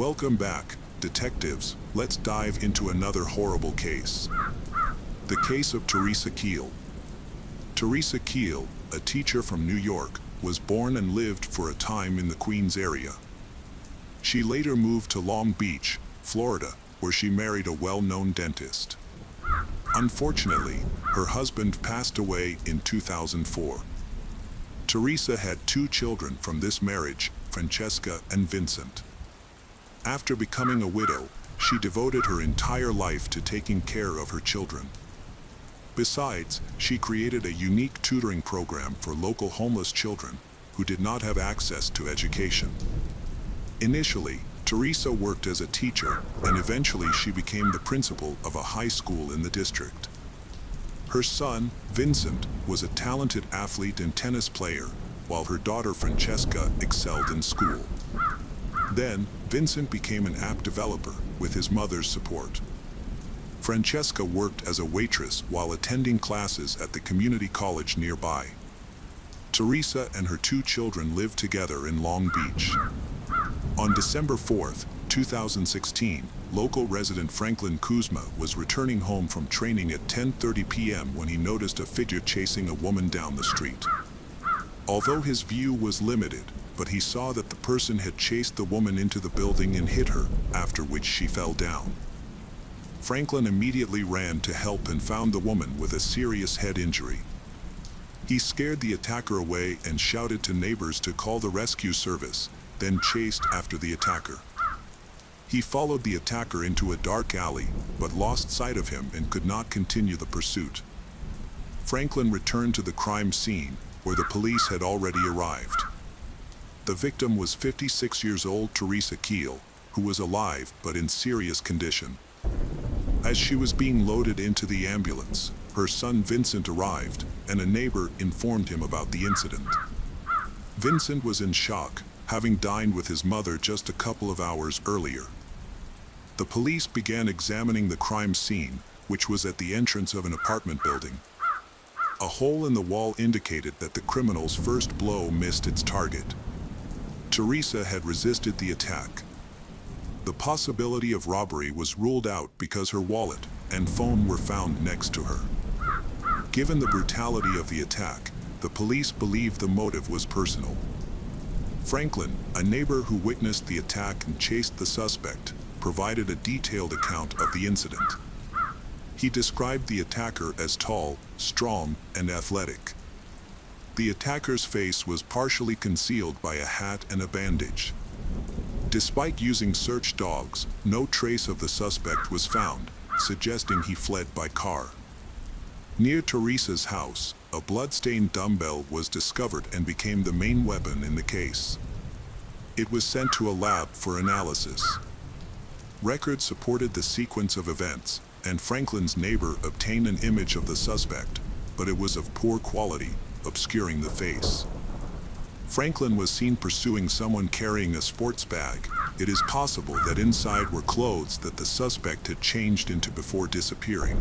Welcome back, detectives. Let's dive into another horrible case. The case of Teresa Keel. Teresa Keel, a teacher from New York, was born and lived for a time in the Queens area. She later moved to Long Beach, Florida, where she married a well-known dentist. Unfortunately, her husband passed away in 2004. Teresa had two children from this marriage, Francesca and Vincent. After becoming a widow, she devoted her entire life to taking care of her children. Besides, she created a unique tutoring program for local homeless children who did not have access to education. Initially, Teresa worked as a teacher, and eventually she became the principal of a high school in the district. Her son, Vincent, was a talented athlete and tennis player, while her daughter Francesca excelled in school. Then, Vincent became an app developer with his mother's support. Francesca worked as a waitress while attending classes at the community college nearby. Teresa and her two children lived together in Long Beach. On December 4, 2016, local resident Franklin Kuzma was returning home from training at 10:30 p.m. when he noticed a figure chasing a woman down the street. Although his view was limited, but he saw that the person had chased the woman into the building and hit her, after which she fell down. Franklin immediately ran to help and found the woman with a serious head injury. He scared the attacker away and shouted to neighbors to call the rescue service, then chased after the attacker. He followed the attacker into a dark alley, but lost sight of him and could not continue the pursuit. Franklin returned to the crime scene, where the police had already arrived. The victim was 56 years old Teresa Keel, who was alive but in serious condition. As she was being loaded into the ambulance, her son Vincent arrived, and a neighbor informed him about the incident. Vincent was in shock, having dined with his mother just a couple of hours earlier. The police began examining the crime scene, which was at the entrance of an apartment building. A hole in the wall indicated that the criminal's first blow missed its target. Teresa had resisted the attack. The possibility of robbery was ruled out because her wallet and phone were found next to her. Given the brutality of the attack, the police believed the motive was personal. Franklin, a neighbor who witnessed the attack and chased the suspect, provided a detailed account of the incident. He described the attacker as tall, strong, and athletic. The attacker's face was partially concealed by a hat and a bandage. Despite using search dogs, no trace of the suspect was found, suggesting he fled by car. Near Teresa's house, a blood-stained dumbbell was discovered and became the main weapon in the case. It was sent to a lab for analysis. Records supported the sequence of events, and Franklin's neighbor obtained an image of the suspect, but it was of poor quality, obscuring the face. Franklin was seen pursuing someone carrying a sports bag. It is possible that inside were clothes that the suspect had changed into before disappearing.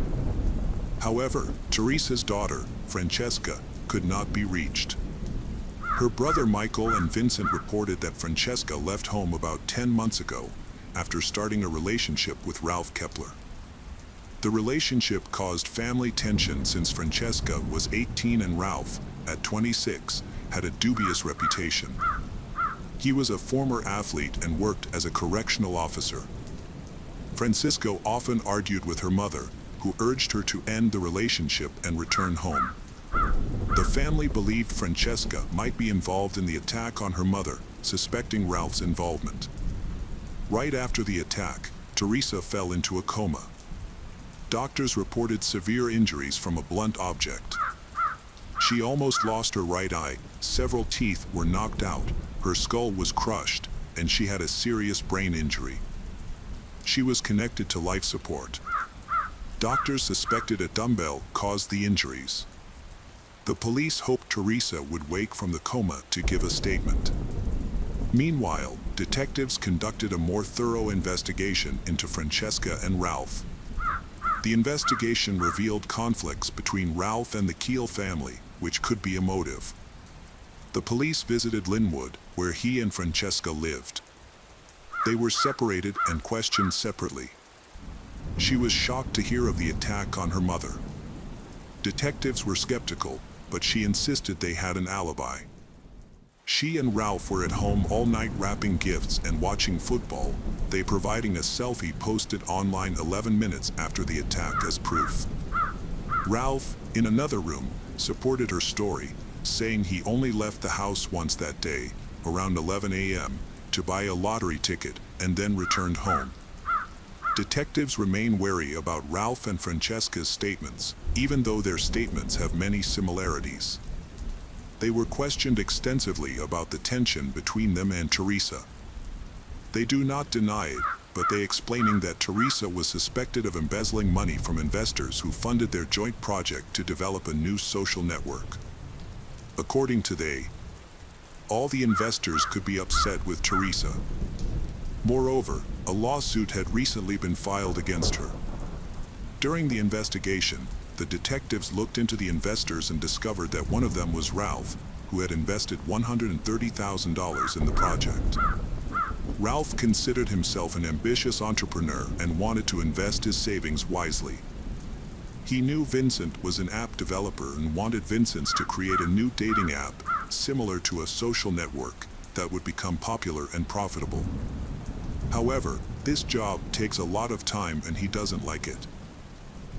However, Teresa's daughter, Francesca, could not be reached. Her brother Michael and Vincent reported that Francesca left home about 10 months ago, after starting a relationship with Ralph Kepler. The relationship caused family tension since Francesca was 18 and Ralph, at 26, had a dubious reputation. He was a former athlete and worked as a correctional officer. Francisco often argued with her mother, who urged her to end the relationship and return home. The family believed Francesca might be involved in the attack on her mother, suspecting Ralph's involvement. Right after the attack, Teresa fell into a coma. Doctors reported severe injuries from a blunt object. She almost lost her right eye, several teeth were knocked out, her skull was crushed, and she had a serious brain injury. She was connected to life support. Doctors suspected a dumbbell caused the injuries. The police hoped Teresa would wake from the coma to give a statement. Meanwhile, detectives conducted a more thorough investigation into Francesca and Ralph. The investigation revealed conflicts between Ralph and the Keel family, which could be a motive. The police visited Linwood, where he and Francesca lived. They were separated and questioned separately. She was shocked to hear of the attack on her mother. Detectives were skeptical, but she insisted they had an alibi. She and Ralph were at home all night wrapping gifts and watching football, they providing a selfie posted online 11 minutes after the attack as proof. Ralph, in another room, supported her story, saying he only left the house once that day, around 11 a.m., to buy a lottery ticket and then returned home. Detectives remain wary about Ralph and Francesca's statements, even though their statements have many similarities. They were questioned extensively about the tension between them and Teresa. They do not deny it, but they explaining that Teresa was suspected of embezzling money from investors who funded their joint project to develop a new social network. According to they, all the investors could be upset with Teresa. Moreover, a lawsuit had recently been filed against her. During the investigation, the detectives looked into the investors and discovered that one of them was Ralph, who had invested $130,000 in the project. Ralph considered himself an ambitious entrepreneur and wanted to invest his savings wisely. He knew Vincent was an app developer and wanted Vincent to create a new dating app, similar to a social network, that would become popular and profitable. However, this job takes a lot of time and he doesn't like it.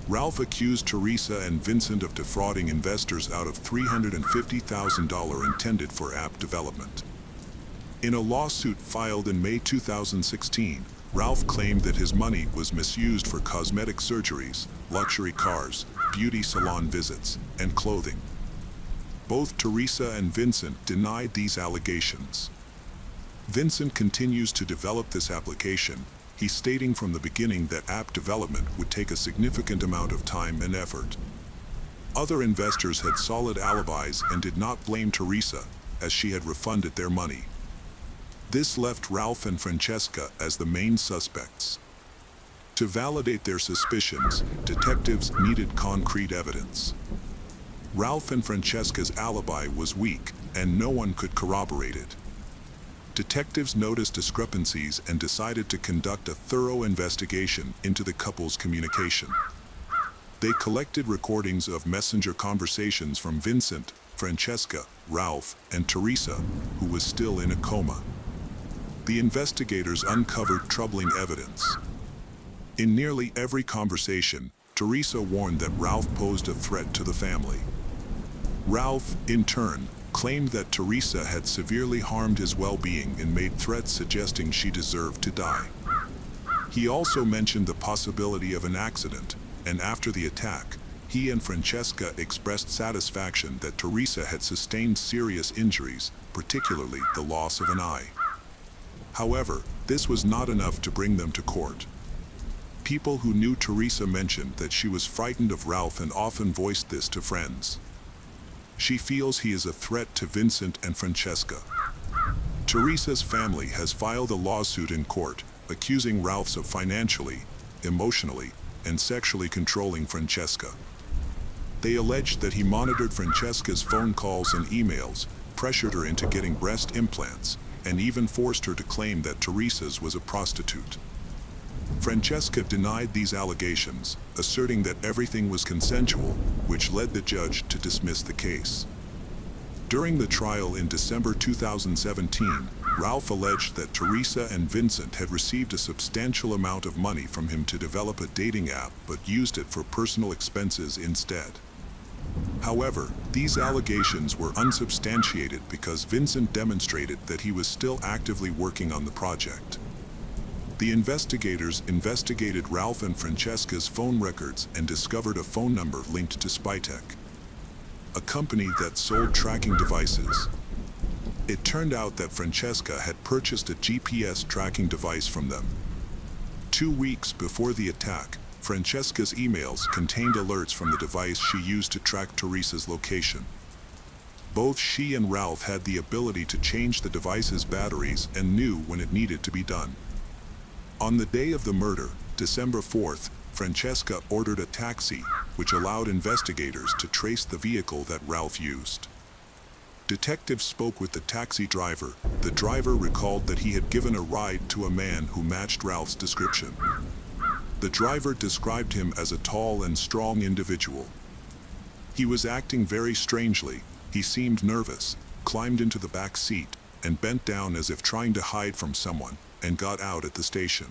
Ralph accused Teresa and Vincent of defrauding investors out of $350,000 intended for app development. In a lawsuit filed in May 2016, Ralph claimed that his money was misused for cosmetic surgeries, luxury cars, beauty salon visits, and clothing. Both Teresa and Vincent denied these allegations. Vincent continues to develop this application, he stating from the beginning that app development would take a significant amount of time and effort. Other investors had solid alibis and did not blame Teresa, as she had refunded their money. This left Ralph and Francesca as the main suspects. To validate their suspicions, detectives needed concrete evidence. Ralph and Francesca's alibi was weak, and no one could corroborate it. Detectives noticed discrepancies and decided to conduct a thorough investigation into the couple's communication. They collected recordings of messenger conversations from Vincent, Francesca, Ralph, and Teresa, who was still in a coma. The investigators uncovered troubling evidence. In nearly every conversation, Teresa warned that Ralph posed a threat to the family. Ralph, in turn, claimed that Teresa had severely harmed his well-being and made threats suggesting she deserved to die. He also mentioned the possibility of an accident, and after the attack, he and Francesca expressed satisfaction that Teresa had sustained serious injuries, particularly the loss of an eye. However, this was not enough to bring them to court. People who knew Teresa mentioned that she was frightened of Ralph and often voiced this to friends. She feels he is a threat to Vincent and Francesca. Teresa's family has filed a lawsuit in court, accusing Ralph of financially, emotionally, and sexually controlling Francesca. They alleged that he monitored Francesca's phone calls and emails, pressured her into getting breast implants, and even forced her to claim that Teresa's was a prostitute. Francesca denied these allegations, asserting that everything was consensual, which led the judge to dismiss the case. During the trial in December 2017, Ralph alleged that Teresa and Vincent had received a substantial amount of money from him to develop a dating app but used it for personal expenses instead. However, these allegations were unsubstantiated because Vincent demonstrated that he was still actively working on the project. The investigators investigated Ralph and Francesca's phone records and discovered a phone number linked to Spytech, a company that sold tracking devices. It turned out that Francesca had purchased a GPS tracking device from them. 2 weeks before the attack, Francesca's emails contained alerts from the device she used to track Teresa's location. Both she and Ralph had the ability to change the device's batteries and knew when it needed to be done. On the day of the murder, December 4th, Francesca ordered a taxi, which allowed investigators to trace the vehicle that Ralph used. Detectives spoke with the taxi driver. The driver recalled that he had given a ride to a man who matched Ralph's description. The driver described him as a tall and strong individual. He was acting very strangely. He seemed nervous, climbed into the back seat, and bent down as if trying to hide from someone, and got out at the station.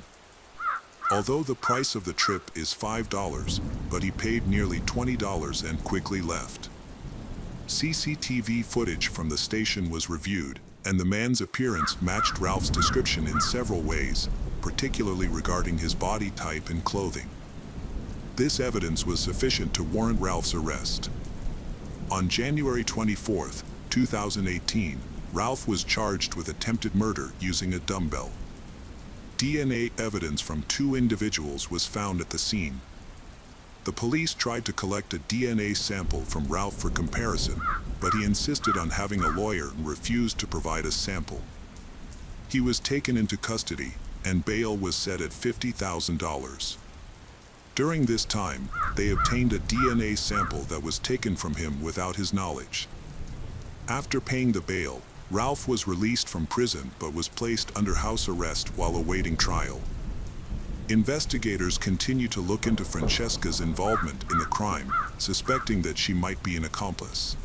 Although the price of the trip is $5, but he paid nearly $20 and quickly left. CCTV footage from the station was reviewed, and the man's appearance matched Ralph's description in several ways, particularly regarding his body type and clothing. This evidence was sufficient to warrant Ralph's arrest. On January 24, 2018, Ralph was charged with attempted murder using a dumbbell. DNA evidence from 2 individuals was found at the scene. The police tried to collect a DNA sample from Ralph for comparison, but he insisted on having a lawyer and refused to provide a sample. He was taken into custody, and bail was set at $50,000. During this time, they obtained a DNA sample that was taken from him without his knowledge. After paying the bail, Ralph was released from prison but was placed under house arrest while awaiting trial. Investigators continue to look into Francesca's involvement in the crime, suspecting that she might be an accomplice.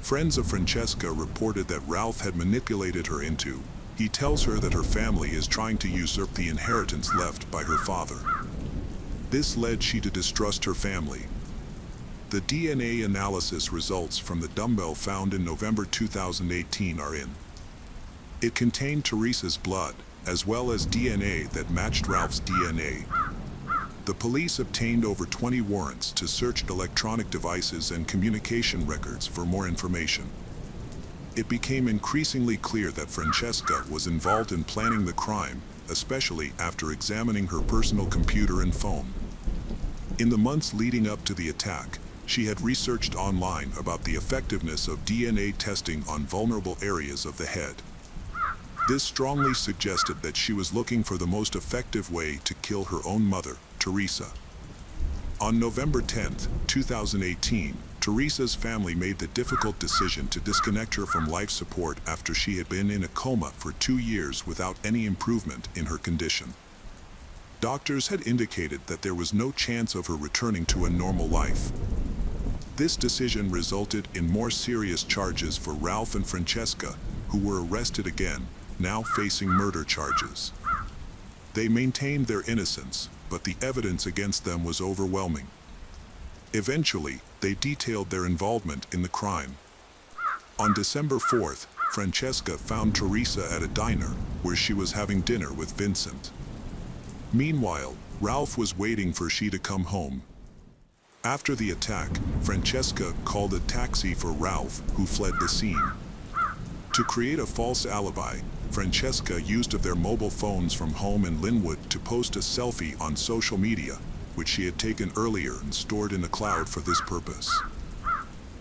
Friends of Francesca reported that Ralph had manipulated her into. He tells her that her family is trying to usurp the inheritance left by her father. This led she to distrust her family. The DNA analysis results from the dumbbell found in November 2018 are in. It contained Teresa's blood, as well as DNA that matched Ralph's DNA. The police obtained over 20 warrants to search electronic devices and communication records for more information. It became increasingly clear that Francesca was involved in planning the crime, especially after examining her personal computer and phone. In the months leading up to the attack, she had researched online about the effectiveness of DNA testing on vulnerable areas of the head. This strongly suggested that she was looking for the most effective way to kill her own mother, Teresa. On November 10, 2018, Teresa's family made the difficult decision to disconnect her from life support after she had been in a coma for 2 years without any improvement in her condition. Doctors had indicated that there was no chance of her returning to a normal life. This decision resulted in more serious charges for Ralph and Francesca, who were arrested again, now facing murder charges. They maintained their innocence, but the evidence against them was overwhelming. Eventually, they detailed their involvement in the crime. On December 4th, Francesca found Teresa at a diner, where she was having dinner with Vincent. Meanwhile, Ralph was waiting for she to come home. After the attack, Francesca called a taxi for Ralph, who fled the scene. To create a false alibi, Francesca used of their mobile phones from home in Linwood to post a selfie on social media, which she had taken earlier and stored in the cloud for this purpose.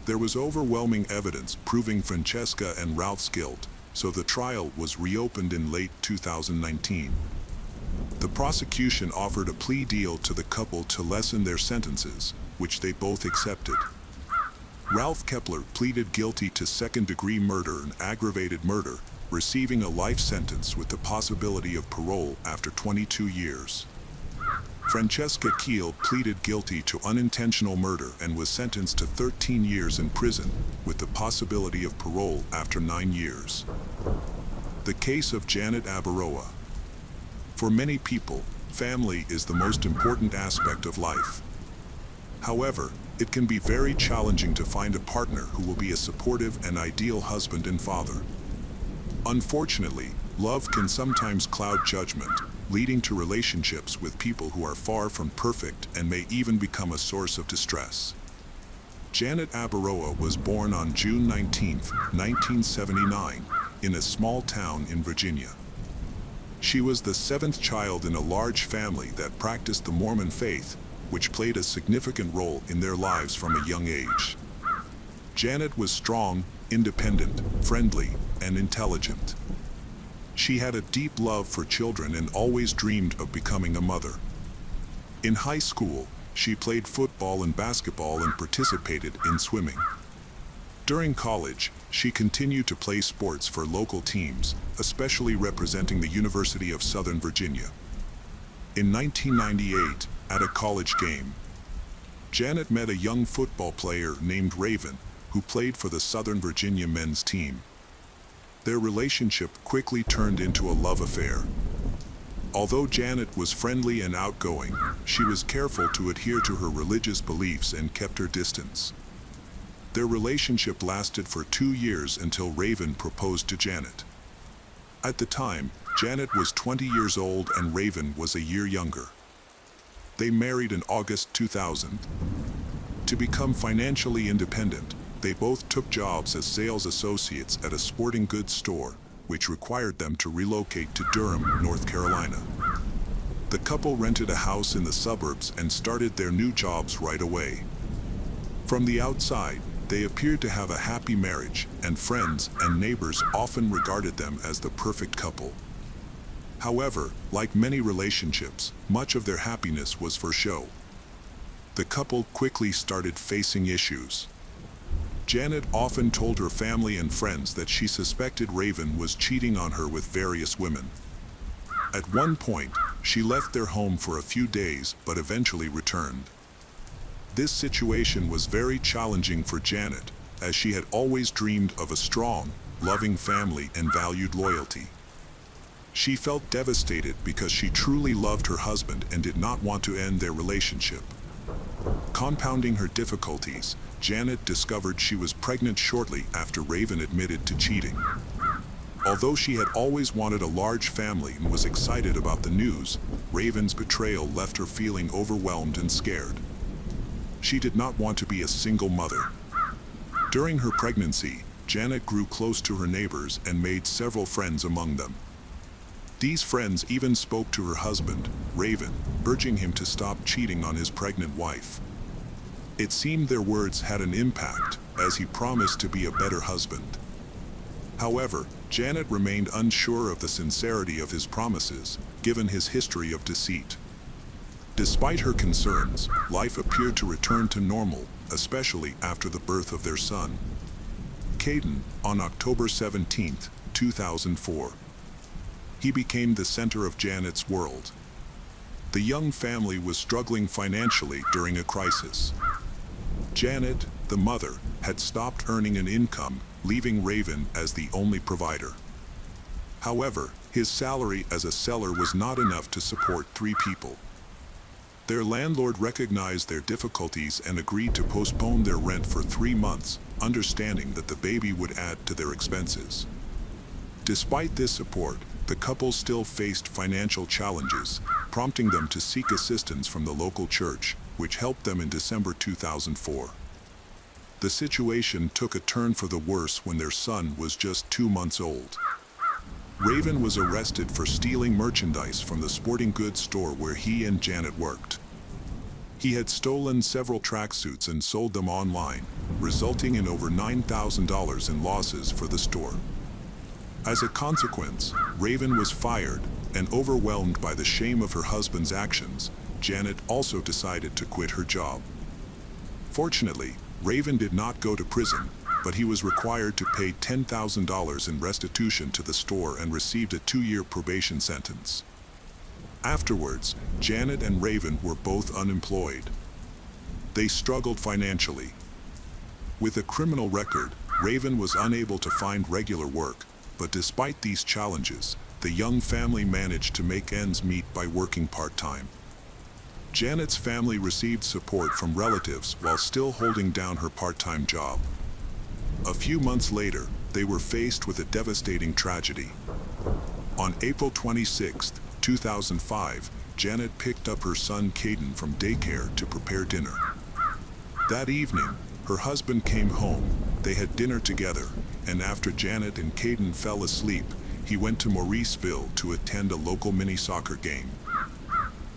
There was overwhelming evidence proving Francesca and Ralph's guilt, so the trial was reopened in late 2019. The prosecution offered a plea deal to the couple to lessen their sentences, which they both accepted. Ralph Kepler pleaded guilty to second-degree murder and aggravated murder, receiving a life sentence with the possibility of parole after 22 years. Francesca Keel pleaded guilty to unintentional murder and was sentenced to 13 years in prison, with the possibility of parole after 9 years. The case of Janet Abaroa. For many people, family is the most important aspect of life. However, it can be very challenging to find a partner who will be a supportive and ideal husband and father. Unfortunately, love can sometimes cloud judgment, leading to relationships with people who are far from perfect and may even become a source of distress. Janet Abaroa was born on June 19, 1979, in a small town in Virginia. She was the 7th child in a large family that practiced the Mormon faith, which played a significant role in their lives from a young age. Janet was strong, independent, friendly, and intelligent. She had a deep love for children and always dreamed of becoming a mother. In high school, she played football and basketball and participated in swimming. During college, she continued to play sports for local teams, especially representing the University of Southern Virginia. In 1998, at a college game, Janet met a young football player named Raven, who played for the Southern Virginia men's team. Their relationship quickly turned into a love affair. Although Janet was friendly and outgoing, she was careful to adhere to her religious beliefs and kept her distance. Their relationship lasted for 2 years until Raven proposed to Janet. At the time, Janet was 20 years old and Raven was a year younger. They married in August 2000. To become financially independent, they both took jobs as sales associates at a sporting goods store, which required them to relocate to Durham, North Carolina. The couple rented a house in the suburbs and started their new jobs right away. From the outside, they appeared to have a happy marriage, and friends and neighbors often regarded them as the perfect couple. However, like many relationships, much of their happiness was for show. The couple quickly started facing issues. Janet often told her family and friends that she suspected Raven was cheating on her with various women. At one point, she left their home for a few days but eventually returned. This situation was very challenging for Janet, as she had always dreamed of a strong, loving family and valued loyalty. She felt devastated because she truly loved her husband and did not want to end their relationship. Compounding her difficulties, Janet discovered she was pregnant shortly after Raven admitted to cheating. Although she had always wanted a large family and was excited about the news, Raven's betrayal left her feeling overwhelmed and scared. She did not want to be a single mother. During her pregnancy, Janet grew close to her neighbors and made several friends among them. These friends even spoke to her husband, Raven, urging him to stop cheating on his pregnant wife. It seemed their words had an impact, as he promised to be a better husband. However, Janet remained unsure of the sincerity of his promises, given his history of deceit. Despite her concerns, life appeared to return to normal, especially after the birth of their son, Caden, on October 17, 2004. He became the center of Janet's world. The young family was struggling financially during a crisis. Janet, the mother, had stopped earning an income, leaving Raven as the only provider. However, his salary as a seller was not enough to support 3 people. Their landlord recognized their difficulties and agreed to postpone their rent for 3 months, understanding that the baby would add to their expenses. Despite this support, the couple still faced financial challenges, prompting them to seek assistance from the local church, which helped them in December 2004. The situation took a turn for the worse when their son was just 2 months old. Raven was arrested for stealing merchandise from the sporting goods store where he and Janet worked. He had stolen several tracksuits and sold them online, resulting in over $9,000 in losses for the store. As a consequence, Raven was fired, and overwhelmed by the shame of her husband's actions, Janet also decided to quit her job. Fortunately, Raven did not go to prison, but he was required to pay $10,000 in restitution to the store and received a 2-year probation sentence. Afterwards, Janet and Raven were both unemployed. They struggled financially. With a criminal record, Raven was unable to find regular work, but despite these challenges, the young family managed to make ends meet by working part-time. Janet's family received support from relatives while still holding down her part-time job. A few months later, they were faced with a devastating tragedy. On April 26, 2005, Janet picked up her son Caden from daycare to prepare dinner. That evening, her husband came home, they had dinner together, and after Janet and Caden fell asleep, he went to Mauriceville to attend a local mini-soccer game.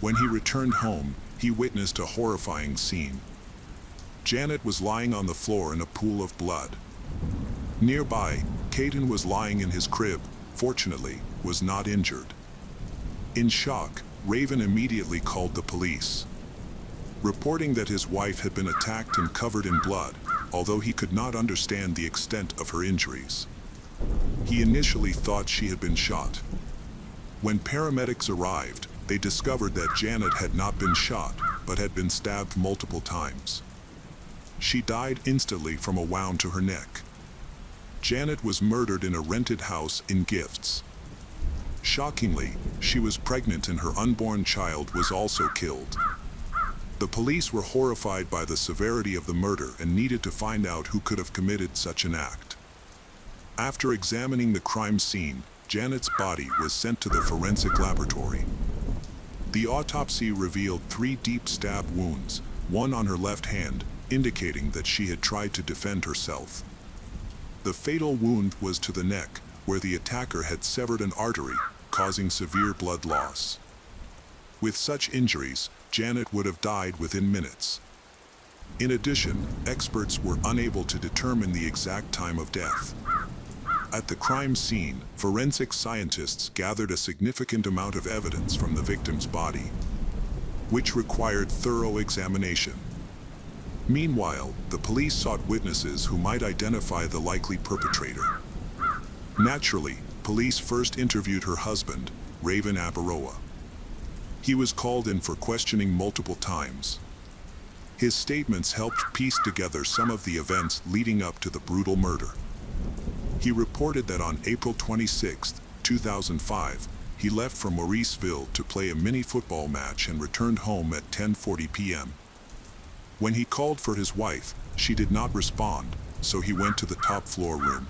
When he returned home, he witnessed a horrifying scene. Janet was lying on the floor in a pool of blood. Nearby, Caden was lying in his crib, fortunately, was not injured. In shock, Raven immediately called the police. Reporting that his wife had been attacked and covered in blood, although he could not understand the extent of her injuries. He initially thought she had been shot. When paramedics arrived, they discovered that Janet had not been shot, but had been stabbed multiple times. She died instantly from a wound to her neck. Janet was murdered in a rented house in Gifts. Shockingly, she was pregnant and her unborn child was also killed. The police were horrified by the severity of the murder and needed to find out who could have committed such an act. After examining the crime scene, Janet's body was sent to the forensic laboratory. The autopsy revealed 3 deep stab wounds, one on her left hand, indicating that she had tried to defend herself. The fatal wound was to the neck, where the attacker had severed an artery, causing severe blood loss. With such injuries, Janet would have died within minutes. In addition, experts were unable to determine the exact time of death. At the crime scene, forensic scientists gathered a significant amount of evidence from the victim's body, which required thorough examination. Meanwhile, the police sought witnesses who might identify the likely perpetrator. Naturally, police first interviewed her husband, Raven Abaroa. He was called in for questioning multiple times. His statements helped piece together some of the events leading up to the brutal murder. He reported that on April 26, 2005, he left from Mauriceville to play a mini football match and returned home at 10:40 p.m. When he called for his wife, she did not respond, so he went to the top floor room.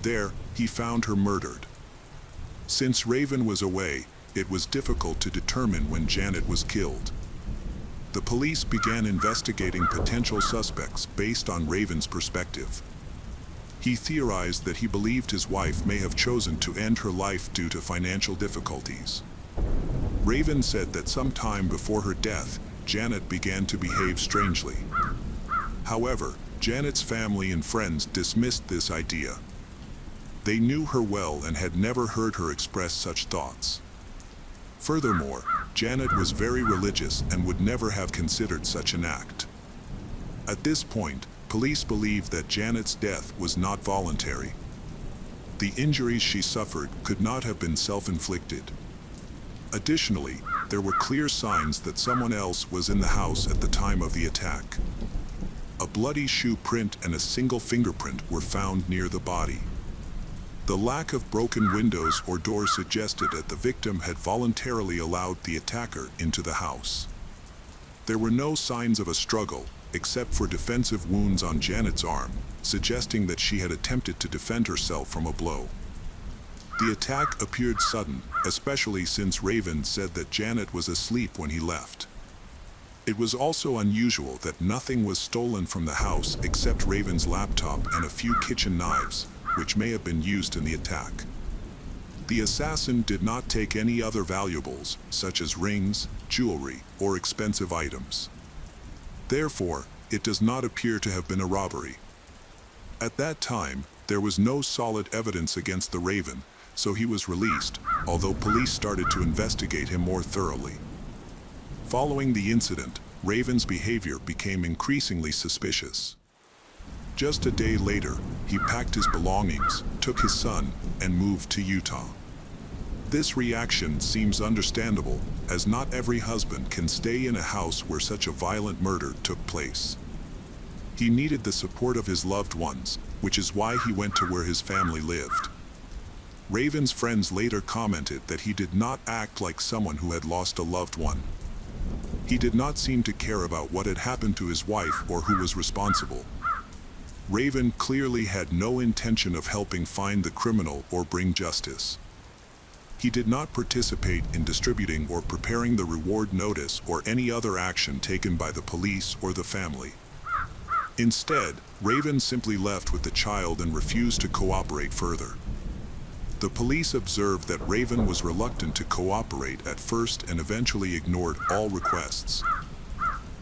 There, he found her murdered. Since Raven was away, it was difficult to determine when Janet was killed. The police began investigating potential suspects based on Raven's perspective. He theorized that he believed his wife may have chosen to end her life due to financial difficulties. Raven said that sometime before her death, Janet began to behave strangely. However, Janet's family and friends dismissed this idea. They knew her well and had never heard her express such thoughts. Furthermore, Janet was very religious and would never have considered such an act. At this point, police believed that Janet's death was not voluntary. The injuries she suffered could not have been self-inflicted. Additionally, there were clear signs that someone else was in the house at the time of the attack. A bloody shoe print and a single fingerprint were found near the body. The lack of broken windows or doors suggested that the victim had voluntarily allowed the attacker into the house. There were no signs of a struggle, except for defensive wounds on Janet's arm, suggesting that she had attempted to defend herself from a blow. The attack appeared sudden, especially since Raven said that Janet was asleep when he left. It was also unusual that nothing was stolen from the house except Raven's laptop and a few kitchen knives, which may have been used in the attack. The assassin did not take any other valuables, such as rings, jewelry, or expensive items. Therefore, it does not appear to have been a robbery. At that time, there was no solid evidence against the Raven, so he was released, although police started to investigate him more thoroughly. Following the incident, Raven's behavior became increasingly suspicious. Just a day later, he packed his belongings, took his son, and moved to Utah. This reaction seems understandable, as not every husband can stay in a house where such a violent murder took place. He needed the support of his loved ones, which is why he went to where his family lived. Raven's friends later commented that he did not act like someone who had lost a loved one. He did not seem to care about what had happened to his wife or who was responsible. Raven clearly had no intention of helping find the criminal or bring justice. He did not participate in distributing or preparing the reward notice or any other action taken by the police or the family. Instead, Raven simply left with the child and refused to cooperate further. The police observed that Raven was reluctant to cooperate at first and eventually ignored all requests.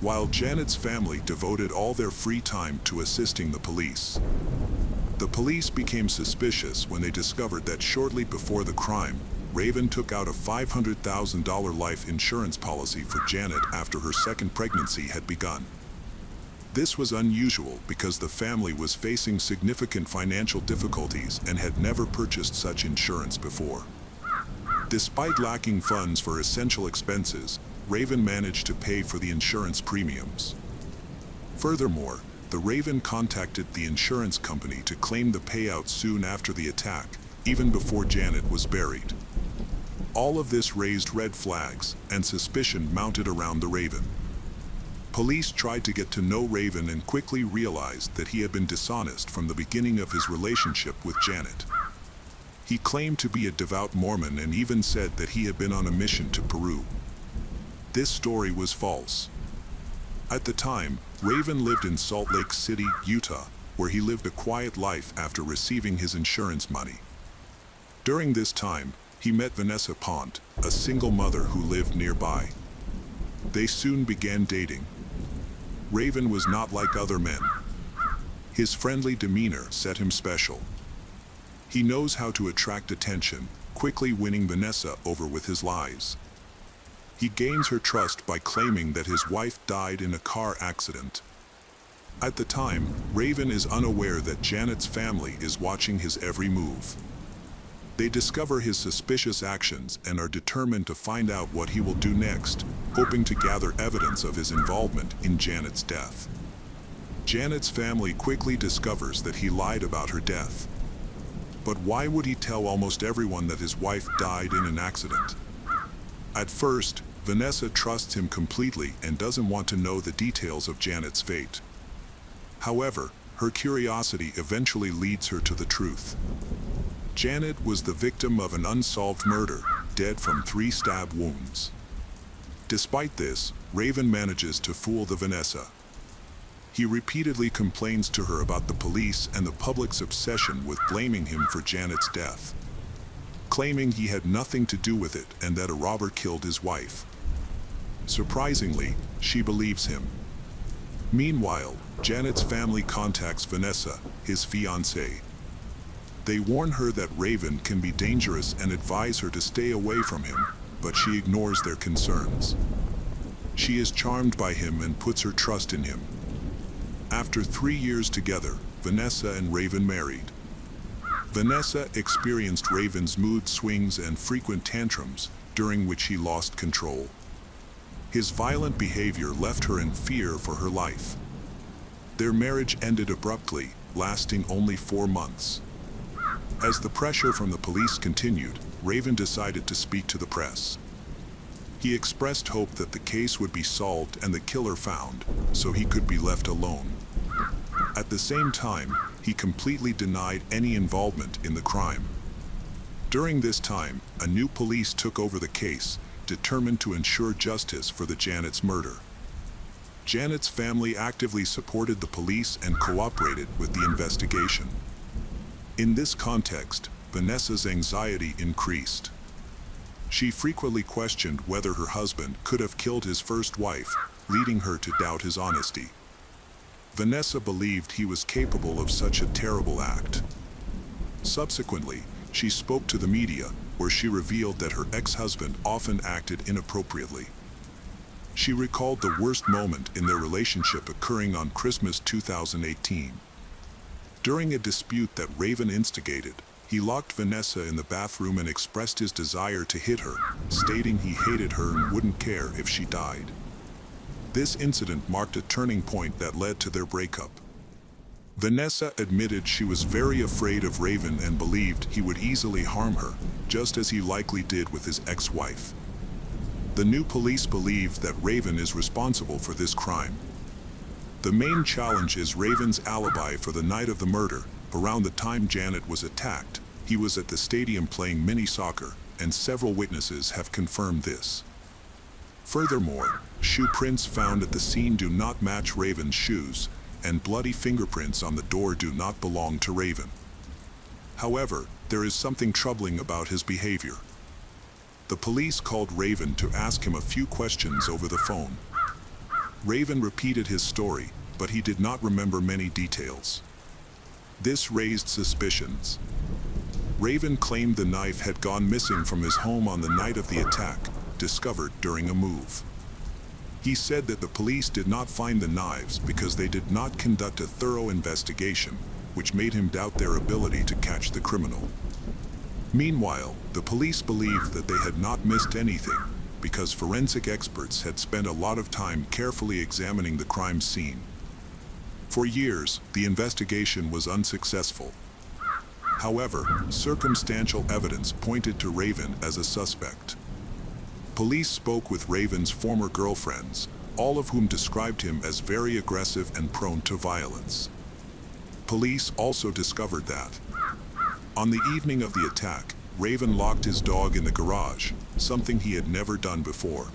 While Janet's family devoted all their free time to assisting the police. The police became suspicious when they discovered that shortly before the crime, Raven took out a $500,000 life insurance policy for Janet after her second pregnancy had begun. This was unusual because the family was facing significant financial difficulties and had never purchased such insurance before. Despite lacking funds for essential expenses, Raven managed to pay for the insurance premiums. Furthermore, the Raven contacted the insurance company to claim the payout soon after the attack, even before Janet was buried. All of this raised red flags, and suspicion mounted around the Raven. Police tried to get to know Raven and quickly realized that he had been dishonest from the beginning of his relationship with Janet. He claimed to be a devout Mormon and even said that he had been on a mission to Peru. This story was false. At the time, Raven lived in Salt Lake City, Utah, where he lived a quiet life after receiving his insurance money. During this time, he met Vanessa Pont, a single mother who lived nearby. They soon began dating. Raven was not like other men. His friendly demeanor set him special. He knows how to attract attention, quickly winning Vanessa over with his lies. He gains her trust by claiming that his wife died in a car accident. At the time, Raven is unaware that Janet's family is watching his every move. They discover his suspicious actions and are determined to find out what he will do next, hoping to gather evidence of his involvement in Janet's death. Janet's family quickly discovers that he lied about her death. But why would he tell almost everyone that his wife died in an accident? At first, Vanessa trusts him completely and doesn't want to know the details of Janet's fate. However, her curiosity eventually leads her to the truth. Janet was the victim of an unsolved murder, dead from 3 stab wounds. Despite this, Raven manages to fool the Vanessa. He repeatedly complains to her about the police and the public's obsession with blaming him for Janet's death, claiming he had nothing to do with it and that a robber killed his wife. Surprisingly, she believes him. Meanwhile, Janet's family contacts Vanessa, his fiancée. They warn her that Raven can be dangerous and advise her to stay away from him, but she ignores their concerns. She is charmed by him and puts her trust in him. After 3 years together, Vanessa and Raven married. Vanessa experienced Raven's mood swings and frequent tantrums, during which he lost control. His violent behavior left her in fear for her life. Their marriage ended abruptly, lasting only 4 months. As the pressure from the police continued, Raven decided to speak to the press. He expressed hope that the case would be solved and the killer found, so he could be left alone. At the same time, he completely denied any involvement in the crime. During this time, a new police took over the case, determined to ensure justice for the Janet's murder. Janet's family actively supported the police and cooperated with the investigation. In this context, Vanessa's anxiety increased. She frequently questioned whether her husband could have killed his first wife, leading her to doubt his honesty. Vanessa believed he was capable of such a terrible act. Subsequently, she spoke to the media, where she revealed that her ex-husband often acted inappropriately. She recalled the worst moment in their relationship occurring on Christmas 2018. During a dispute that Raven instigated, he locked Vanessa in the bathroom and expressed his desire to hit her, stating he hated her and wouldn't care if she died. This incident marked a turning point that led to their breakup. Vanessa admitted she was very afraid of Raven and believed he would easily harm her, just as he likely did with his ex-wife. The new police believe that Raven is responsible for this crime. The main challenge is Raven's alibi for the night of the murder. Around the time Janet was attacked, he was at the stadium playing mini soccer, and several witnesses have confirmed this. Furthermore, shoe prints found at the scene do not match Raven's shoes, and bloody fingerprints on the door do not belong to Raven. However, there is something troubling about his behavior. The police called Raven to ask him a few questions over the phone. Raven repeated his story, but he did not remember many details. This raised suspicions. Raven claimed the knife had gone missing from his home on the night of the attack, discovered during a move. He said that the police did not find the knives because they did not conduct a thorough investigation, which made him doubt their ability to catch the criminal. Meanwhile, the police believed that they had not missed anything because forensic experts had spent a lot of time carefully examining the crime scene. For years, the investigation was unsuccessful. However, circumstantial evidence pointed to Raven as a suspect. Police spoke with Raven's former girlfriends, all of whom described him as very aggressive and prone to violence. Police also discovered that, on the evening of the attack, Raven locked his dog in the garage, something he had never done before.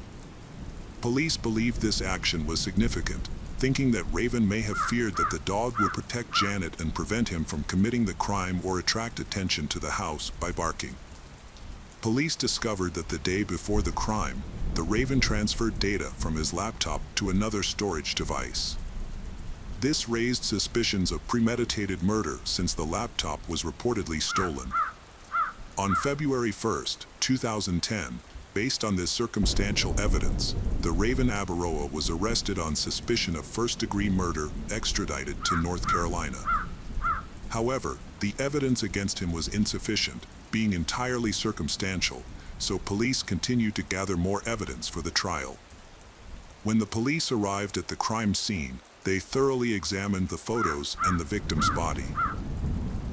Police believed this action was significant, thinking that Raven may have feared that the dog would protect Janet and prevent him from committing the crime or attract attention to the house by barking. Police discovered that the day before the crime, the Raven transferred data from his laptop to another storage device. This raised suspicions of premeditated murder since the laptop was reportedly stolen. On February 1, 2010, based on this circumstantial evidence, the Raven Abaroa was arrested on suspicion of first-degree murder, extradited to North Carolina. However, the evidence against him was insufficient, being entirely circumstantial, so police continued to gather more evidence for the trial. When the police arrived at the crime scene, they thoroughly examined the photos and the victim's body.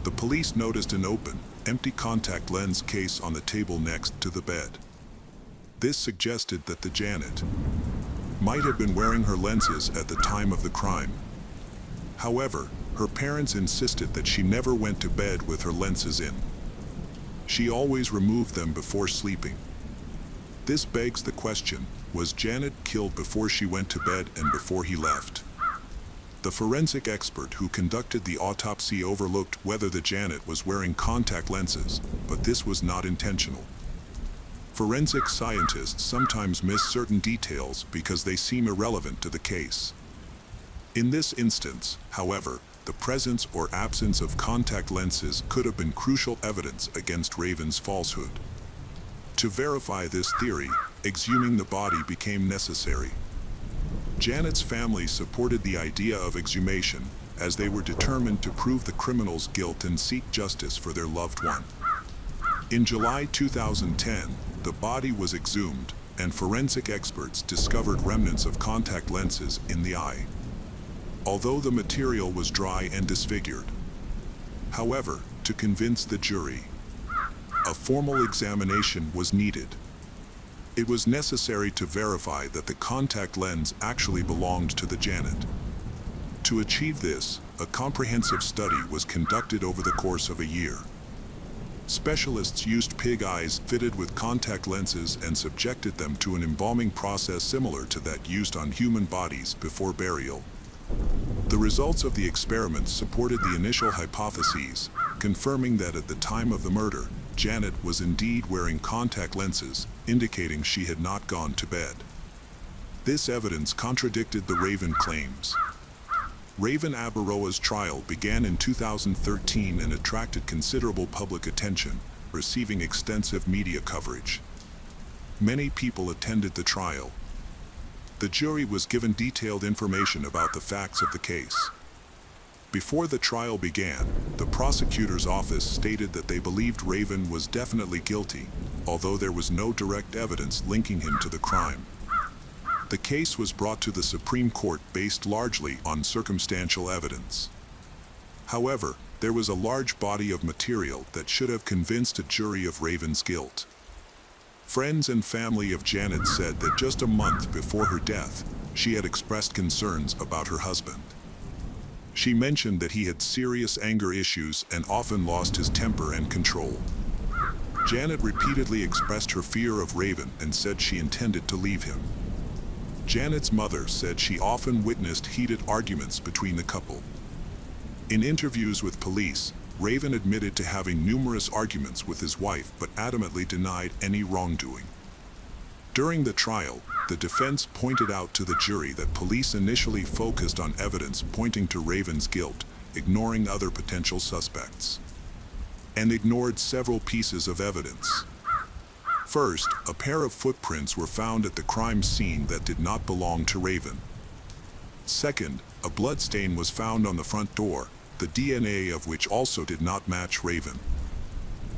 The police noticed an open, empty contact lens case on the table next to the bed. This suggested that the Janet might have been wearing her lenses at the time of the crime. However, her parents insisted that she never went to bed with her lenses in. She always removed them before sleeping. This begs the question, was Janet killed before she went to bed and before he left? The forensic expert who conducted the autopsy overlooked whether the Janet was wearing contact lenses, but this was not intentional. Forensic scientists sometimes miss certain details because they seem irrelevant to the case. In this instance, however, the presence or absence of contact lenses could have been crucial evidence against Raven's falsehood. To verify this theory, exhuming the body became necessary. Janet's family supported the idea of exhumation, as they were determined to prove the criminal's guilt and seek justice for their loved one. In July 2010, the body was exhumed, and forensic experts discovered remnants of contact lenses in the eye, although the material was dry and disfigured. However, to convince the jury, a formal examination was needed. It was necessary to verify that the contact lens actually belonged to the Janet. To achieve this, a comprehensive study was conducted over the course of a year. Specialists used pig eyes fitted with contact lenses and subjected them to an embalming process similar to that used on human bodies before burial. The results of the experiments supported the initial hypotheses, confirming that at the time of the murder, Janet was indeed wearing contact lenses, indicating she had not gone to bed. This evidence contradicted the Raven claims. Raven Abaroa's trial began in 2013 and attracted considerable public attention, receiving extensive media coverage. Many people attended the trial. The jury was given detailed information about the facts of the case. Before the trial began, the prosecutor's office stated that they believed Raven was definitely guilty, although there was no direct evidence linking him to the crime. The case was brought to the Supreme Court based largely on circumstantial evidence. However, there was a large body of material that should have convinced a jury of Raven's guilt. Friends and family of Janet said that just a month before her death, she had expressed concerns about her husband. She mentioned that he had serious anger issues and often lost his temper and control. Janet repeatedly expressed her fear of Raven and said she intended to leave him. Janet's mother said she often witnessed heated arguments between the couple. In interviews with police, Raven admitted to having numerous arguments with his wife but adamantly denied any wrongdoing. During the trial, the defense pointed out to the jury that police initially focused on evidence pointing to Raven's guilt, ignoring other potential suspects, and ignored several pieces of evidence. First, a pair of footprints were found at the crime scene that did not belong to Raven. Second, a bloodstain was found on the front door, the DNA of which also did not match Raven.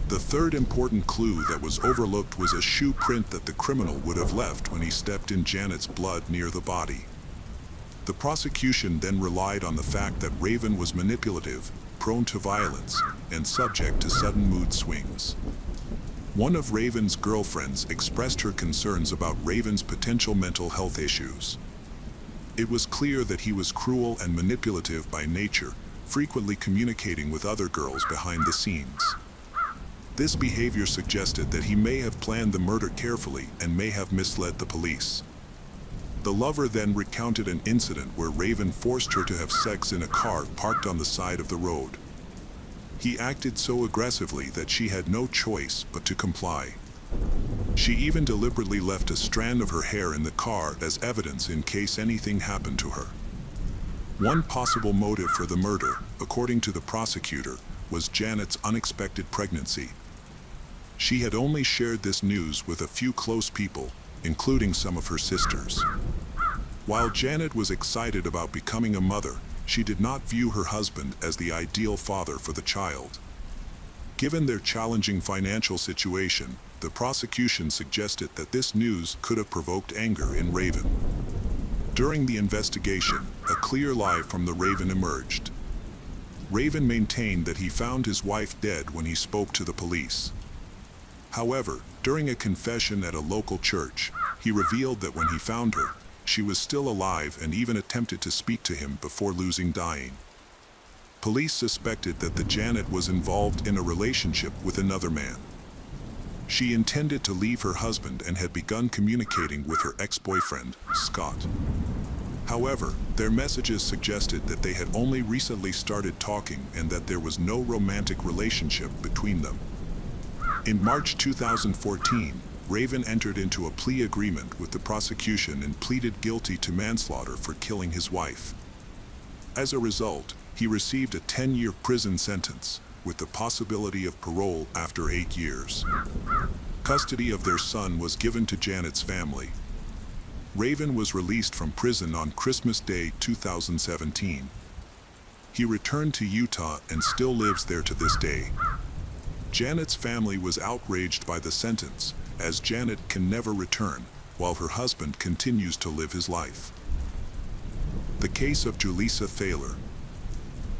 The third important clue that was overlooked was a shoe print that the criminal would have left when he stepped in Janet's blood near the body. The prosecution then relied on the fact that Raven was manipulative, prone to violence, and subject to sudden mood swings. One of Raven's girlfriends expressed her concerns about Raven's potential mental health issues. It was clear that he was cruel and manipulative by nature, frequently communicating with other girls behind the scenes. This behavior suggested that he may have planned the murder carefully and may have misled the police. The lover then recounted an incident where Raven forced her to have sex in a car parked on the side of the road. He acted so aggressively that she had no choice but to comply. She even deliberately left a strand of her hair in the car as evidence in case anything happened to her. One possible motive for the murder, according to the prosecutor, was Janet's unexpected pregnancy. She had only shared this news with a few close people, including some of her sisters. While Janet was excited about becoming a mother, she did not view her husband as the ideal father for the child. Given their challenging financial situation, the prosecution suggested that this news could have provoked anger in Raven. During the investigation, a clear lie from the Raven emerged. Raven maintained that he found his wife dead when he spoke to the police. However, during a confession at a local church, he revealed that when he found her, she was still alive and even attempted to speak to him before losing dying. Police suspected that the Janet was involved in a relationship with another man. She intended to leave her husband and had begun communicating with her ex-boyfriend, Scott. However, their messages suggested that they had only recently started talking and that there was no romantic relationship between them. In March 2014, Raven entered into a plea agreement with the prosecution and pleaded guilty to manslaughter for killing his wife. As a result, he received a 10-year prison sentence, with the possibility of parole after 8 years. Custody of their son was given to Janet's family. Raven was released from prison on Christmas Day 2017. He returned to Utah and still lives there to this day. Janet's family was outraged by the sentence, as Janet can never return, while her husband continues to live his life. The case of Julissa Thaler.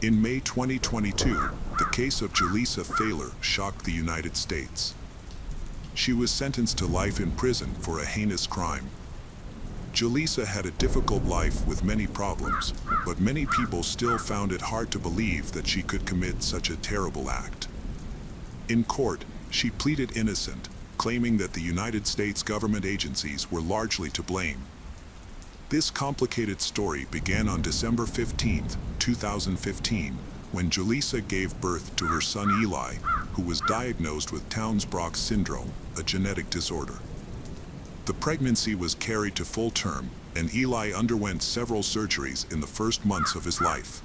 In May 2022, the case of Julissa Thaler shocked the United States. She was sentenced to life in prison for a heinous crime. Julissa had a difficult life with many problems, but many people still found it hard to believe that she could commit such a terrible act. In court, she pleaded innocent, claiming that the United States government agencies were largely to blame. This complicated story began on December 15, 2015, when Julissa gave birth to her son Eli, who was diagnosed with Townes-Brocks syndrome, a genetic disorder. The pregnancy was carried to full term, and Eli underwent several surgeries in the first months of his life.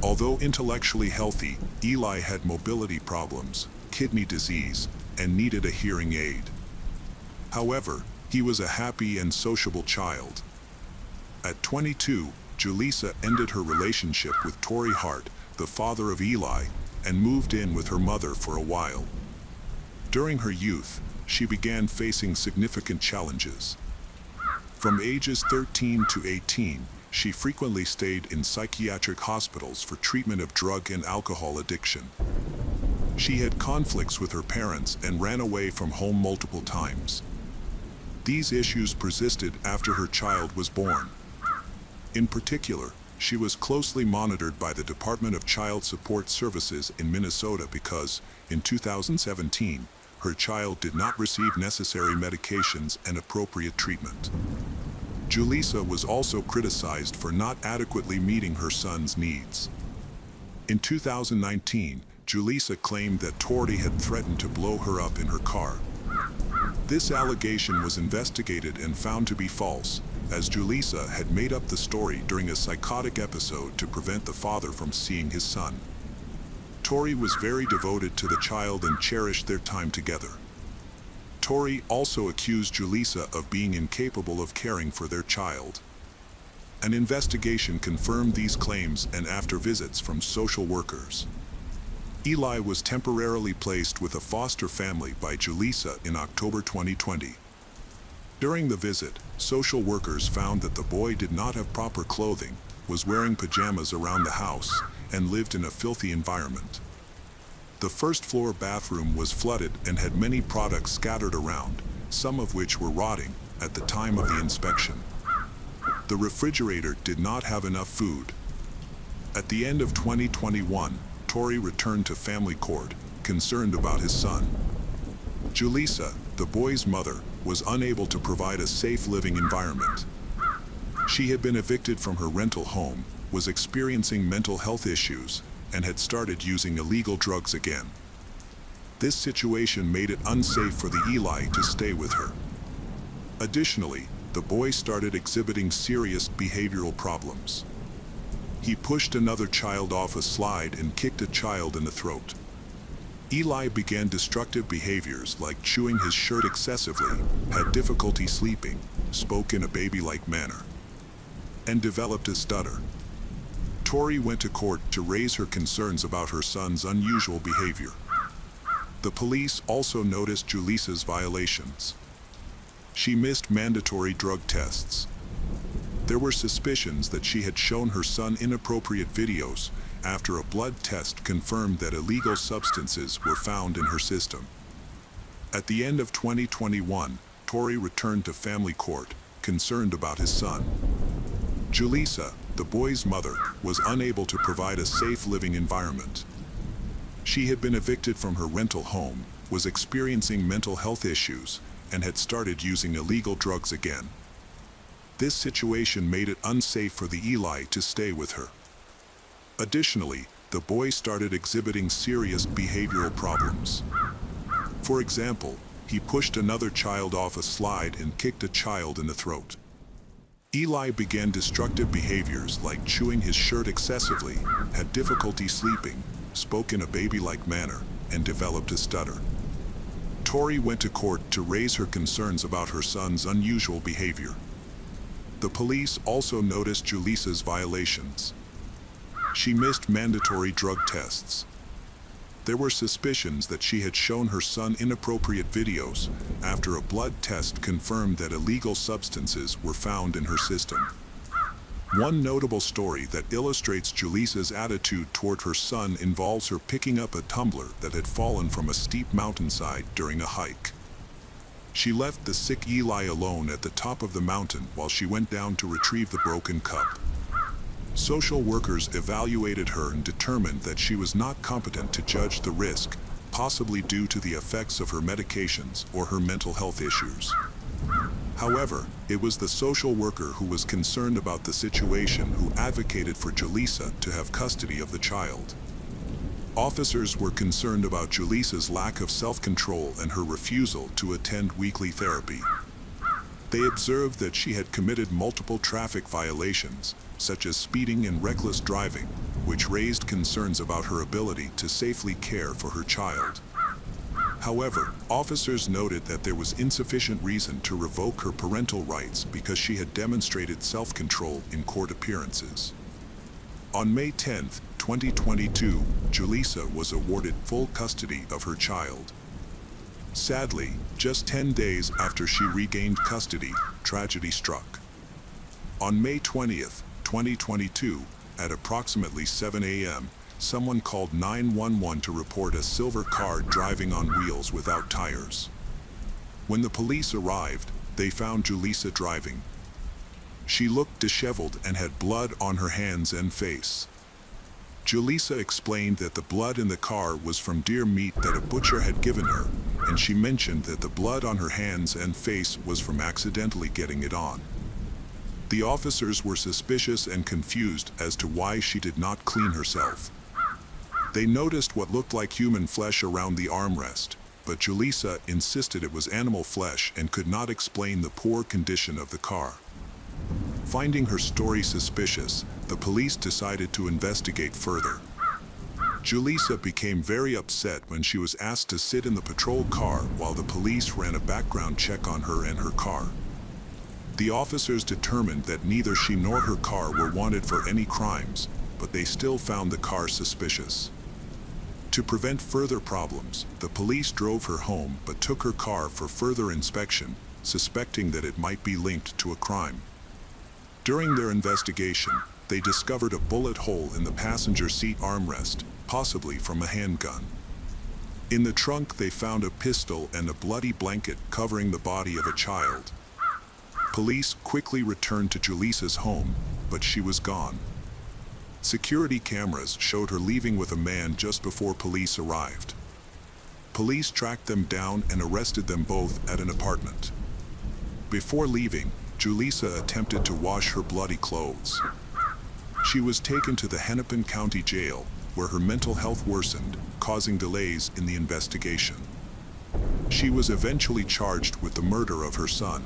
Although intellectually healthy, Eli had mobility problems, kidney disease, and needed a hearing aid. However, he was a happy and sociable child. At 22, Julissa ended her relationship with Torrey Hart, the father of Eli, and moved in with her mother for a while. During her youth, she began facing significant challenges. From ages 13 to 18, she frequently stayed in psychiatric hospitals for treatment of drug and alcohol addiction. She had conflicts with her parents and ran away from home multiple times. These issues persisted after her child was born. In particular, she was closely monitored by the Department of Child Support Services in Minnesota because, in 2017, her child did not receive necessary medications and appropriate treatment. Julissa was also criticized for not adequately meeting her son's needs. In 2019, Julissa claimed that Torrey had threatened to blow her up in her car. This allegation was investigated and found to be false, as Julissa had made up the story during a psychotic episode to prevent the father from seeing his son. Torrey was very devoted to the child and cherished their time together. Tori also accused Julissa of being incapable of caring for their child. An investigation confirmed these claims, and after visits from social workers, Eli was temporarily placed with a foster family by Julissa in October 2020. During the visit, social workers found that the boy did not have proper clothing, was wearing pajamas around the house, and lived in a filthy environment. The first-floor bathroom was flooded and had many products scattered around, some of which were rotting at the time of the inspection. The refrigerator did not have enough food. At the end of 2021, Tori returned to family court, concerned about his son. Julissa, the boy's mother, was unable to provide a safe living environment. She had been evicted from her rental home, was experiencing mental health issues, and had started using illegal drugs again. This situation made it unsafe for the Eli to stay with her. Additionally, the boy started exhibiting serious behavioral problems. He pushed another child off a slide and kicked a child in the throat. Eli began destructive behaviors like chewing his shirt excessively, had difficulty sleeping, spoke in a baby-like manner, and developed a stutter. Tori went to court to raise her concerns about her son's unusual behavior. The police also noticed Julissa's violations. She missed mandatory drug tests. There were suspicions that she had shown her son inappropriate videos after a blood test confirmed that illegal substances were found in her system. At the end of 2021, Tori returned to family court, concerned about his son. Julissa, the boy's mother, was unable to provide a safe living environment. She had been evicted from her rental home, was experiencing mental health issues, and had started using illegal drugs again. This situation made it unsafe for the Eli to stay with her. Additionally, the boy started exhibiting serious behavioral problems. For example, he pushed another child off a slide and kicked a child in the throat. Eli began destructive behaviors like chewing his shirt excessively, had difficulty sleeping, spoke in a baby-like manner, and developed a stutter. Tori went to court to raise her concerns about her son's unusual behavior. The police also noticed Julissa's violations. She missed mandatory drug tests. There were suspicions that she had shown her son inappropriate videos after a blood test confirmed that illegal substances were found in her system. One notable story that illustrates Julissa's attitude toward her son involves her picking up a tumbler that had fallen from a steep mountainside during a hike. She left the sick Eli alone at the top of the mountain while she went down to retrieve the broken cup. Social workers evaluated her and determined that she was not competent to judge the risk, possibly due to the effects of her medications or her mental health issues. However, it was the social worker who was concerned about the situation who advocated for Julissa to have custody of the child. Officers were concerned about Julissa's lack of self-control and her refusal to attend weekly therapy. They observed that she had committed multiple traffic violations, such as speeding and reckless driving, which raised concerns about her ability to safely care for her child. However, officers noted that there was insufficient reason to revoke her parental rights because she had demonstrated self-control in court appearances. On May 10, 2022, Julissa was awarded full custody of her child. Sadly, just 10 days after she regained custody, tragedy struck. On May 20, 2022, at approximately 7 a.m., someone called 911 to report a silver car driving on wheels without tires. When the police arrived, they found Julissa driving. She looked disheveled and had blood on her hands and face. Julissa explained that the blood in the car was from deer meat that a butcher had given her, and she mentioned that the blood on her hands and face was from accidentally getting it on. The officers were suspicious and confused as to why she did not clean herself. They noticed what looked like human flesh around the armrest, but Julissa insisted it was animal flesh and could not explain the poor condition of the car. Finding her story suspicious, the police decided to investigate further. Julissa became very upset when she was asked to sit in the patrol car while the police ran a background check on her and her car. The officers determined that neither she nor her car were wanted for any crimes, but they still found the car suspicious. To prevent further problems, the police drove her home but took her car for further inspection, suspecting that it might be linked to a crime. During their investigation, they discovered a bullet hole in the passenger seat armrest, possibly from a handgun. In the trunk, they found a pistol and a bloody blanket covering the body of a child. Police quickly returned to Julissa's home, but she was gone. Security cameras showed her leaving with a man just before police arrived. Police tracked them down and arrested them both at an apartment. Before leaving, Julissa attempted to wash her bloody clothes. She was taken to the Hennepin County Jail, where her mental health worsened, causing delays in the investigation. She was eventually charged with the murder of her son,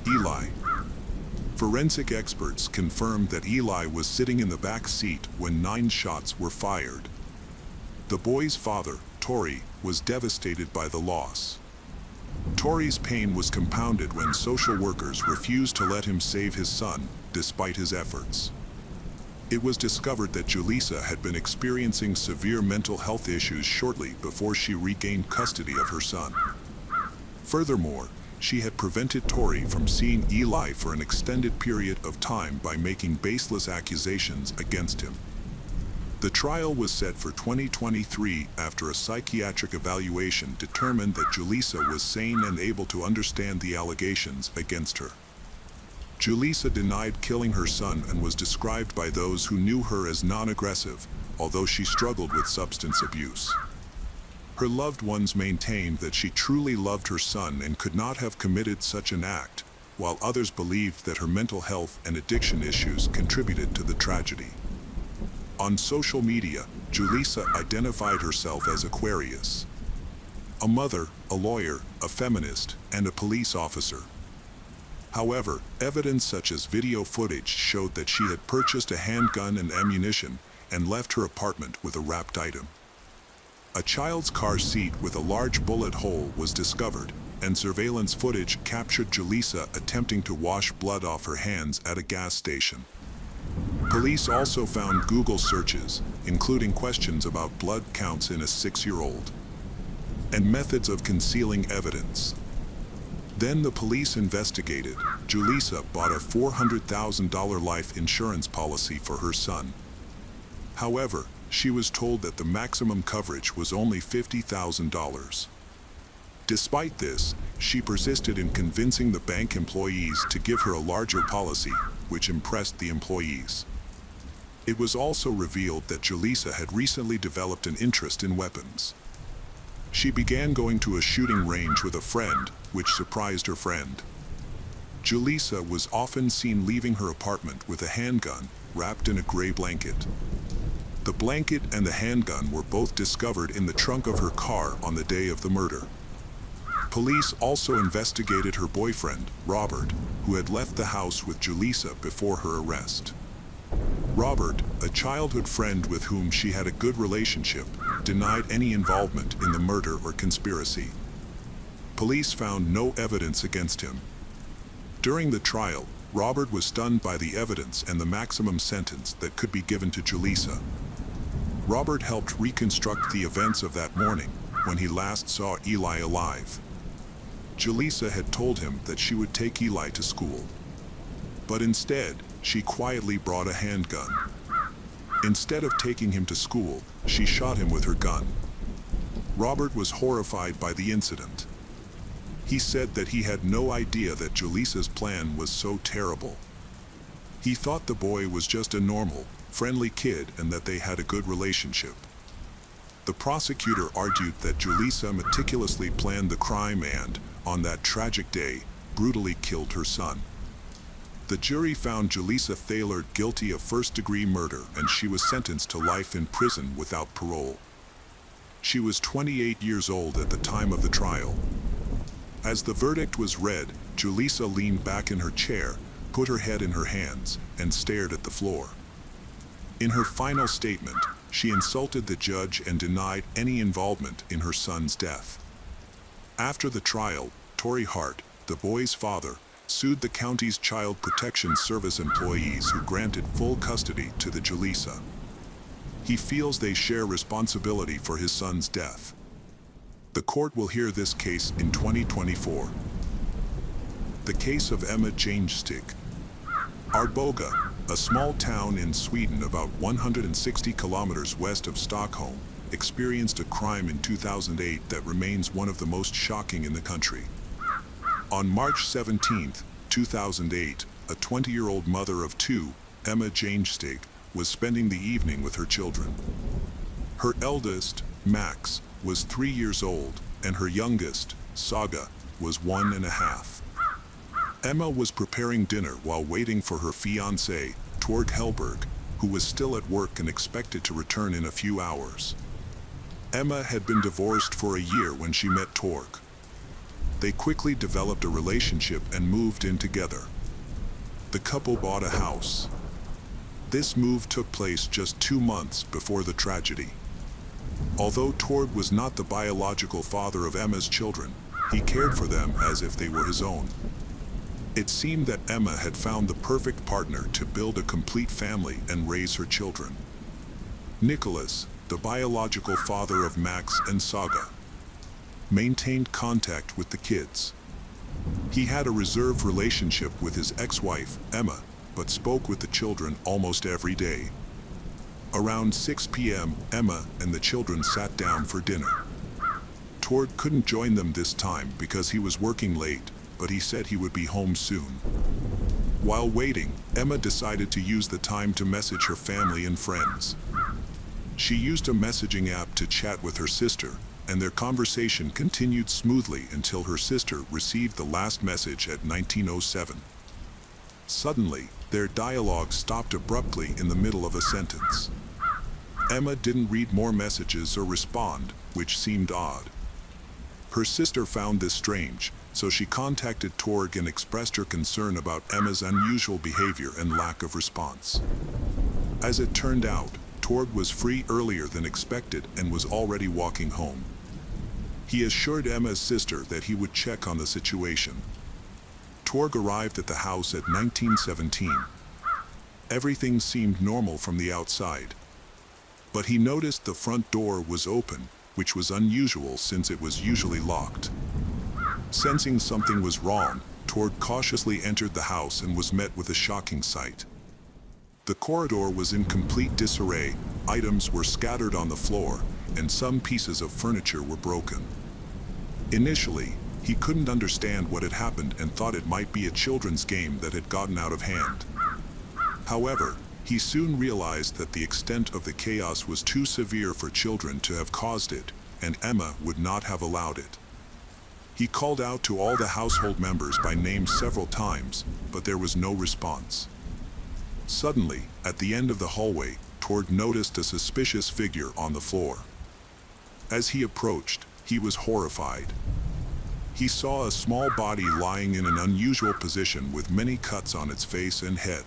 Eli. Forensic experts confirmed that Eli was sitting in the back seat when 9 shots were fired. The boy's father, Tori, was devastated by the loss. Tori's pain was compounded when social workers refused to let him save his son, despite his efforts. It was discovered that Julissa had been experiencing severe mental health issues shortly before she regained custody of her son. Furthermore, she had prevented Tori from seeing Eli for an extended period of time by making baseless accusations against him. The trial was set for 2023 after a psychiatric evaluation determined that Julissa was sane and able to understand the allegations against her. Julissa denied killing her son and was described by those who knew her as non-aggressive, although she struggled with substance abuse. Her loved ones maintained that she truly loved her son and could not have committed such an act, while others believed that her mental health and addiction issues contributed to the tragedy. On social media, Julissa identified herself as Aquarius. A mother, a lawyer, a feminist, and a police officer. However, evidence such as video footage showed that she had purchased a handgun and ammunition and left her apartment with a wrapped item. A child's car seat with a large bullet hole was discovered, and surveillance footage captured Julissa attempting to wash blood off her hands at a gas station. Police also found Google searches, including questions about blood counts in a 6-year-old, and methods of concealing evidence. Then the police investigated. Julissa bought a $400,000 life insurance policy for her son. However, she was told that the maximum coverage was only $50,000. Despite this, she persisted in convincing the bank employees to give her a larger policy, which impressed the employees. It was also revealed that Julissa had recently developed an interest in weapons. She began going to a shooting range with a friend, which surprised her friend. Julissa was often seen leaving her apartment with a handgun wrapped in a gray blanket. The blanket and the handgun were both discovered in the trunk of her car on the day of the murder. Police also investigated her boyfriend, Robert, who had left the house with Julissa before her arrest. Robert, a childhood friend with whom she had a good relationship, denied any involvement in the murder or conspiracy. Police found no evidence against him. During the trial, Robert was stunned by the evidence and the maximum sentence that could be given to Julissa. Robert helped reconstruct the events of that morning when he last saw Eli alive. Julissa had told him that she would take Eli to school. But instead, she quietly brought a handgun. Instead of taking him to school, she shot him with her gun. Robert was horrified by the incident. He said that he had no idea that Julissa's plan was so terrible. He thought the boy was just a normal, friendly kid and that they had a good relationship. The prosecutor argued that Julissa meticulously planned the crime and, on that tragic day, brutally killed her son. The jury found Julissa Thaler guilty of first-degree murder and she was sentenced to life in prison without parole. She was 28 years old at the time of the trial. As the verdict was read, Julissa leaned back in her chair, put her head in her hands, and stared at the floor. In her final statement, She insulted the judge and denied any involvement in her son's death. After the trial, Torrey Hart, the boy's father, sued the county's Child Protection Service employees who granted full custody to the Julissa. He feels they share responsibility for his son's death. The court will hear this case in 2024. The case of Emma Jangestig. Arboga, a small town in Sweden about 160 kilometers west of Stockholm, experienced a crime in 2008 that remains one of the most shocking in the country. On March 17, 2008, a 20-year-old mother of two, Emma Jangestig, was spending the evening with her children. Her eldest, Max, was 3 years old, and her youngest, Saga, was 1.5. Emma was preparing dinner while waiting for her fiancé, Torg Hellberg, who was still at work and expected to return in a few hours. Emma had been divorced for a year when she met Torg. They quickly developed a relationship and moved in together. The couple bought a house. This move took place just 2 months before the tragedy. Although Torg was not the biological father of Emma's children, he cared for them as if they were his own. It seemed that Emma had found the perfect partner to build a complete family and raise her children. Nicholas, the biological father of Max and Saga, maintained contact with the kids. He had a reserved relationship with his ex-wife, Emma, but spoke with the children almost every day. Around 6 p.m., Emma and the children sat down for dinner. Torg couldn't join them this time because he was working late, but he said he would be home soon. While waiting, Emma decided to use the time to message her family and friends. She used a messaging app to chat with her sister, and their conversation continued smoothly until her sister received the last message at 19:07. Suddenly, their dialogue stopped abruptly in the middle of a sentence. Emma didn't read more messages or respond, which seemed odd. Her sister found this strange, so she contacted Torg and expressed her concern about Emma's unusual behavior and lack of response. As it turned out, Torg was free earlier than expected and was already walking home. He assured Emma's sister that he would check on the situation. Torg arrived at the house at 19:17. Everything seemed normal from the outside. But he noticed the front door was open, which was unusual since it was usually locked. Sensing something was wrong, Torg cautiously entered the house and was met with a shocking sight. The corridor was in complete disarray, items were scattered on the floor, and some pieces of furniture were broken. Initially, he couldn't understand what had happened and thought it might be a children's game that had gotten out of hand. However, he soon realized that the extent of the chaos was too severe for children to have caused it, and Emma would not have allowed it. He called out to all the household members by name several times, but there was no response. Suddenly, at the end of the hallway, Torg noticed a suspicious figure on the floor. As he approached, he was horrified. He saw a small body lying in an unusual position with many cuts on its face and head.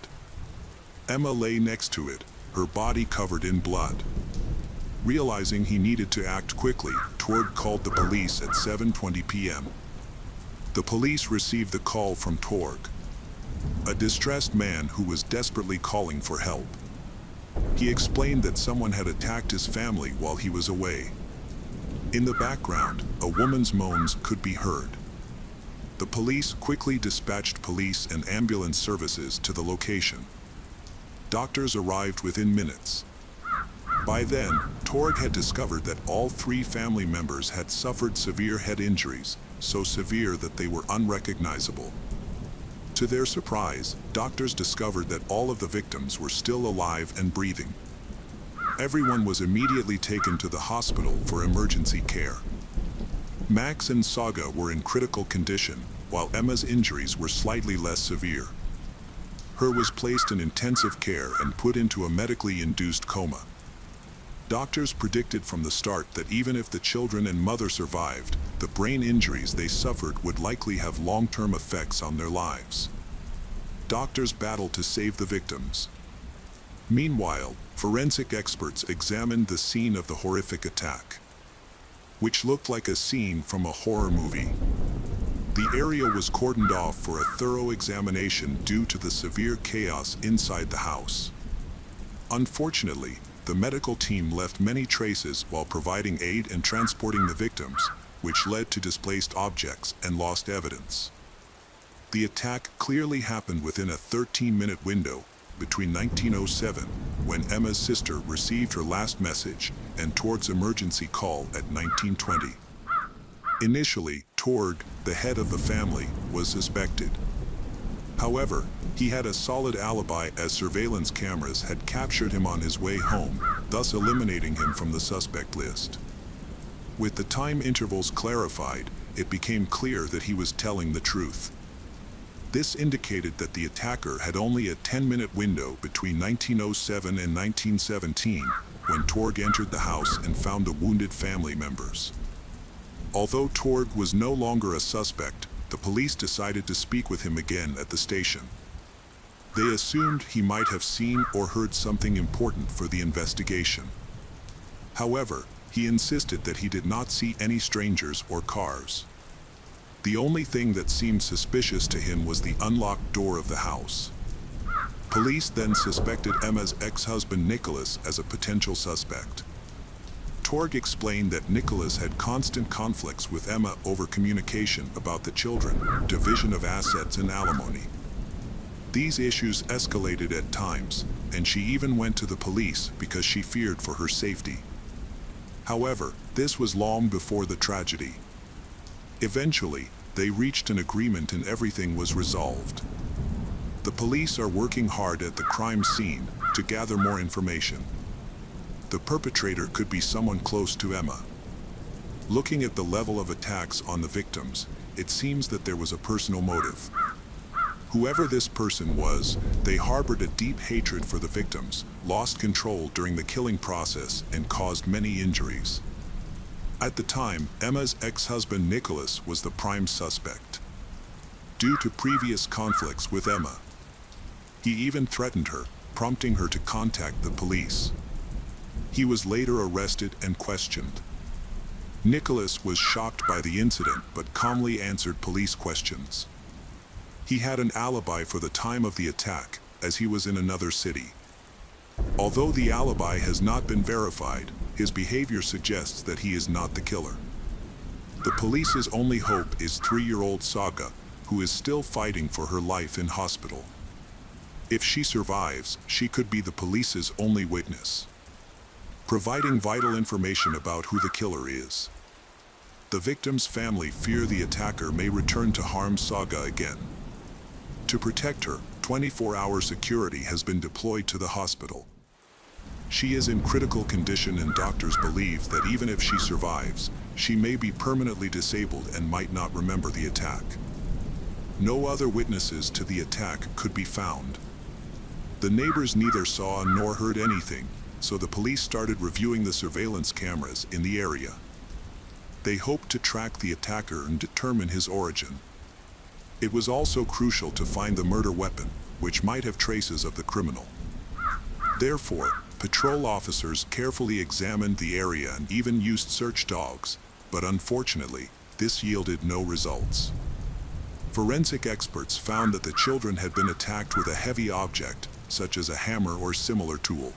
Emma lay next to it, her body covered in blood. Realizing he needed to act quickly, Torg called the police at 7:20 p.m. The police received the call from Torg, a distressed man who was desperately calling for help. He explained that someone had attacked his family while he was away. In the background, a woman's moans could be heard. The police quickly dispatched police and ambulance services to the location. Doctors arrived within minutes. By then, Torg had discovered that all 3 family members had suffered severe head injuries, so severe that they were unrecognizable. To their surprise, doctors discovered that all of the victims were still alive and breathing. Everyone was immediately taken to the hospital for emergency care. Max and Saga were in critical condition, while Emma's injuries were slightly less severe. Her was placed in intensive care and put into a medically induced coma. Doctors predicted from the start that even if the children and mother survived, the brain injuries they suffered would likely have long-term effects on their lives. Doctors battled to save the victims. Meanwhile, forensic experts examined the scene of the horrific attack, which looked like a scene from a horror movie. The area was cordoned off for a thorough examination due to the severe chaos inside the house. Unfortunately, the medical team left many traces while providing aid and transporting the victims, which led to displaced objects and lost evidence. The attack clearly happened within a 13-minute window between 1907, when Emma's sister received her last message, and Torg's emergency call at 1920. Initially, Torg, the head of the family, was suspected. However, he had a solid alibi as surveillance cameras had captured him on his way home, thus eliminating him from the suspect list. With the time intervals clarified, it became clear that he was telling the truth. This indicated that the attacker had only a 10-minute window between 1907 and 1917 when Torg entered the house and found the wounded family members. Although Torg was no longer a suspect, the police decided to speak with him again at the station. They assumed he might have seen or heard something important for the investigation. However, he insisted that he did not see any strangers or cars. The only thing that seemed suspicious to him was the unlocked door of the house. Police then suspected Emma's ex-husband Nicholas as a potential suspect. Torg explained that Nicholas had constant conflicts with Emma over communication about the children, division of assets, and alimony. These issues escalated at times, and she even went to the police because she feared for her safety. However, this was long before the tragedy. Eventually, they reached an agreement and everything was resolved. The police are working hard at the crime scene to gather more information. The perpetrator could be someone close to Emma. Looking at the level of attacks on the victims, it seems that there was a personal motive. Whoever this person was, they harbored a deep hatred for the victims, lost control during the killing process, and caused many injuries. At the time, Emma's ex-husband Nicholas was the prime suspect. Due to previous conflicts with Emma, he even threatened her, prompting her to contact the police. He was later arrested and questioned. Nicholas was shocked by the incident but calmly answered police questions. He had an alibi for the time of the attack, as he was in another city. Although the alibi has not been verified, his behavior suggests that he is not the killer. The police's only hope is 3-year-old Saga, who is still fighting for her life in hospital. If she survives, she could be the police's only witness, providing vital information about who the killer is. The victim's family fear the attacker may return to harm Saga again. To protect her, 24-hour security has been deployed to the hospital. She is in critical condition and doctors believe that even if she survives, she may be permanently disabled and might not remember the attack. No other witnesses to the attack could be found. The neighbors neither saw nor heard anything, so the police started reviewing the surveillance cameras in the area. They hoped to track the attacker and determine his origin. It was also crucial to find the murder weapon, which might have traces of the criminal. Therefore, patrol officers carefully examined the area and even used search dogs, but unfortunately, this yielded no results. Forensic experts found that the children had been attacked with a heavy object, such as a hammer or similar tool.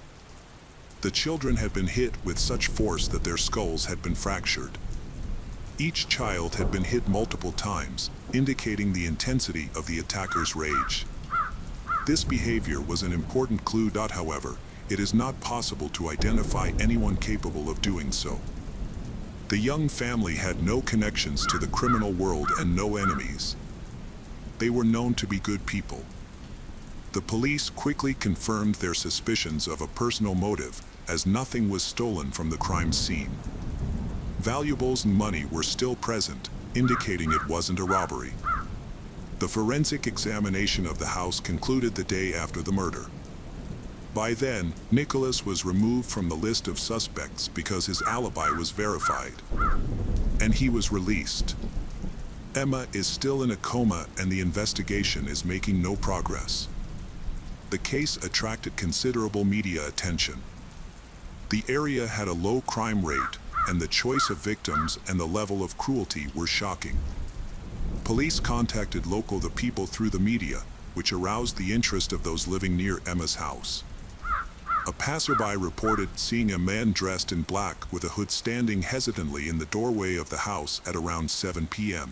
The children had been hit with such force that their skulls had been fractured. Each child had been hit multiple times, indicating the intensity of the attacker's rage. This behavior was an important clue. However, it is not possible to identify anyone capable of doing so. The young family had no connections to the criminal world and no enemies. They were known to be good people. The police quickly confirmed their suspicions of a personal motive, as nothing was stolen from the crime scene. Valuables and money were still present, indicating it wasn't a robbery. The forensic examination of the house concluded the day after the murder. By then, Nicholas was removed from the list of suspects because his alibi was verified, and he was released. Emma is still in a coma and the investigation is making no progress. The case attracted considerable media attention. The area had a low crime rate, and the choice of victims and the level of cruelty were shocking. Police contacted local people through the media, which aroused the interest of those living near Emma's house. A passerby reported seeing a man dressed in black with a hood standing hesitantly in the doorway of the house at around 7 p.m.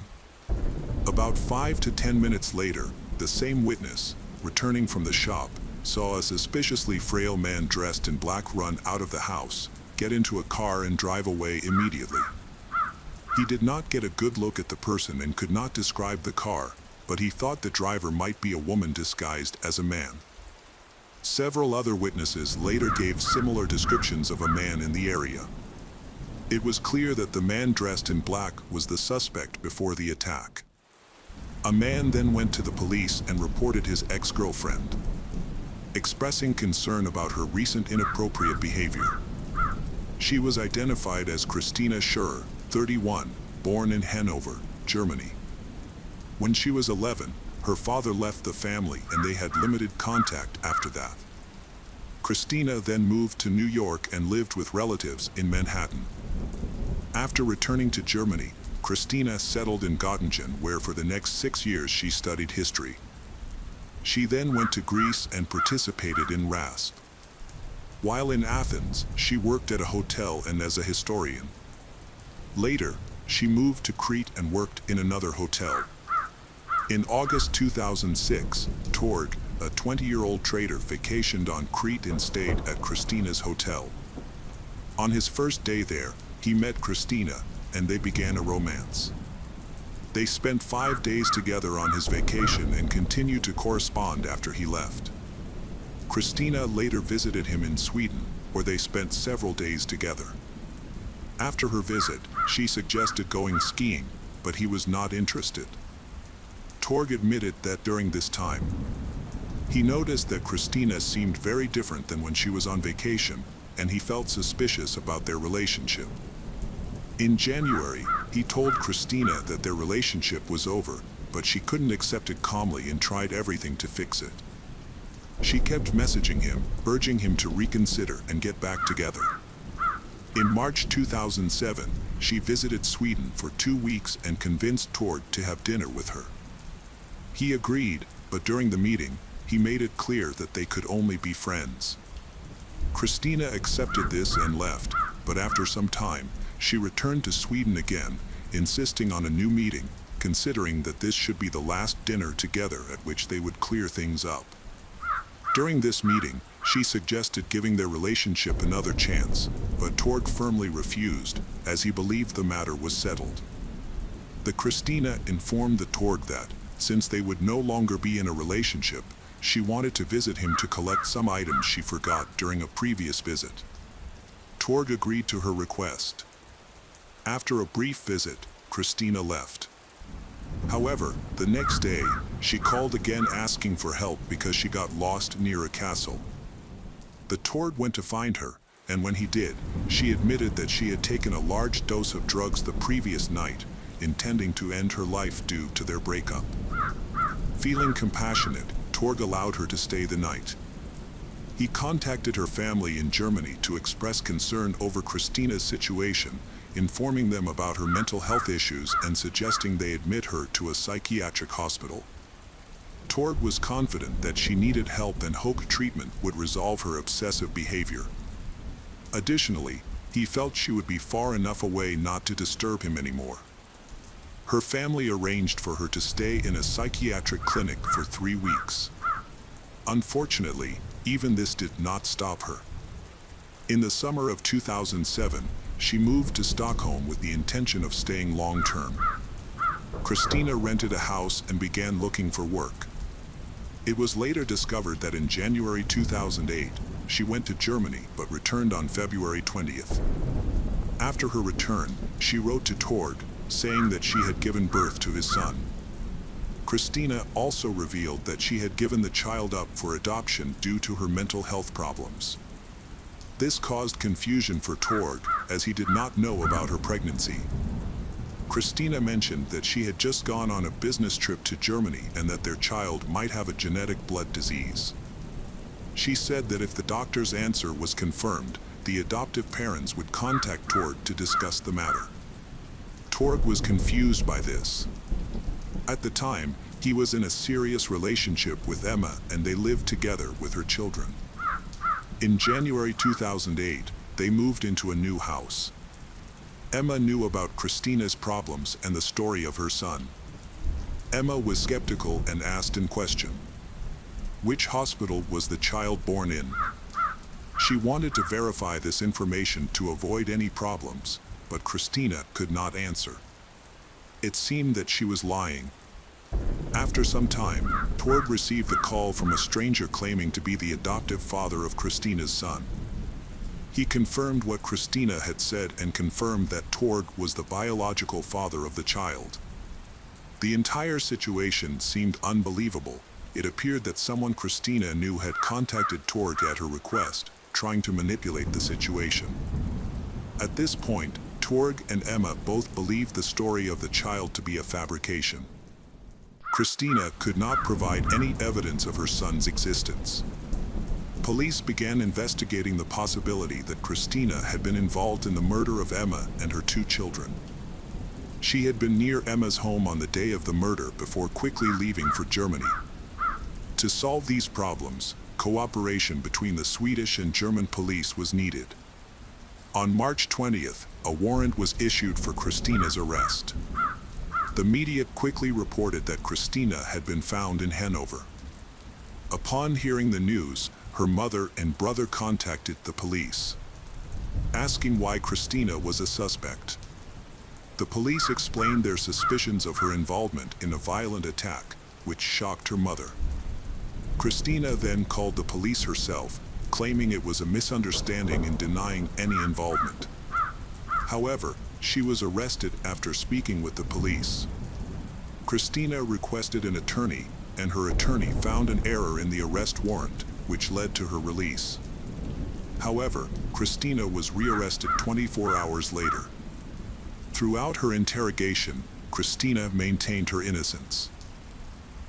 About 5 to 10 minutes later, the same witness, returning from the shop, saw a suspiciously frail man dressed in black run out of the house, get into a car and drive away immediately. He did not get a good look at the person and could not describe the car, but he thought the driver might be a woman disguised as a man. Several other witnesses later gave similar descriptions of a man in the area. It was clear that the man dressed in black was the suspect before the attack. A man then went to the police and reported his ex-girlfriend, expressing concern about her recent inappropriate behavior. She was identified as Christina Schur, 31, born in Hanover, Germany. When she was 11, her father left the family and they had limited contact after that. Christina then moved to New York and lived with relatives in Manhattan. After returning to Germany, Christina settled in Göttingen, where for the next 6 years she studied history. She then went to Greece and participated in RASP. While in Athens, she worked at a hotel and as a historian. Later, she moved to Crete and worked in another hotel. In August 2006, Torg, a 20-year-old trader, vacationed on Crete and stayed at Christina's hotel. On his first day there, he met Christina, and they began a romance. They spent 5 days together on his vacation and continued to correspond after he left. Christina later visited him in Sweden, where they spent several days together. After her visit, she suggested going skiing, but he was not interested. Torg admitted that during this time, he noticed that Christina seemed very different than when she was on vacation, and he felt suspicious about their relationship. In January, he told Christina that their relationship was over, but she couldn't accept it calmly and tried everything to fix it. She kept messaging him, urging him to reconsider and get back together. In March 2007, she visited Sweden for 2 weeks and convinced Torg to have dinner with her. He agreed, but during the meeting, he made it clear that they could only be friends. Christina accepted this and left, but after some time, she returned to Sweden again, insisting on a new meeting, considering that this should be the last dinner together at which they would clear things up. During this meeting, she suggested giving their relationship another chance, but Torg firmly refused, as he believed the matter was settled. The Christina informed the Torg that, since they would no longer be in a relationship, she wanted to visit him to collect some items she forgot during a previous visit. Torg agreed to her request. After a brief visit, Christina left. However, the next day, she called again asking for help because she got lost near a castle. The Torg went to find her, and when he did, she admitted that she had taken a large dose of drugs the previous night, intending to end her life due to their breakup. Feeling compassionate, Torg allowed her to stay the night. He contacted her family in Germany to express concern over Christina's situation, informing them about her mental health issues and suggesting they admit her to a psychiatric hospital. Torg was confident that she needed help and hoped treatment would resolve her obsessive behavior. Additionally, he felt she would be far enough away not to disturb him anymore. Her family arranged for her to stay in a psychiatric clinic for 3 weeks. Unfortunately, even this did not stop her. In the summer of 2007, she moved to Stockholm with the intention of staying long-term. Christina rented a house and began looking for work. It was later discovered that in January 2008, she went to Germany but returned on February 20th. After her return, she wrote to Torg, saying that she had given birth to his son. Christina also revealed that she had given the child up for adoption due to her mental health problems. This caused confusion for Torg, as he did not know about her pregnancy. Christina mentioned that she had just gone on a business trip to Germany and that their child might have a genetic blood disease. She said that if the doctor's answer was confirmed, the adoptive parents would contact Torg to discuss the matter. Torg was confused by this. At the time, he was in a serious relationship with Emma and they lived together with her children. In January 2008, they moved into a new house. Emma knew about Christina's problems and the story of her son. Emma was skeptical and asked in question, which hospital was the child born in? She wanted to verify this information to avoid any problems, but Christina could not answer. It seemed that she was lying. After some time, Torg received a call from a stranger claiming to be the adoptive father of Christina's son. He confirmed what Christina had said and confirmed that Torg was the biological father of the child. The entire situation seemed unbelievable. It appeared that someone Christina knew had contacted Torg at her request, trying to manipulate the situation. At this point, Torg and Emma both believed the story of the child to be a fabrication. Christina could not provide any evidence of her son's existence. Police began investigating the possibility that Christina had been involved in the murder of Emma and her two children. She had been near Emma's home on the day of the murder before quickly leaving for Germany. To solve these problems, cooperation between the Swedish and German police was needed. On March 20th, a warrant was issued for Christina's arrest. The media quickly reported that Christina had been found in Hanover. Upon hearing the news, her mother and brother contacted the police, asking why Christina was a suspect. The police explained their suspicions of her involvement in a violent attack, which shocked her mother. Christina then called the police herself, claiming it was a misunderstanding and denying any involvement. However, she was arrested after speaking with the police. Christina requested an attorney, and her attorney found an error in the arrest warrant, which led to her release. However, Christina was rearrested 24 hours later. Throughout her interrogation, Christina maintained her innocence.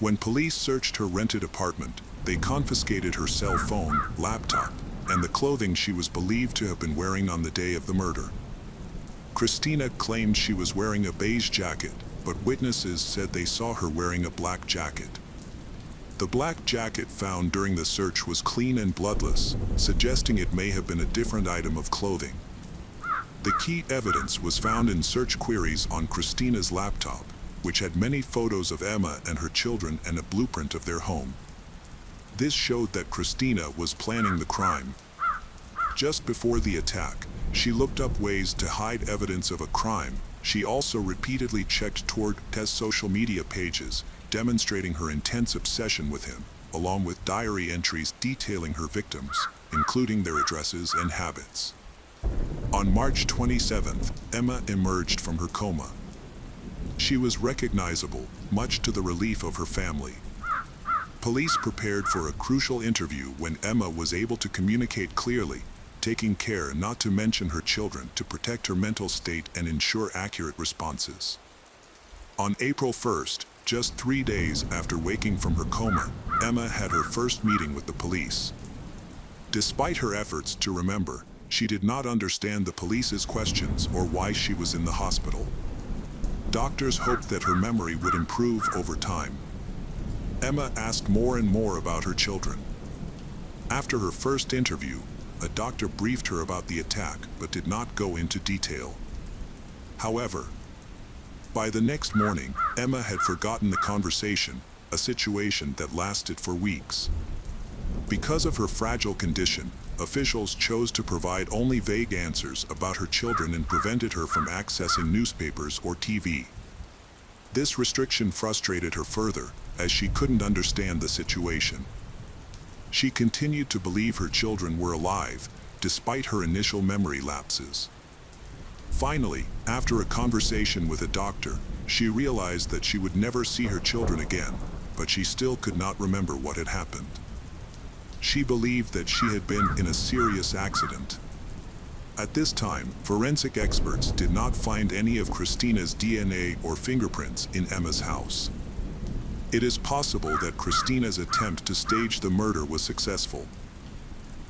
When police searched her rented apartment, they confiscated her cell phone, laptop, and the clothing she was believed to have been wearing on the day of the murder. Christina claimed she was wearing a beige jacket, but witnesses said they saw her wearing a black jacket. The black jacket found during the search was clean and bloodless, suggesting it may have been a different item of clothing. The key evidence was found in search queries on Christina's laptop, which had many photos of Emma and her children and a blueprint of their home. This showed that Christina was planning the crime. Just before the attack, she looked up ways to hide evidence of a crime. She also repeatedly checked Torg's social media pages, demonstrating her intense obsession with him, along with diary entries detailing her victims, including their addresses and habits. On March 27th, Emma emerged from her coma. She was recognizable, much to the relief of her family. Police prepared for a crucial interview when Emma was able to communicate clearly, taking care not to mention her children to protect her mental state and ensure accurate responses. On April 1st, just 3 days after waking from her coma, Emma had her first meeting with the police. Despite her efforts to remember, she did not understand the police's questions or why she was in the hospital. Doctors hoped that her memory would improve over time. Emma asked more and more about her children. After her first interview, a doctor briefed her about the attack but did not go into detail. However, by the next morning, Emma had forgotten the conversation, a situation that lasted for weeks. Because of her fragile condition, officials chose to provide only vague answers about her children and prevented her from accessing newspapers or TV. This restriction frustrated her further, as she couldn't understand the situation. She continued to believe her children were alive, despite her initial memory lapses. Finally, after a conversation with a doctor, she realized that she would never see her children again, but she still could not remember what had happened. She believed that she had been in a serious accident. At this time, forensic experts did not find any of Christina's DNA or fingerprints in Emma's house. It is possible that Christina's attempt to stage the murder was successful,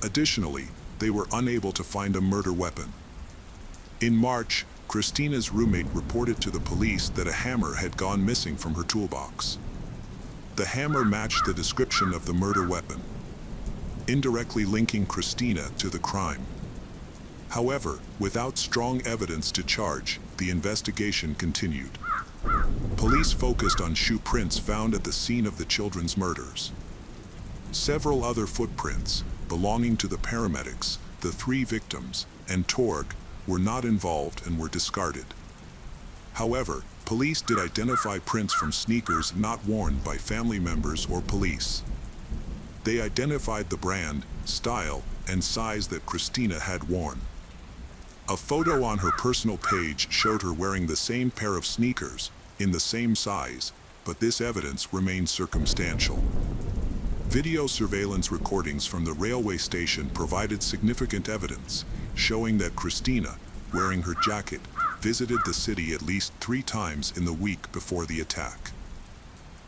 Additionally, they were unable to find a murder weapon. In March, Christina's roommate reported to the police that a hammer had gone missing from her toolbox. The hammer matched the description of the murder weapon, indirectly linking Christina to the crime. However, without strong evidence to charge, the investigation continued. Police focused on shoe prints found at the scene of the children's murders. Several other footprints, belonging to the paramedics, the three victims, and Torg, were not involved and were discarded. However, police did identify prints from sneakers not worn by family members or police. They identified the brand, style, and size that Christina had worn. A photo on her personal page showed her wearing the same pair of sneakers, in the same size, but this evidence remained circumstantial. Video surveillance recordings from the railway station provided significant evidence, showing that Christina, wearing her jacket, visited the city at least 3 times in the week before the attack.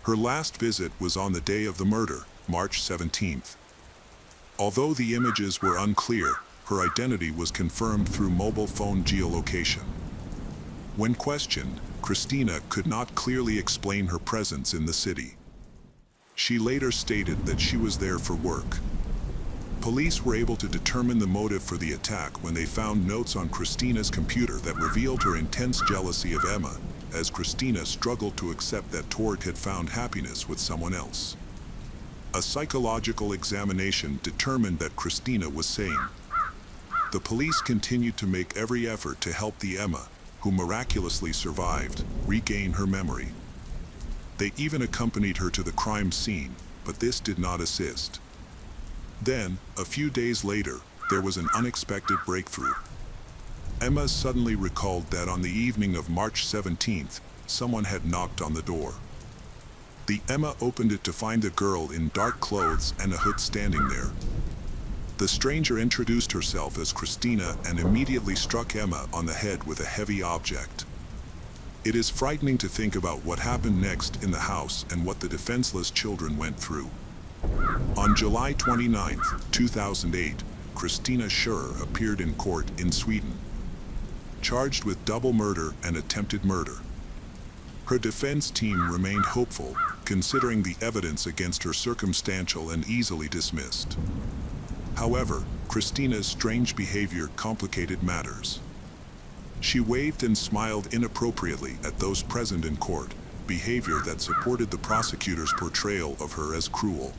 Her last visit was on the day of the murder, March 17th. Although the images were unclear, her identity was confirmed through mobile phone geolocation. When questioned, Christina could not clearly explain her presence in the city. She later stated that she was there for work. Police were able to determine the motive for the attack when they found notes on Christina's computer that revealed her intense jealousy of Emma, as Christina struggled to accept that Torg had found happiness with someone else. A psychological examination determined that Christina was sane. The police continued to make every effort to help the Emma, who miraculously survived, regain her memory. They even accompanied her to the crime scene, but this did not assist. Then, a few days later, there was an unexpected breakthrough. Emma suddenly recalled that on the evening of March 17th, someone had knocked on the door. The Emma opened it to find a girl in dark clothes and a hood standing there. The stranger introduced herself as Christina and immediately struck Emma on the head with a heavy object. It is frightening to think about what happened next in the house and what the defenseless children went through. On July 29, 2008, Christina Schurrer appeared in court in Sweden, charged with double murder and attempted murder. Her defense team remained hopeful, considering the evidence against her circumstantial and easily dismissed. However, Christina's strange behavior complicated matters. She waved and smiled inappropriately at those present in court, behavior that supported the prosecutor's portrayal of her as cruel.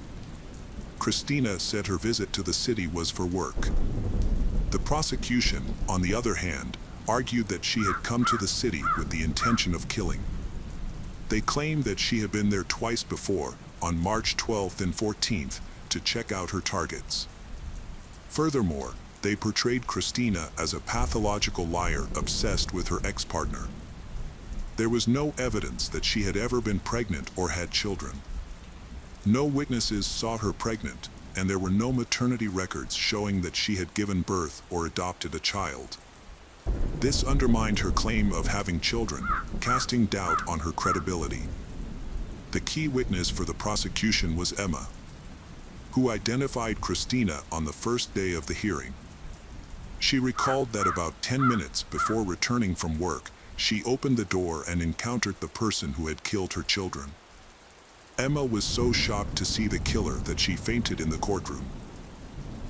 Christina said her visit to the city was for work. The prosecution, on the other hand, argued that she had come to the city with the intention of killing. They claimed that she had been there twice before, on March 12th and 14th, to check out her targets. Furthermore, they portrayed Christina as a pathological liar obsessed with her ex-partner. There was no evidence that she had ever been pregnant or had children. No witnesses saw her pregnant, and there were no maternity records showing that she had given birth or adopted a child. This undermined her claim of having children, casting doubt on her credibility. The key witness for the prosecution was Emma, who identified Christina on the first day of the hearing. She recalled that about 10 minutes before returning from work, she opened the door and encountered the person who had killed her children. Emma was so shocked to see the killer that she fainted in the courtroom.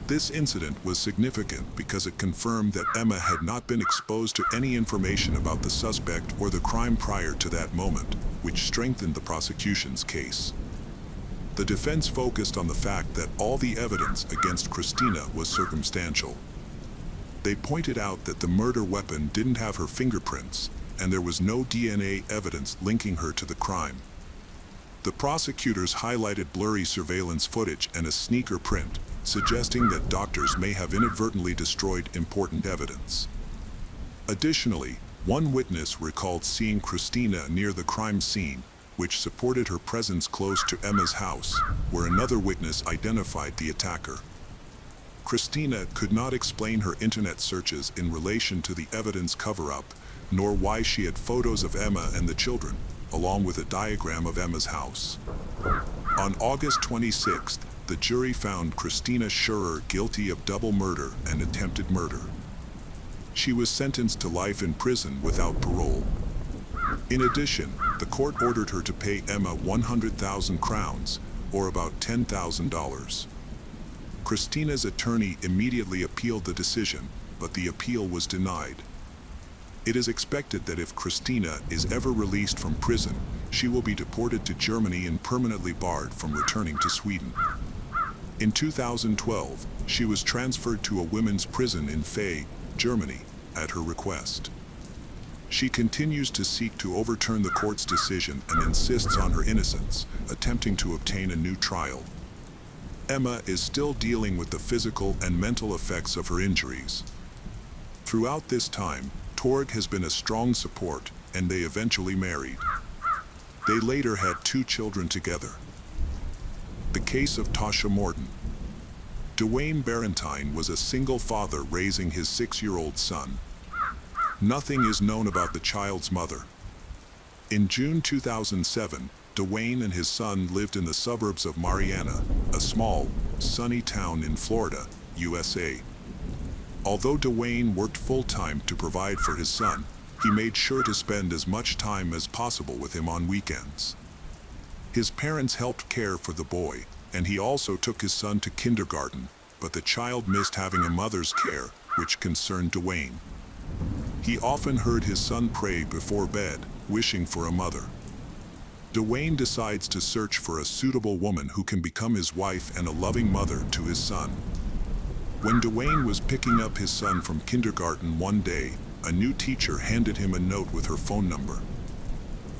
This incident was significant because it confirmed that Emma had not been exposed to any information about the suspect or the crime prior to that moment, which strengthened the prosecution's case. The defense focused on the fact that all the evidence against Christina was circumstantial. They pointed out that the murder weapon didn't have her fingerprints, and there was no DNA evidence linking her to the crime. The prosecutors highlighted blurry surveillance footage and a sneaker print, suggesting that doctors may have inadvertently destroyed important evidence. Additionally, one witness recalled seeing Christina near the crime scene, which supported her presence close to Emma's house, where another witness identified the attacker. Christina could not explain her internet searches in relation to the evidence cover-up, nor why she had photos of Emma and the children, along with a diagram of Emma's house. On August 26th, the jury found Christina Scherer guilty of double murder and attempted murder. She was sentenced to life in prison without parole. In addition, the court ordered her to pay Emma 100,000 crowns, or about $10,000. Christina's attorney immediately appealed the decision, but the appeal was denied. It is expected that if Christina is ever released from prison, she will be deported to Germany and permanently barred from returning to Sweden. In 2012, she was transferred to a women's prison in Fay, Germany, at her request. She continues to seek to overturn the court's decision and insists on her innocence, attempting to obtain a new trial. Emma is still dealing with the physical and mental effects of her injuries. Throughout this time, Torg has been a strong support, and they eventually married. They later had 2 children together. The case of Tasha Morton. Dwayne Barentine was a single father raising his 6-year-old son. Nothing is known about the child's mother. In June 2007, Dwayne and his son lived in the suburbs of Marianna, a small, sunny town in Florida, USA. Although Dwayne worked full-time to provide for his son, he made sure to spend as much time as possible with him on weekends. His parents helped care for the boy, and he also took his son to kindergarten, but the child missed having a mother's care, which concerned Dwayne. He often heard his son pray before bed, wishing for a mother. Dwayne decides to search for a suitable woman who can become his wife and a loving mother to his son. When Dwayne was picking up his son from kindergarten one day, a new teacher handed him a note with her phone number.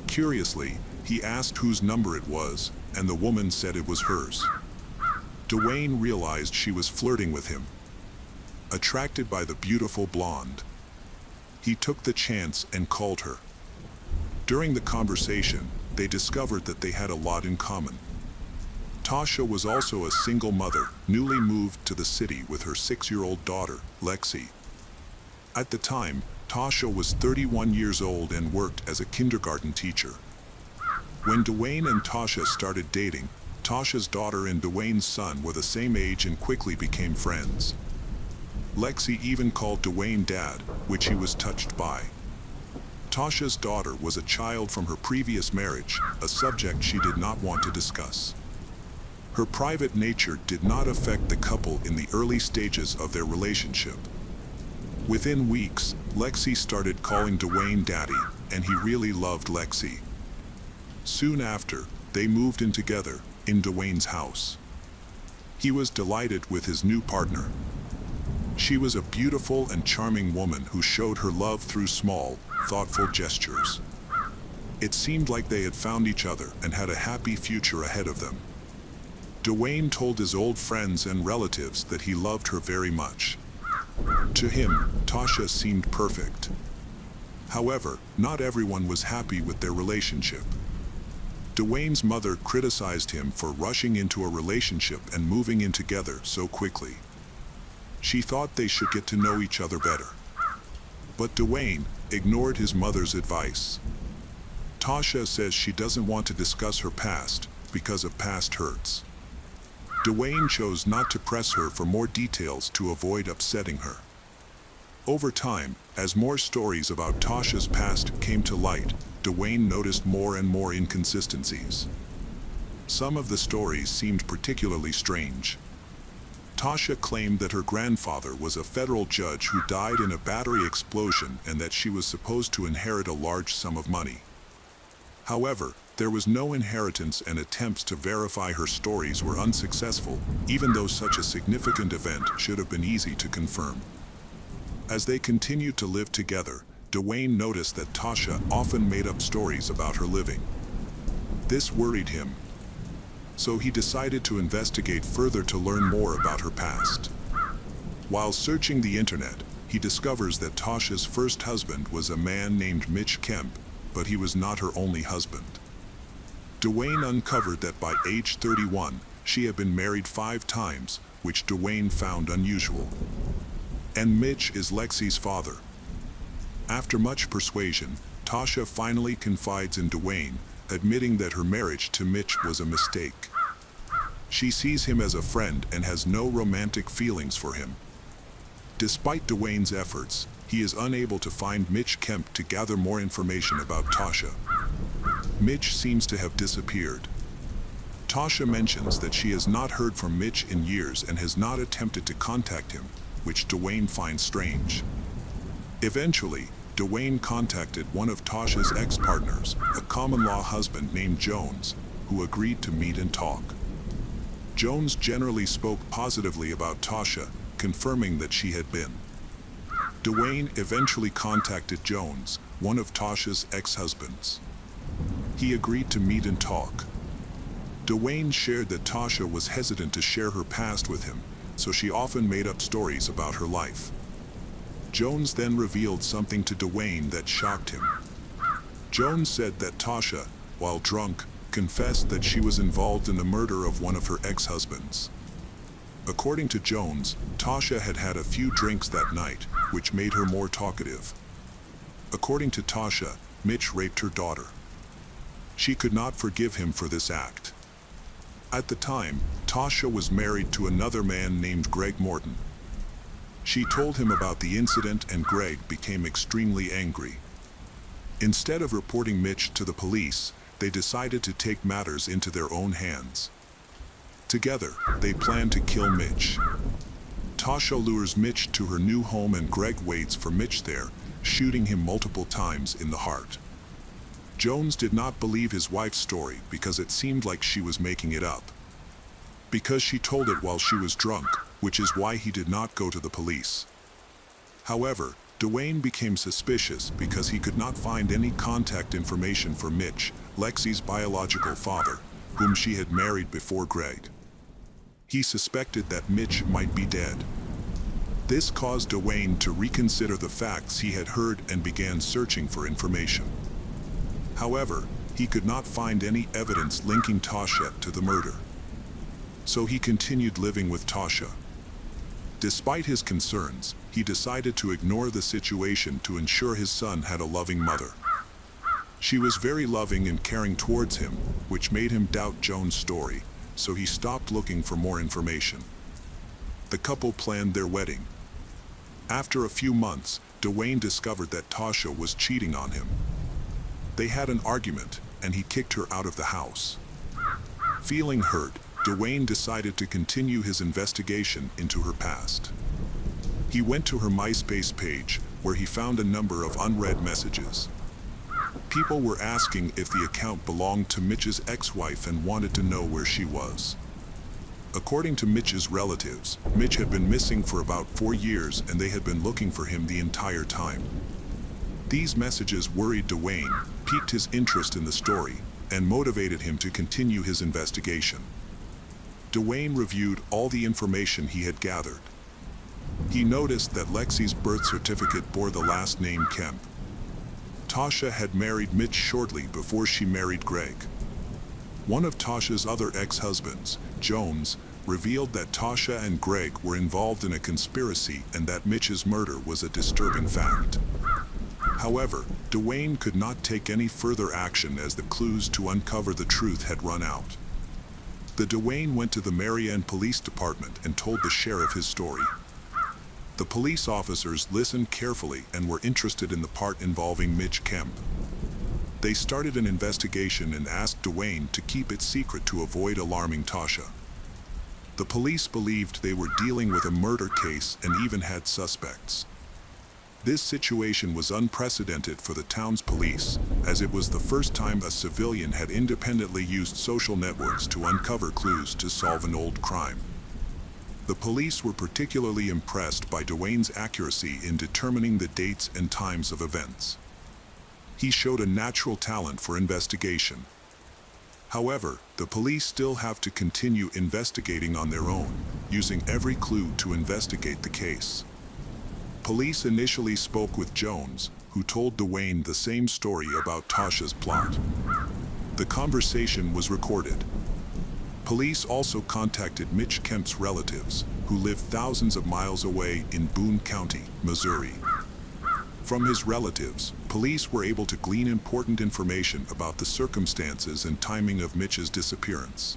Curiously, he asked whose number it was, and the woman said it was hers. Dwayne realized she was flirting with him. Attracted by the beautiful blonde, he took the chance and called her. During the conversation, they discovered that they had a lot in common. Tasha was also a single mother, newly moved to the city with her 6-year-old daughter, Lexi. At the time, Tasha was 31 years old and worked as a kindergarten teacher. When Dwayne and Tasha started dating, Tasha's daughter and Dwayne's son were the same age and quickly became friends. Lexi even called Dwayne Dad, which he was touched by. Tasha's daughter was a child from her previous marriage, a subject she did not want to discuss. Her private nature did not affect the couple in the early stages of their relationship. Within weeks, Lexi started calling Dwayne Daddy, and he really loved Lexi. Soon after, they moved in together, in Dwayne's house. He was delighted with his new partner. She was a beautiful and charming woman who showed her love through small, thoughtful gestures. It seemed like they had found each other and had a happy future ahead of them. Dwayne told his old friends and relatives that he loved her very much. To him, Tasha seemed perfect. However, not everyone was happy with their relationship. Dwayne's mother criticized him for rushing into a relationship and moving in together so quickly. She thought they should get to know each other better. But Dwayne ignored his mother's advice. Tasha says she doesn't want to discuss her past because of past hurts. Dwayne chose not to press her for more details to avoid upsetting her. Over time, as more stories about Tasha's past came to light, Dwayne noticed more and more inconsistencies. Some of the stories seemed particularly strange. Tasha claimed that her grandfather was a federal judge who died in a battery explosion and that she was supposed to inherit a large sum of money. However, there was no inheritance, and attempts to verify her stories were unsuccessful, even though such a significant event should have been easy to confirm. As they continued to live together, Dwayne noticed that Tasha often made up stories about her living. This worried him, so he decided to investigate further to learn more about her past. While searching the internet, he discovers that Tasha's first husband was a man named Mitch Kemp, but he was not her only husband. Dwayne uncovered that by age 31, she had been married 5 times, which Dwayne found unusual. And Mitch is Lexi's father. After much persuasion, Tasha finally confides in Dwayne, admitting that her marriage to Mitch was a mistake. She sees him as a friend and has no romantic feelings for him. Despite Dwayne's efforts, he is unable to find Mitch Kemp to gather more information about Tasha. Mitch seems to have disappeared. Tasha mentions that she has not heard from Mitch in years and has not attempted to contact him, which Dwayne finds strange. Eventually, Dwayne contacted one of Tasha's ex-partners, a common-law husband named Jones, who agreed to meet and talk. Jones generally spoke positively about Tasha, confirming that she had been. Dwayne eventually contacted Jones, one of Tasha's ex-husbands. He agreed to meet and talk. Dwayne shared that Tasha was hesitant to share her past with him, so she often made up stories about her life. Jones then revealed something to Dwayne that shocked him. Jones said that Tasha, while drunk, confessed that she was involved in the murder of one of her ex-husbands. According to Jones, Tasha had had a few drinks that night, which made her more talkative. According to Tasha, Mitch raped her daughter. She could not forgive him for this act. At the time, Tasha was married to another man named Greg Morton. She told him about the incident and Greg became extremely angry. Instead of reporting Mitch to the police, they decided to take matters into their own hands. Together, they planned to kill Mitch. Tasha lures Mitch to her new home and Greg waits for Mitch there, shooting him multiple times in the heart. Jones did not believe his wife's story because it seemed like she was making it up. Because she told it while she was drunk, which is why he did not go to the police. However, Dwayne became suspicious because he could not find any contact information for Mitch, Lexi's biological father, whom she had married before Greg. He suspected that Mitch might be dead. This caused Dwayne to reconsider the facts he had heard and began searching for information. However, he could not find any evidence linking Tasha to the murder. So he continued living with Tasha. Despite his concerns, he decided to ignore the situation to ensure his son had a loving mother. She was very loving and caring towards him, which made him doubt Jones' story, so he stopped looking for more information. The couple planned their wedding. After a few months, Dwayne discovered that Tasha was cheating on him. They had an argument, and he kicked her out of the house. Feeling hurt, Dwayne decided to continue his investigation into her past. He went to her MySpace page, where he found a number of unread messages. People were asking if the account belonged to Mitch's ex-wife and wanted to know where she was. According to Mitch's relatives, Mitch had been missing for about 4 years and they had been looking for him the entire time. These messages worried Dwayne, piqued his interest in the story, and motivated him to continue his investigation. Dwayne reviewed all the information he had gathered. He noticed that Lexi's birth certificate bore the last name Kemp. Tasha had married Mitch shortly before she married Greg. One of Tasha's other ex-husbands, Jones, revealed that Tasha and Greg were involved in a conspiracy and that Mitch's murder was a disturbing fact. However, Dwayne could not take any further action as the clues to uncover the truth had run out. Dwayne went to the Marianne Police Department and told the sheriff his story. The police officers listened carefully and were interested in the part involving Mitch Kemp. They started an investigation and asked Dwayne to keep it secret to avoid alarming Tasha. The police believed they were dealing with a murder case and even had suspects. This situation was unprecedented for the town's police, as it was the first time a civilian had independently used social networks to uncover clues to solve an old crime. The police were particularly impressed by Dwayne's accuracy in determining the dates and times of events. He showed a natural talent for investigation. However, the police still have to continue investigating on their own, using every clue to investigate the case. Police initially spoke with Jones, who told Dwayne the same story about Tasha's plot. The conversation was recorded. Police also contacted Mitch Kemp's relatives, who lived thousands of miles away in Boone County, Missouri. From his relatives, police were able to glean important information about the circumstances and timing of Mitch's disappearance.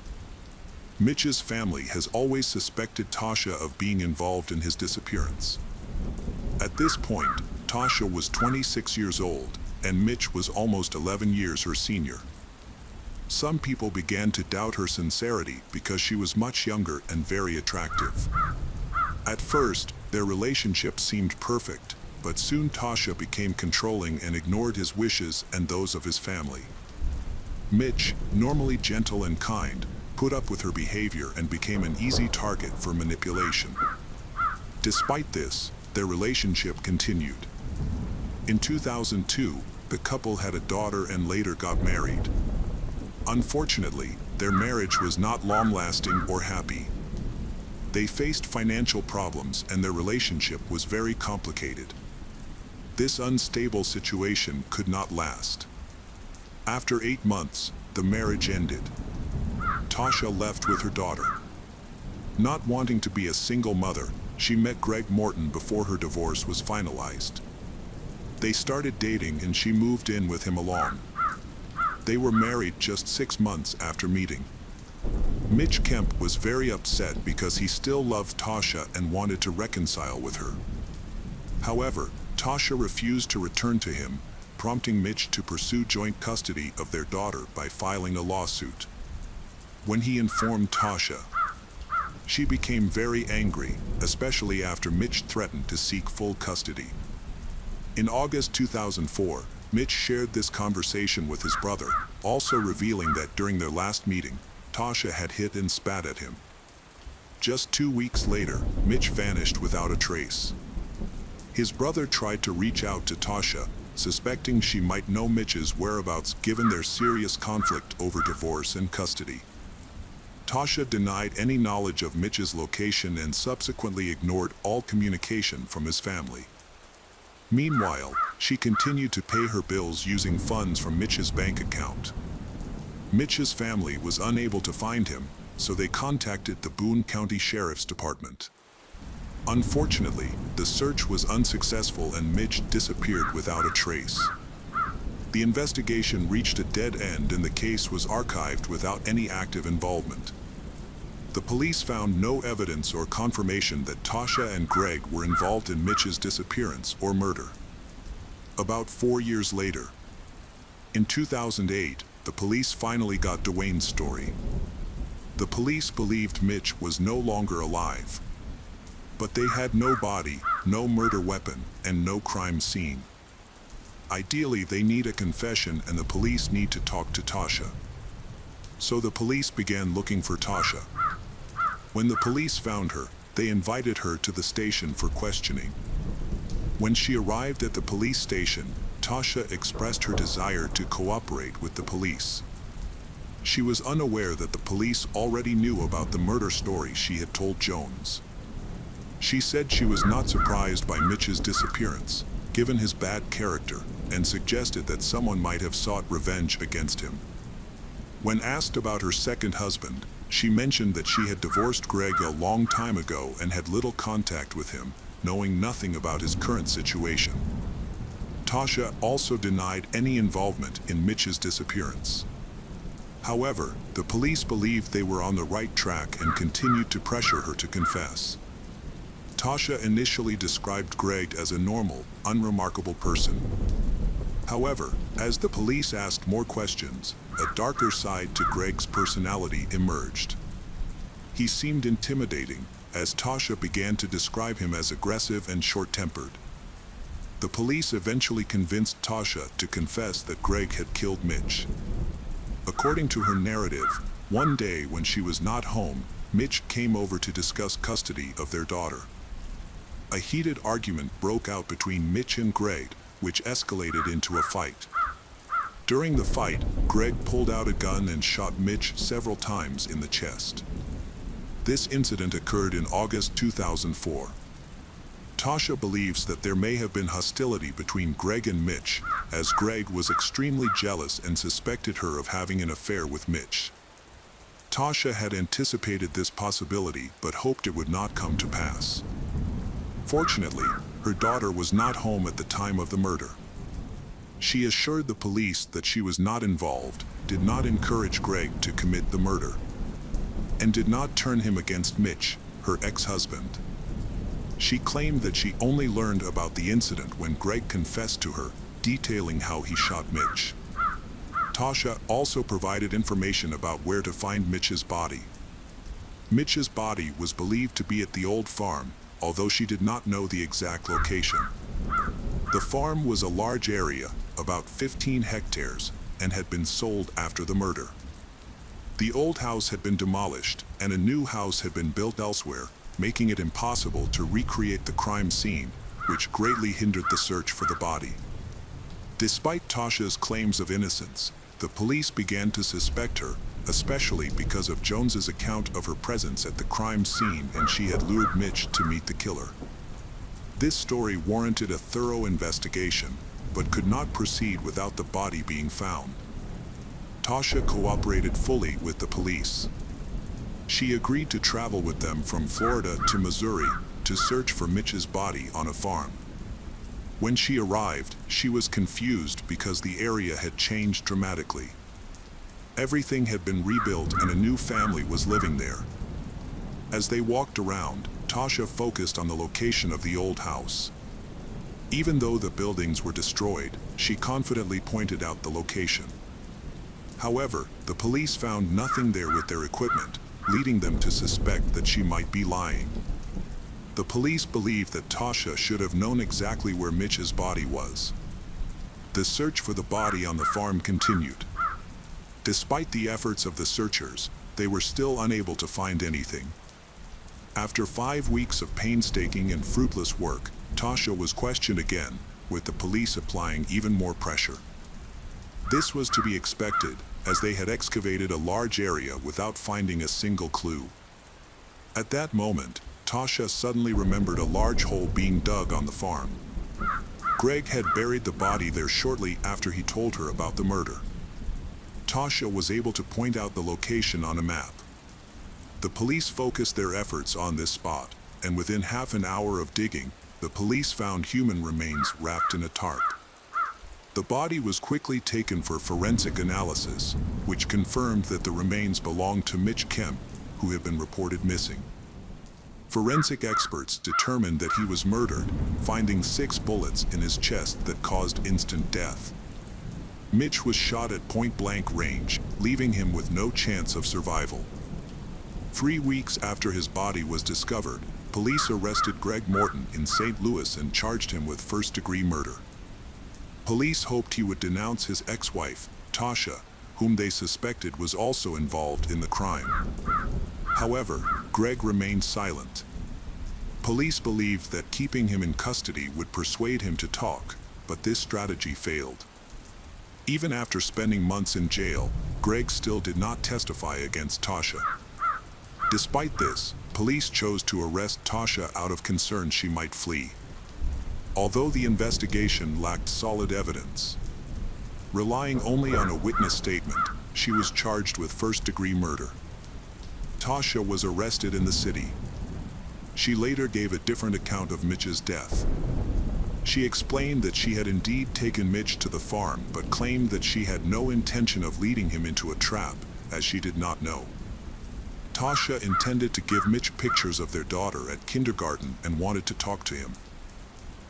Mitch's family has always suspected Tasha of being involved in his disappearance. At this point, Tasha was 26 years old, and Mitch was almost 11 years her senior. Some people began to doubt her sincerity because she was much younger and very attractive. At first, their relationship seemed perfect, but soon Tasha became controlling and ignored his wishes and those of his family. Mitch, normally gentle and kind, put up with her behavior and became an easy target for manipulation. Despite this, their relationship continued. In 2002, the couple had a daughter and later got married. Unfortunately, their marriage was not long-lasting or happy. They faced financial problems and their relationship was very complicated. This unstable situation could not last. After 8 months, the marriage ended. Tasha left with her daughter. Not wanting to be a single mother, she met Greg Morton before her divorce was finalized. They started dating and she moved in with him along. They were married just 6 months after meeting. Mitch Kemp was very upset because he still loved Tasha and wanted to reconcile with her. However, Tasha refused to return to him, prompting Mitch to pursue joint custody of their daughter by filing a lawsuit. When he informed Tasha, she became very angry, especially after Mitch threatened to seek full custody. In August 2004, Mitch shared this conversation with his brother, also revealing that during their last meeting, Tasha had hit and spat at him. Just 2 weeks later, Mitch vanished without a trace. His brother tried to reach out to Tasha, suspecting she might know Mitch's whereabouts given their serious conflict over divorce and custody. Tasha denied any knowledge of Mitch's location and subsequently ignored all communication from his family. Meanwhile, she continued to pay her bills using funds from Mitch's bank account. Mitch's family was unable to find him, so they contacted the Boone County Sheriff's Department. Unfortunately, the search was unsuccessful and Mitch disappeared without a trace. The investigation reached a dead end and the case was archived without any active involvement. The police found no evidence or confirmation that Tasha and Greg were involved in Mitch's disappearance or murder. About 4 years later, in 2008, the police finally got Dwayne's story. The police believed Mitch was no longer alive. But they had no body, no murder weapon, and no crime scene. Ideally, they need a confession and the police need to talk to Tasha. So the police began looking for Tasha. When the police found her, they invited her to the station for questioning. When she arrived at the police station, Tasha expressed her desire to cooperate with the police. She was unaware that the police already knew about the murder story she had told Jones. She said she was not surprised by Mitch's disappearance, given his bad character, and suggested that someone might have sought revenge against him. When asked about her second husband, she mentioned that she had divorced Greg a long time ago and had little contact with him, knowing nothing about his current situation. Tasha also denied any involvement in Mitch's disappearance. However, the police believed they were on the right track and continued to pressure her to confess. Tasha initially described Greg as a normal, unremarkable person. However, as the police asked more questions, a darker side to Greg's personality emerged. He seemed intimidating, as Tasha began to describe him as aggressive and short-tempered. The police eventually convinced Tasha to confess that Greg had killed Mitch. According to her narrative, one day when she was not home, Mitch came over to discuss custody of their daughter. A heated argument broke out between Mitch and Greg, which escalated into a fight. During the fight, Greg pulled out a gun and shot Mitch several times in the chest. This incident occurred in August 2004. Tasha believes that there may have been hostility between Greg and Mitch, as Greg was extremely jealous and suspected her of having an affair with Mitch. Tasha had anticipated this possibility but hoped it would not come to pass. Fortunately, her daughter was not home at the time of the murder. She assured the police that she was not involved, did not encourage Greg to commit the murder. and did not turn him against Mitch, her ex-husband. She claimed that she only learned about the incident when Greg confessed to her, detailing how he shot Mitch. Tasha also provided information about where to find Mitch's body. Mitch's body was believed to be at the old farm, although she did not know the exact location. The farm was a large area, about 15 hectares, and had been sold after the murder. The old house had been demolished, and a new house had been built elsewhere, making it impossible to recreate the crime scene, which greatly hindered the search for the body. Despite Tasha's claims of innocence, the police began to suspect her, especially because of Jones's account of her presence at the crime scene, and she had lured Mitch to meet the killer. This story warranted a thorough investigation, but could not proceed without the body being found. Tasha cooperated fully with the police. She agreed to travel with them from Florida to Missouri to search for Mitch's body on a farm. When she arrived, she was confused because the area had changed dramatically. Everything had been rebuilt and a new family was living there. As they walked around, Tasha focused on the location of the old house. Even though the buildings were destroyed, she confidently pointed out the location. However, the police found nothing there with their equipment, leading them to suspect that she might be lying. The police believed that Tasha should have known exactly where Mitch's body was. The search for the body on the farm continued. Despite the efforts of the searchers, they were still unable to find anything. After 5 weeks of painstaking and fruitless work, Tasha was questioned again, with the police applying even more pressure. This was to be expected, as they had excavated a large area without finding a single clue. At that moment, Tasha suddenly remembered a large hole being dug on the farm. Greg had buried the body there shortly after he told her about the murder. Tasha was able to point out the location on a map. The police focused their efforts on this spot, and within half an hour of digging, the police found human remains wrapped in a tarp. The body was quickly taken for forensic analysis, which confirmed that the remains belonged to Mitch Kemp, who had been reported missing. Forensic experts determined that he was murdered, finding 6 bullets in his chest that caused instant death. Mitch was shot at point-blank range, leaving him with no chance of survival. 3 weeks after his body was discovered, police arrested Greg Morton in St. Louis and charged him with first-degree murder. Police hoped he would denounce his ex-wife, Tasha, whom they suspected was also involved in the crime. However, Greg remained silent. Police believed that keeping him in custody would persuade him to talk, but this strategy failed. Even after spending months in jail, Greg still did not testify against Tasha. Despite this, police chose to arrest Tasha out of concern she might flee. Although the investigation lacked solid evidence, relying only on a witness statement, she was charged with first-degree murder. Tasha was arrested in the city. She later gave a different account of Mitch's death. She explained that she had indeed taken Mitch to the farm, but claimed that she had no intention of leading him into a trap, as she did not know. Tasha intended to give Mitch pictures of their daughter at kindergarten and wanted to talk to him.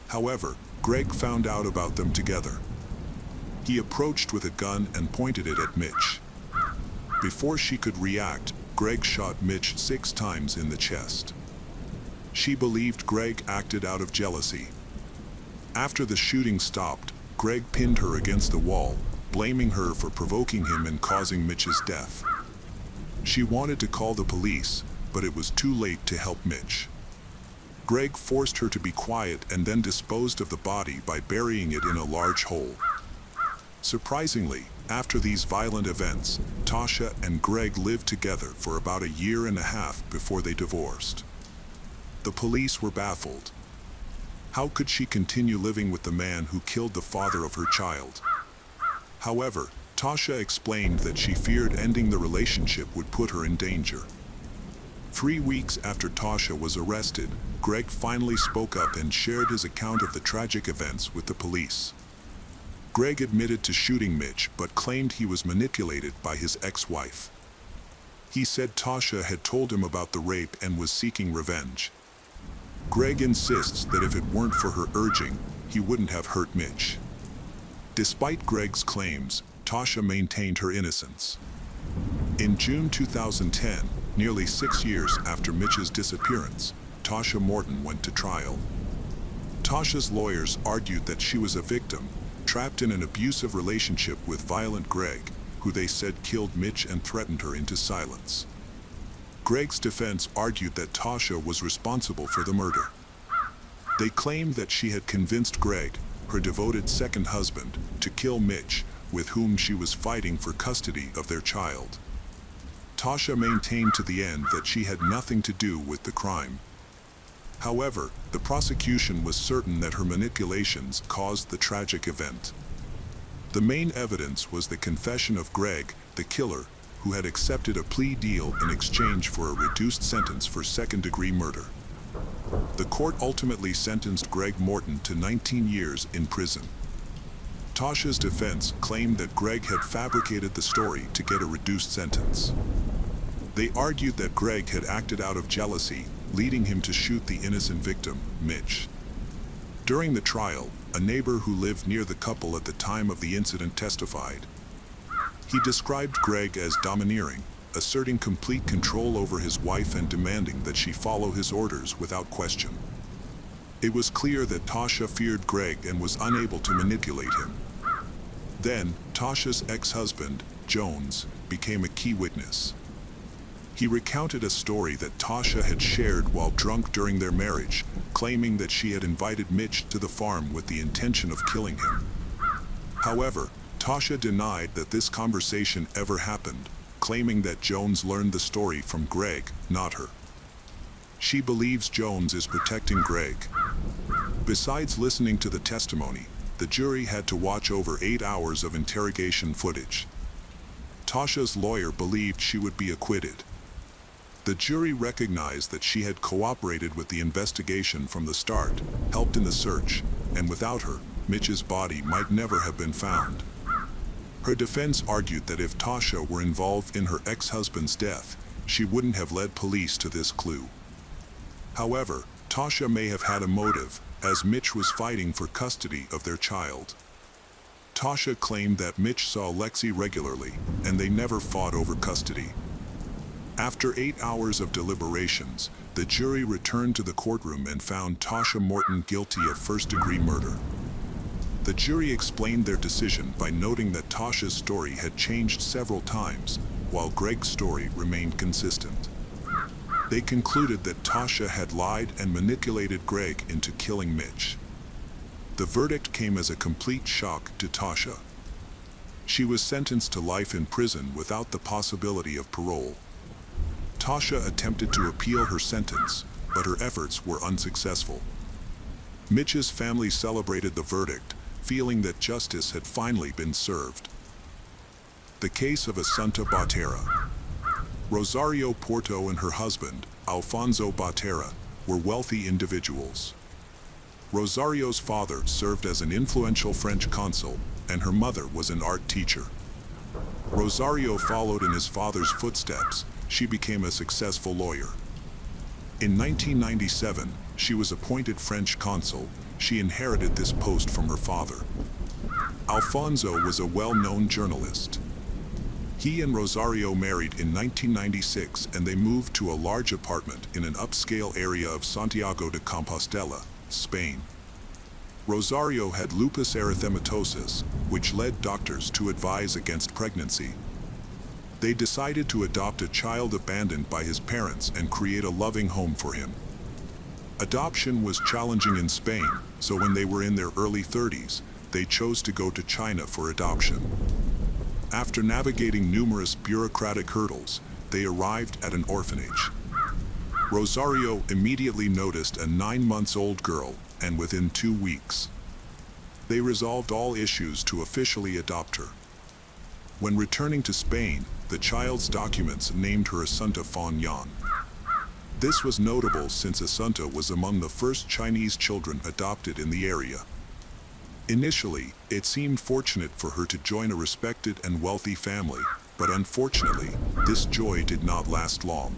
However, Greg found out about them together. He approached with a gun and pointed it at Mitch. Before she could react, Greg shot Mitch 6 times in the chest. She believed Greg acted out of jealousy. After the shooting stopped, Greg pinned her against the wall, blaming her for provoking him and causing Mitch's death. She wanted to call the police, but it was too late to help Mitch. Greg forced her to be quiet and then disposed of the body by burying it in a large hole. Surprisingly, after these violent events, Tasha and Greg lived together for about 1.5 years before they divorced. The police were baffled. How could she continue living with the man who killed the father of her child? However, Tasha explained that she feared ending the relationship would put her in danger. 3 weeks after Tasha was arrested, Greg finally spoke up and shared his account of the tragic events with the police. Greg admitted to shooting Mitch but claimed he was manipulated by his ex-wife. He said Tasha had told him about the rape and was seeking revenge. Greg insists that if it weren't for her urging, he wouldn't have hurt Mitch. Despite Greg's claims, Tasha maintained her innocence. In June 2010, nearly 6 years after Mitch's disappearance, Tasha Morton went to trial. Tasha's lawyers argued that she was a victim, trapped in an abusive relationship with violent Greg, who they said killed Mitch and threatened her into silence. Greg's defense argued that Tasha was responsible for the murder. They claimed that she had convinced Greg, her devoted second husband, to kill Mitch, with whom she was fighting for custody of their child. Tasha maintained to the end that she had nothing to do with the crime. However, the prosecution was certain that her manipulations caused the tragic event. The main evidence was the confession of Greg, the killer, who had accepted a plea deal in exchange for a reduced sentence for second-degree murder. The court ultimately sentenced Greg Morton to 19 years in prison. Tasha's defense claimed that Greg had fabricated the story to get a reduced sentence. They argued that Greg had acted out of jealousy, leading him to shoot the innocent victim, Mitch. During the trial, a neighbor who lived near the couple at the time of the incident testified. He described Greg as domineering, asserting complete control over his wife and demanding that she follow his orders without question. It was clear that Tasha feared Greg and was unable to manipulate him. Then, Tasha's ex-husband, Jones, became a key witness. He recounted a story that Tasha had shared while drunk during their marriage, claiming that she had invited Mitch to the farm with the intention of killing him. However, Tasha denied that this conversation ever happened, claiming that Jones learned the story from Greg, not her. She believes Jones is protecting Greg. Besides listening to the testimony, the jury had to watch over 8 hours of interrogation footage. Tasha's lawyer believed she would be acquitted. The jury recognized that she had cooperated with the investigation from the start, helped in the search, and without her, Mitch's body might never have been found. Her defense argued that if Tasha were involved in her ex-husband's death, she wouldn't have led police to this clue. However, Tasha may have had a motive, as Mitch was fighting for custody of their child. Tasha claimed that Mitch saw Lexi regularly, and they never fought over custody. After 8 hours of deliberations, the jury returned to the courtroom and found Tasha Morton guilty of first-degree murder. The jury explained their decision by noting that Tasha's story had changed several times, while Greg's story remained consistent. They concluded that Tasha had lied and manipulated Greg into killing Mitch. The verdict came as a complete shock to Tasha. She was sentenced to life in prison without the possibility of parole. Tasha attempted to appeal her sentence, but her efforts were unsuccessful. Mitch's family celebrated the verdict, feeling that justice had finally been served. The case of Assunta Batera. Rosario Porto and her husband, Alfonso Batera, were wealthy individuals. Rosario's father served as an influential French consul, and her mother was an art teacher. Rosario followed in his father's footsteps. She became a successful lawyer. In 1997, she was appointed French consul. She inherited this post from her father. Alfonso was a well-known journalist. He and Rosario married in 1996, and they moved to a large apartment in an upscale area of Santiago de Compostela, Spain. Rosario had lupus erythematosus, which led doctors to advise against pregnancy. They decided to adopt a child abandoned by his parents and create a loving home for him. Adoption was challenging in Spain, so when they were in their early 30s, they chose to go to China for adoption. After navigating numerous bureaucratic hurdles, they arrived at an orphanage. Rosario immediately noticed a 9-month-old girl, and within 2 weeks, they resolved all issues to officially adopt her. When returning to Spain, the child's documents named her Assunta Fan Yan. This was notable since Assunta was among the first Chinese children adopted in the area. Initially, it seemed fortunate for her to join a respected and wealthy family, But unfortunately, this joy did not last long.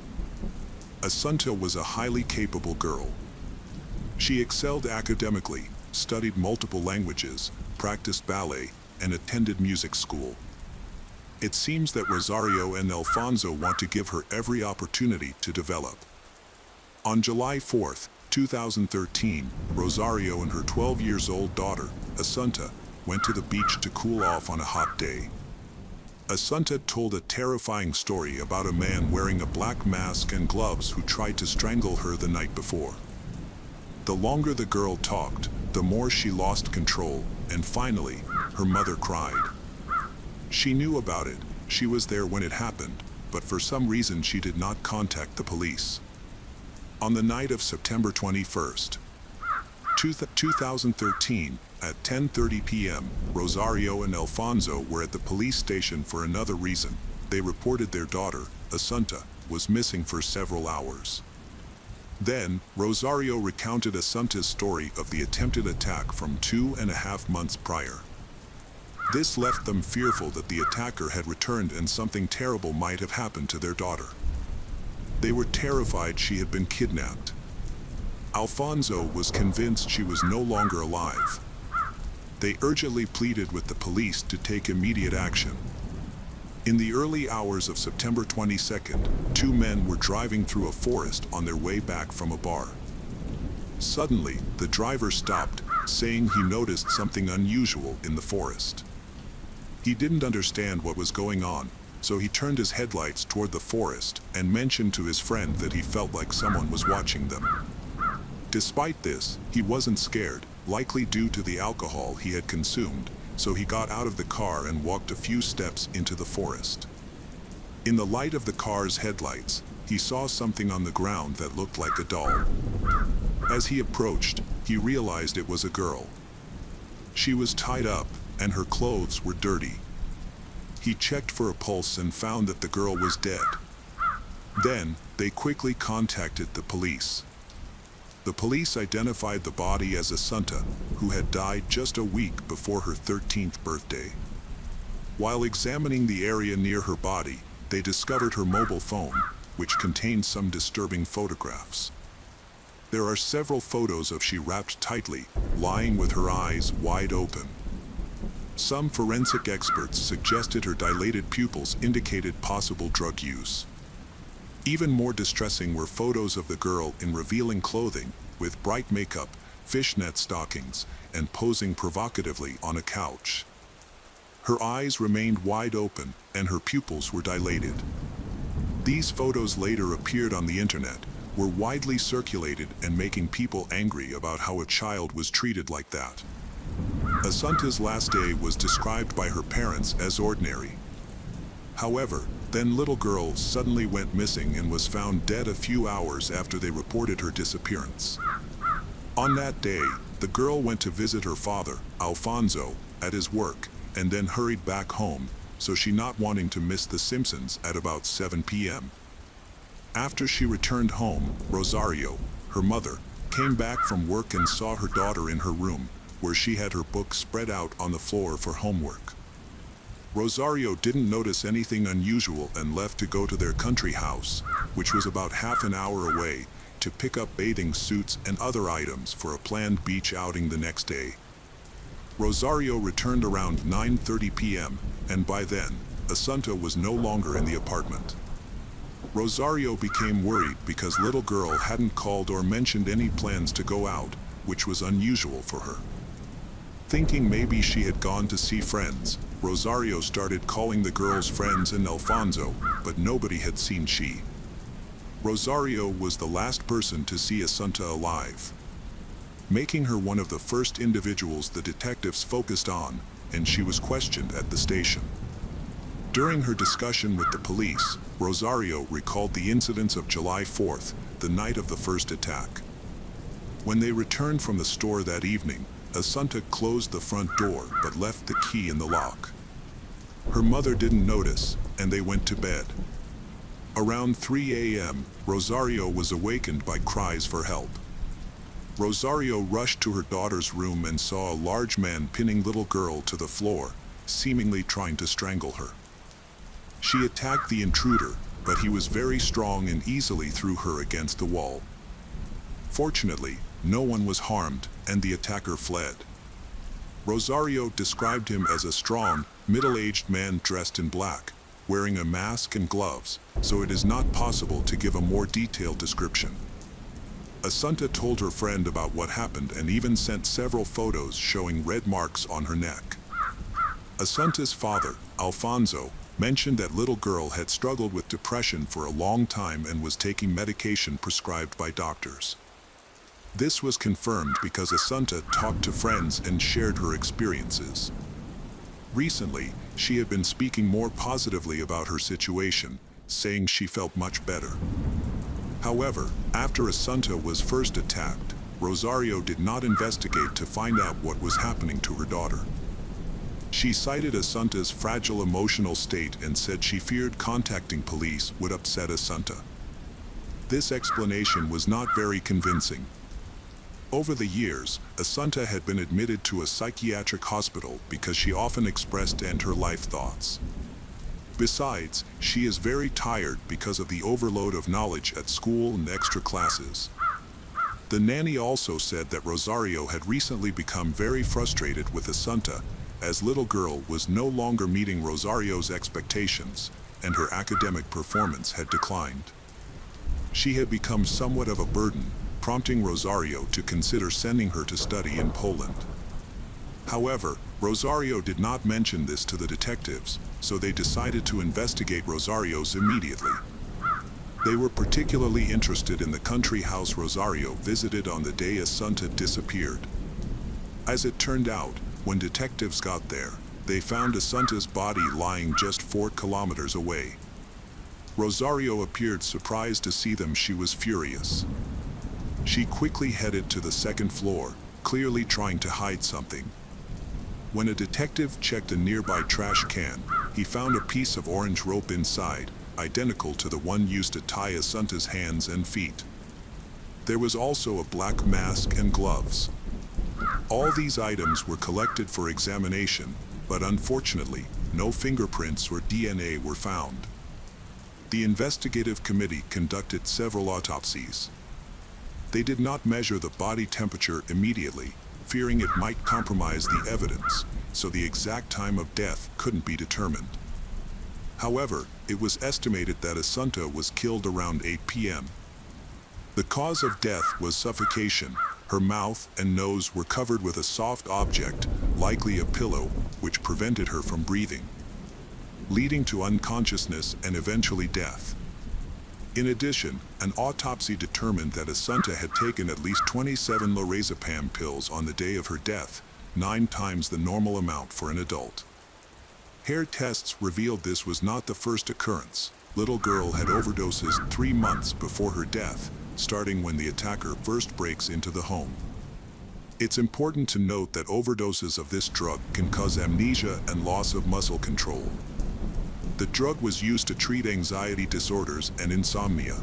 Assunta was a highly capable girl. She excelled academically, studied multiple languages, practiced ballet, and attended music school. It seems that Rosario and Alfonso want to give her every opportunity to develop. On July 4, 2013, Rosario and her 12-year-old daughter, Assunta, went to the beach to cool off on a hot day. Assunta told a terrifying story about a man wearing a black mask and gloves who tried to strangle her the night before. The longer the girl talked, the more she lost control, and finally, her mother cried. She knew about it, she was there when it happened, but for some reason she did not contact the police. On the night of September 21st, 2013, at 10:30 p.m., Rosario and Alfonso were at the police station for another reason. They reported their daughter, Assunta, was missing for several hours. Then, Rosario recounted Assunta's story of the attempted attack from 2.5 months prior. This left them fearful that the attacker had returned and something terrible might have happened to their daughter. They were terrified she had been kidnapped. Alfonso was convinced she was no longer alive. They urgently pleaded with the police to take immediate action. In the early hours of September 22nd, two men were driving through a forest on their way back from a bar. Suddenly, the driver stopped, saying he noticed something unusual in the forest. He didn't understand what was going on, so he turned his headlights toward the forest and mentioned to his friend that he felt like someone was watching them. Despite this, he wasn't scared, likely due to the alcohol he had consumed, so he got out of the car and walked a few steps into the forest. In the light of the car's headlights, he saw something on the ground that looked like a doll. As he approached, he realized it was a girl. She was tied up, and her clothes were dirty. He checked for a pulse and found that the girl was dead. Then, they quickly contacted the police. The police identified the body as Assunta, who had died just a week before her 13th birthday. While examining the area near her body, they discovered her mobile phone, which contained some disturbing photographs. There are several photos of she wrapped tightly, lying with her eyes wide open. Some forensic experts suggested her dilated pupils indicated possible drug use. Even more distressing were photos of the girl in revealing clothing, with bright makeup, fishnet stockings, and posing provocatively on a couch. Her eyes remained wide open, and her pupils were dilated. These photos later appeared on the internet, were widely circulated and making people angry about how a child was treated like that. Assunta's last day was described by her parents as ordinary. However, then little girl suddenly went missing and was found dead a few hours after they reported her disappearance. On that day, the girl went to visit her father, Alfonso, at his work, and then hurried back home, so she not wanting to miss The Simpsons at about 7 p.m. After she returned home, Rosario, her mother, came back from work and saw her daughter in her room, where she had her book spread out on the floor for homework. Rosario didn't notice anything unusual and left to go to their country house, which was about half an hour away, to pick up bathing suits and other items for a planned beach outing the next day. Rosario returned around 9:30 p.m., and by then, Assunta was no longer in the apartment. Rosario became worried because little girl hadn't called or mentioned any plans to go out, which was unusual for her. Thinking maybe she had gone to see friends, Rosario started calling the girl's friends and Alfonso, but nobody had seen she. Rosario was the last person to see Assunta alive, making her one of the first individuals the detectives focused on, and she was questioned at the station. During her discussion with the police, Rosario recalled the incidents of July 4th, the night of the first attack. When they returned from the store that evening, Assunta closed the front door but left the key in the lock. Her mother didn't notice, and they went to bed. Around 3 a.m., Rosario was awakened by cries for help. Rosario rushed to her daughter's room and saw a large man pinning little girl to the floor, seemingly trying to strangle her. She attacked the intruder, but he was very strong and easily threw her against the wall. Fortunately, no one was harmed, and the attacker fled. Rosario described him as a strong, middle-aged man dressed in black, wearing a mask and gloves, so it is not possible to give a more detailed description. Assunta told her friend about what happened and even sent several photos showing red marks on her neck. Assunta's father, Alfonso, mentioned that little girl had struggled with depression for a long time and was taking medication prescribed by doctors. This was confirmed because Assunta talked to friends and shared her experiences. Recently, she had been speaking more positively about her situation, saying she felt much better. However, after Assunta was first attacked, Rosario did not investigate to find out what was happening to her daughter. She cited Assunta's fragile emotional state and said she feared contacting police would upset Assunta. This explanation was not very convincing. Over the years, Assunta had been admitted to a psychiatric hospital because she often expressed her life thoughts. Besides, she is very tired because of the overload of knowledge at school and extra classes. The nanny also said that Rosario had recently become very frustrated with Assunta, as little girl was no longer meeting Rosario's expectations, and her academic performance had declined. She had become somewhat of a burden, prompting Rosario to consider sending her to study in Poland. However, Rosario did not mention this to the detectives, so they decided to investigate Rosario's immediately. They were particularly interested in the country house Rosario visited on the day Assunta disappeared. As it turned out, when detectives got there, they found Assunta's body lying just 4 kilometers away. Rosario appeared surprised to see them. She was furious. She quickly headed to the second floor, clearly trying to hide something. When a detective checked a nearby trash can, he found a piece of orange rope inside, identical to the one used to tie Assunta's hands and feet. There was also a black mask and gloves. All these items were collected for examination, but unfortunately, no fingerprints or DNA were found. The investigative committee conducted several autopsies. They did not measure the body temperature immediately, fearing it might compromise the evidence, so the exact time of death couldn't be determined. However, it was estimated that Assunta was killed around 8 p.m. The cause of death was suffocation. Her mouth and nose were covered with a soft object, likely a pillow, which prevented her from breathing, leading to unconsciousness and eventually death. In addition, an autopsy determined that Assunta had taken at least 27 lorazepam pills on the day of her death, 9 times the normal amount for an adult. Hair tests revealed this was not the first occurrence. Little girl had overdoses 3 months before her death, starting when the attacker first breaks into the home. It's important to note that overdoses of this drug can cause amnesia and loss of muscle control. The drug was used to treat anxiety disorders and insomnia.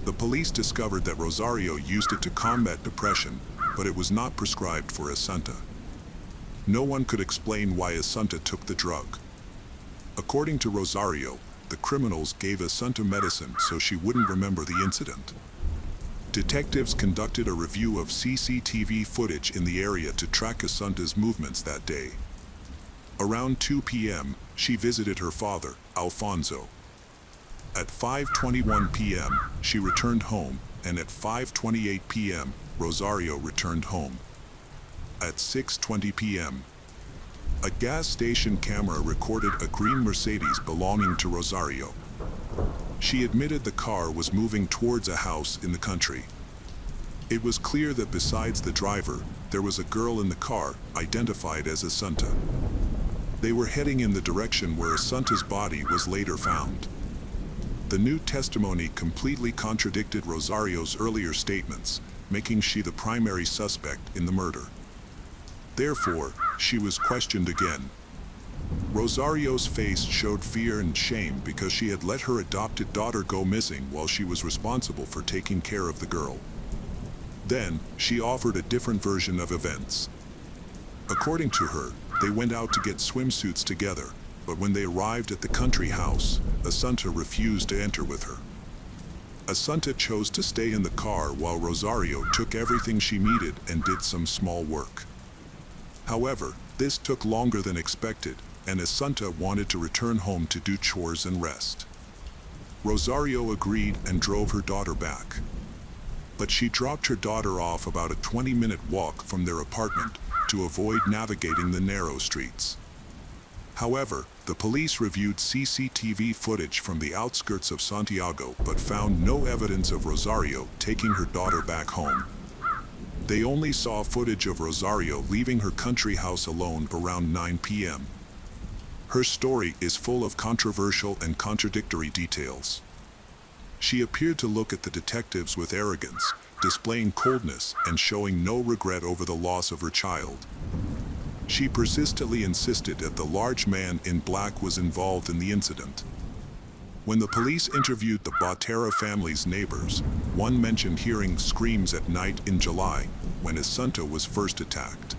The police discovered that Rosario used it to combat depression, but it was not prescribed for Assunta. No one could explain why Assunta took the drug. According to Rosario, the criminals gave Assunta medicine so she wouldn't remember the incident. Detectives conducted a review of CCTV footage in the area to track Assunta's movements that day. Around 2 p.m., she visited her father, Alfonso. At 5:21 p.m., she returned home, and at 5:28 p.m., Rosario returned home. At 6:20 p.m., a gas station camera recorded a green Mercedes belonging to Rosario. She admitted the car was moving towards a house in the country. It was clear that besides the driver, there was a girl in the car, identified as Assunta. They were heading in the direction where Assunta's body was later found. The new testimony completely contradicted Rosario's earlier statements, making she the primary suspect in the murder. Therefore, she was questioned again. Rosario's face showed fear and shame because she had let her adopted daughter go missing while she was responsible for taking care of the girl. Then, she offered a different version of events. According to her, they went out to get swimsuits together, but when they arrived at the country house, Assunta refused to enter with her. Assunta chose to stay in the car while Rosario took everything she needed and did some small work. However, this took longer than expected, and Assunta wanted to return home to do chores and rest. Rosario agreed and drove her daughter back. But she dropped her daughter off about a 20-minute walk from their apartment to avoid navigating the narrow streets. However, the police reviewed CCTV footage from the outskirts of Santiago but found no evidence of Rosario taking her daughter back home. They only saw footage of Rosario leaving her country house alone around 9 p.m. Her story is full of controversial and contradictory details. She appeared to look at the detectives with arrogance, displaying coldness and showing no regret over the loss of her child. She persistently insisted that the large man in black was involved in the incident. When the police interviewed the Botera family's neighbors, one mentioned hearing screams at night in July, when Assunta was first attacked.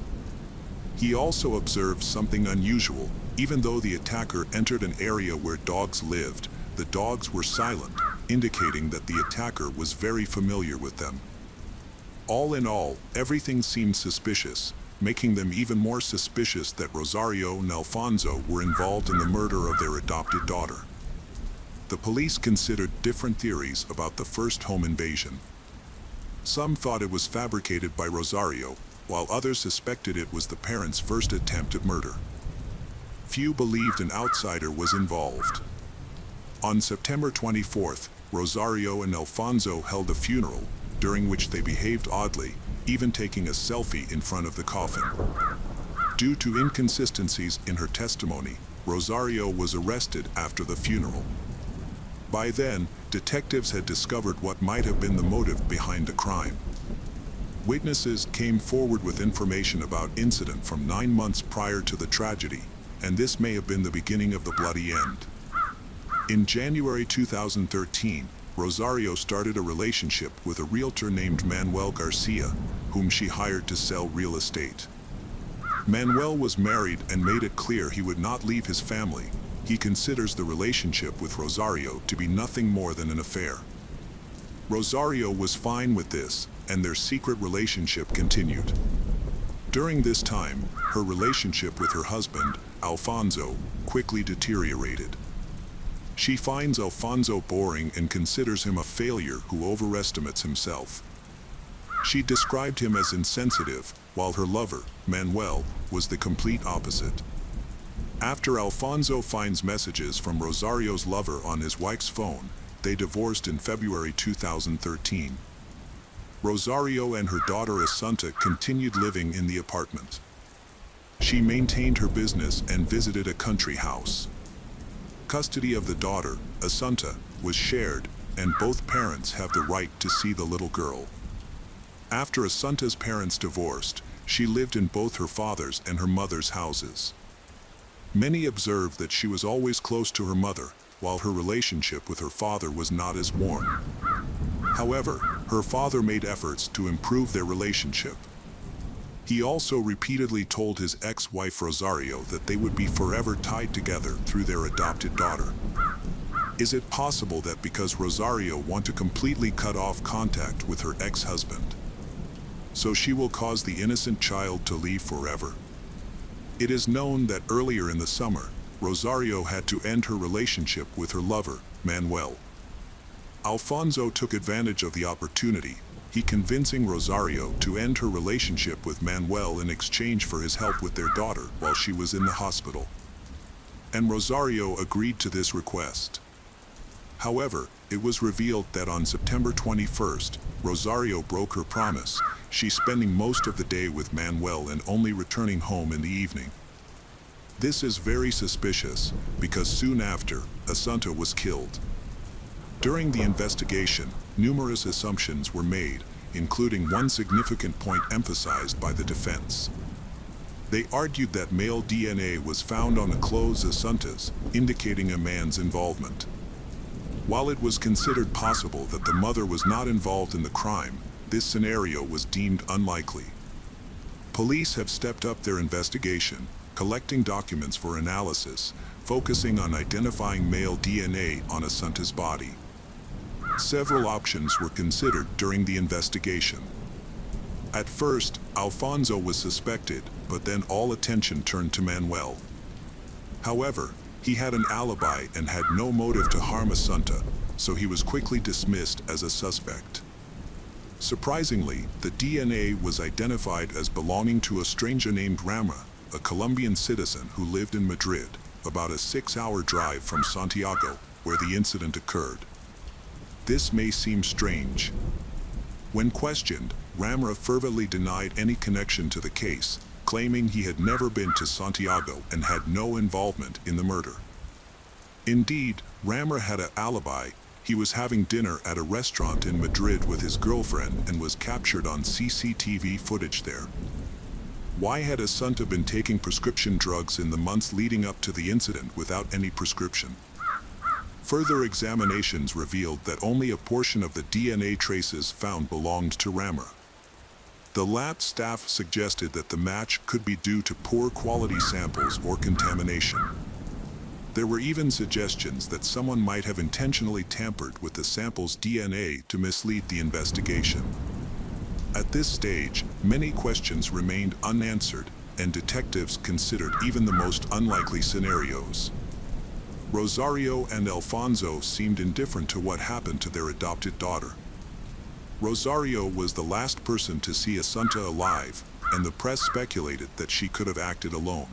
He also observed something unusual. Even though the attacker entered an area where dogs lived, the dogs were silent, indicating that the attacker was very familiar with them. All in all, everything seemed suspicious, making them even more suspicious that Rosario and Alfonso were involved in the murder of their adopted daughter. The police considered different theories about the first home invasion. Some thought it was fabricated by Rosario, while others suspected it was the parents' first attempt at murder. Few believed an outsider was involved. On September 24th, Rosario and Alfonso held a funeral, during which they behaved oddly, even taking a selfie in front of the coffin. Due to inconsistencies in her testimony, Rosario was arrested after the funeral. By then, detectives had discovered what might have been the motive behind the crime. Witnesses came forward with information about incident from 9 months prior to the tragedy, and this may have been the beginning of the bloody end. In January 2013, Rosario started a relationship with a realtor named Manuel Garcia, whom she hired to sell real estate. Manuel was married and made it clear he would not leave his family. He considers the relationship with Rosario to be nothing more than an affair. Rosario was fine with this, and their secret relationship continued. During this time, her relationship with her husband, Alfonso, quickly deteriorated. She finds Alfonso boring and considers him a failure who overestimates himself. She described him as insensitive, while her lover, Manuel, was the complete opposite. After Alfonso finds messages from Rosario's lover on his wife's phone, they divorced in February 2013. Rosario and her daughter Assunta continued living in the apartment. She maintained her business and visited a country house. Custody of the daughter, Assunta, was shared, and both parents have the right to see the little girl. After Assunta's parents divorced, she lived in both her father's and her mother's houses. Many observed that she was always close to her mother, while her relationship with her father was not as warm. However, her father made efforts to improve their relationship. He also repeatedly told his ex-wife Rosario that they would be forever tied together through their adopted daughter. Is it possible that because Rosario wanted to completely cut off contact with her ex-husband, so she will cause the innocent child to leave forever? It is known that earlier in the summer, Rosario had to end her relationship with her lover, Manuel. Alfonso took advantage of the opportunity, he convincing Rosario to end her relationship with Manuel in exchange for his help with their daughter while she was in the hospital. And Rosario agreed to this request. However, it was revealed that on September 21st, Rosario broke her promise, she spending most of the day with Manuel and only returning home in the evening. This is very suspicious, because soon after, Assunta was killed. During the investigation, numerous assumptions were made, including one significant point emphasized by the defense. They argued that male DNA was found on the clothes Assunta's, indicating a man's involvement. While it was considered possible that the mother was not involved in the crime, this scenario was deemed unlikely. Police have stepped up their investigation, collecting documents for analysis, focusing on identifying male DNA on Assunta's body. Several options were considered during the investigation. At first, Alfonso was suspected, but then all attention turned to Manuel. However, he had an alibi and had no motive to harm Assunta, so he was quickly dismissed as a suspect. Surprisingly, the DNA was identified as belonging to a stranger named Rama, a Colombian citizen who lived in Madrid, about a 6-hour drive from Santiago, where the incident occurred. This may seem strange. When questioned, Rama fervently denied any connection to the case, claiming he had never been to Santiago and had no involvement in the murder. Indeed, Rama had an alibi. He was having dinner at a restaurant in Madrid with his girlfriend and was captured on CCTV footage there. Why had Assunta been taking prescription drugs in the months leading up to the incident without any prescription? Further examinations revealed that only a portion of the DNA traces found belonged to Rama. The lab staff suggested that the match could be due to poor quality samples or contamination. There were even suggestions that someone might have intentionally tampered with the sample's DNA to mislead the investigation. At this stage, many questions remained unanswered, and detectives considered even the most unlikely scenarios. Rosario and Alfonso seemed indifferent to what happened to their adopted daughter. Rosario was the last person to see Assunta alive, and the press speculated that she could have acted alone.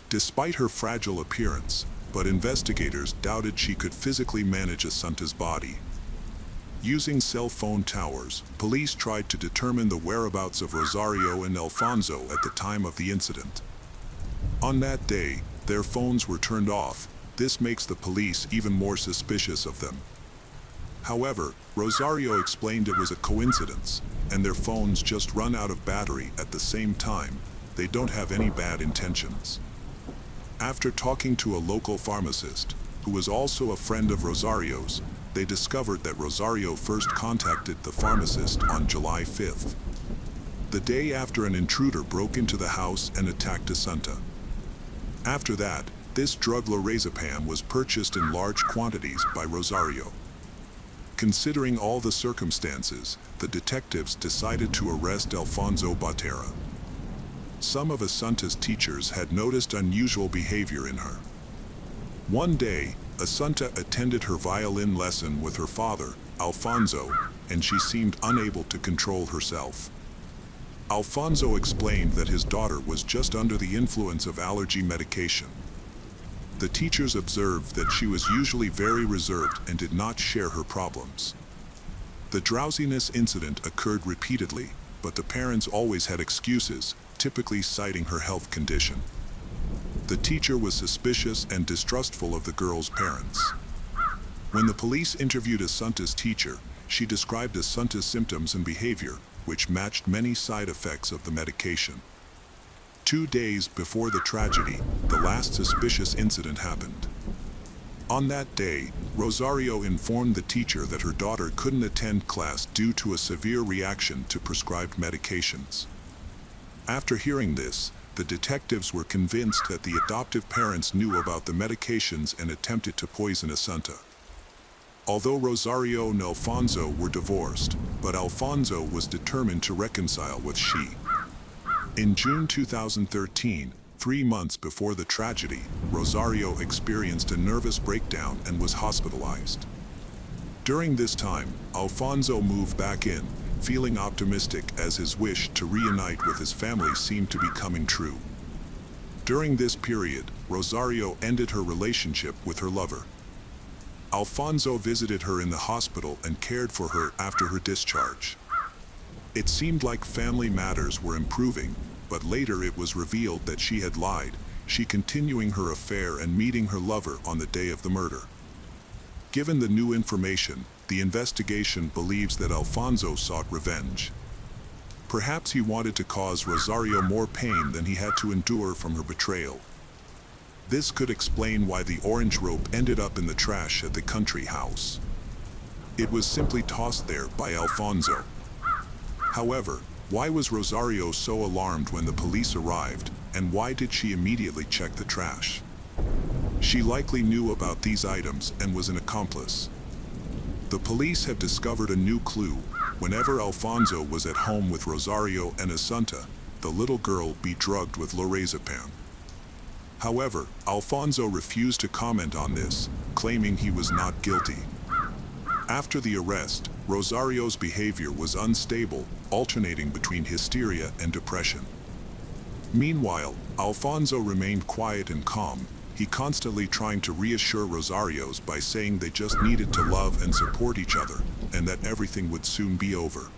Despite her fragile appearance, but investigators doubted she could physically manage Assunta's body. Using cell phone towers, police tried to determine the whereabouts of Rosario and Alfonso at the time of the incident. On that day, their phones were turned off. This makes the police even more suspicious of them. However, Rosario explained it was a coincidence, and their phones just run out of battery at the same time. They don't have any bad intentions. After talking to a local pharmacist, who was also a friend of Rosario's, they discovered that Rosario first contacted the pharmacist on July 5th, the day after an intruder broke into the house and attacked Assunta. After that, this drug lorazepam was purchased in large quantities by Rosario. Considering all the circumstances, the detectives decided to arrest Alfonso Botera. Some of Assunta's teachers had noticed unusual behavior in her. One day, Assunta attended her violin lesson with her father, Alfonso, and she seemed unable to control herself. Alfonso explained that his daughter was just under the influence of allergy medication. The teachers observed that she was usually very reserved and did not share her problems. The drowsiness incident occurred repeatedly, but the parents always had excuses, typically citing her health condition. The teacher was suspicious and distrustful of the girl's parents. When the police interviewed Assunta's teacher, she described Assunta's symptoms and behavior, which matched many side effects of the medication. 2 days before the tragedy, the last suspicious incident happened. On that day, Rosario informed the teacher that her daughter couldn't attend class due to a severe reaction to prescribed medications. After hearing this, the detectives were convinced that the adoptive parents knew about the medications and attempted to poison Assunta. Although Rosario and Alfonso were divorced, but Alfonso was determined to reconcile with she. In June 2013, 3 months before the tragedy, Rosario experienced a nervous breakdown and was hospitalized. During this time, Alfonso moved back in, feeling optimistic as his wish to reunite with his family seemed to be coming true. During this period, Rosario ended her relationship with her lover. Alfonso visited her in the hospital and cared for her after her discharge. It seemed like family matters were improving, but later it was revealed that she had lied, she continuing her affair and meeting her lover on the day of the murder. Given the new information, the investigation believes that Alfonso sought revenge. Perhaps he wanted to cause Rosario more pain than he had to endure from her betrayal. This could explain why the orange rope ended up in the trash at the country house. It was simply tossed there by Alfonso. However, why was Rosario so alarmed when the police arrived? And why did she immediately check the trash? She likely knew about these items and was an accomplice. The police had discovered a new clue. Whenever Alfonso was at home with Rosario and Assunta, the little girl be drugged with lorazepam. However, Alfonso refused to comment on this, claiming he was not guilty. After the arrest, Rosario's behavior was unstable, alternating between hysteria and depression. Meanwhile, Alfonso remained quiet and calm, he constantly trying to reassure Rosario's by saying they just needed to love and support each other, and that everything would soon be over.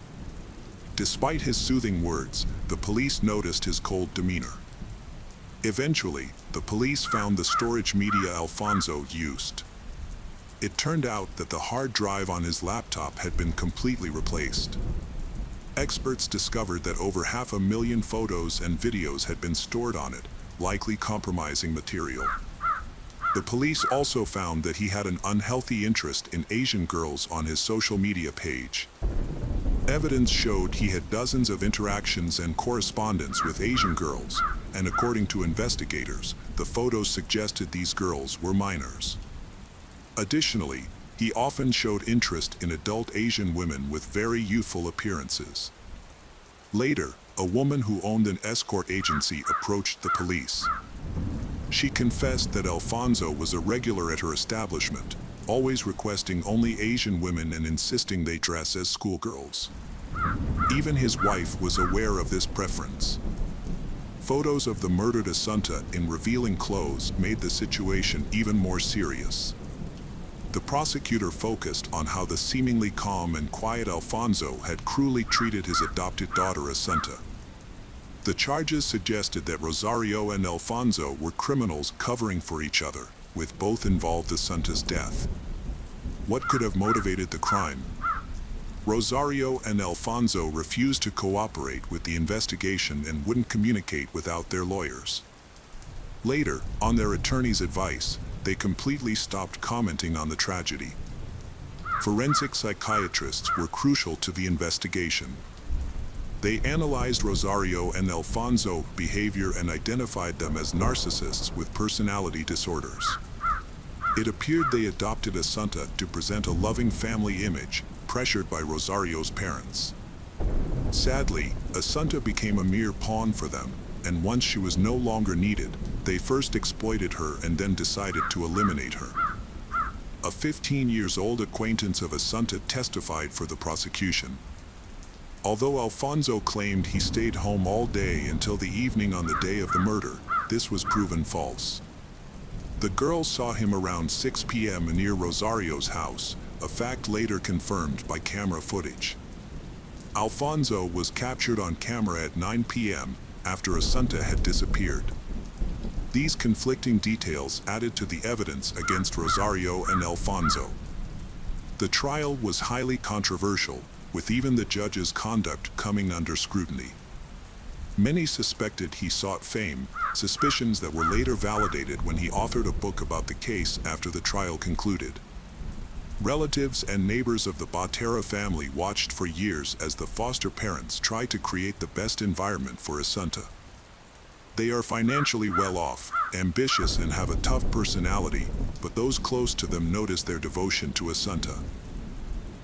Despite his soothing words, the police noticed his cold demeanor. Eventually, the police found the storage media Alfonso used. It turned out that the hard drive on his laptop had been completely replaced. Experts discovered that over 500,000 photos and videos had been stored on it, likely compromising material. The police also found that he had an unhealthy interest in Asian girls on his social media page. Evidence showed he had dozens of interactions and correspondence with Asian girls, and according to investigators, the photos suggested these girls were minors. Additionally, he often showed interest in adult Asian women with very youthful appearances. Later, a woman who owned an escort agency approached the police. She confessed that Alfonso was a regular at her establishment, always requesting only Asian women and insisting they dress as schoolgirls. Even his wife was aware of this preference. Photos of the murdered Assunta in revealing clothes made the situation even more serious. The prosecutor focused on how the seemingly calm and quiet Alfonso had cruelly treated his adopted daughter Assunta. The charges suggested that Rosario and Alfonso were criminals covering for each other, with both involved in Assunta's death. What could have motivated the crime? Rosario and Alfonso refused to cooperate with the investigation and wouldn't communicate without their lawyers. Later, on their attorney's advice, they completely stopped commenting on the tragedy. Forensic psychiatrists were crucial to the investigation. They analyzed Rosario and Alfonso's behavior and identified them as narcissists with personality disorders. It appeared they adopted Assunta to present a loving family image, pressured by Rosario's parents. Sadly, Assunta became a mere pawn for them, and once she was no longer needed, they first exploited her and then decided to eliminate her. A 15-year-old acquaintance of Assunta testified for the prosecution. Although Alfonso claimed he stayed home all day until the evening on the day of the murder, this was proven false. The girl saw him around 6 p.m. near Rosario's house, a fact later confirmed by camera footage. Alfonso was captured on camera at 9 p.m. after Assunta had disappeared. These conflicting details added to the evidence against Rosario and Alfonso. The trial was highly controversial, with even the judge's conduct coming under scrutiny. Many suspected he sought fame, suspicions that were later validated when he authored a book about the case after the trial concluded. Relatives and neighbors of the Botera family watched for years as the foster parents tried to create the best environment for Assunta. They are financially well off, ambitious and have a tough personality, but those close to them noticed their devotion to Assunta.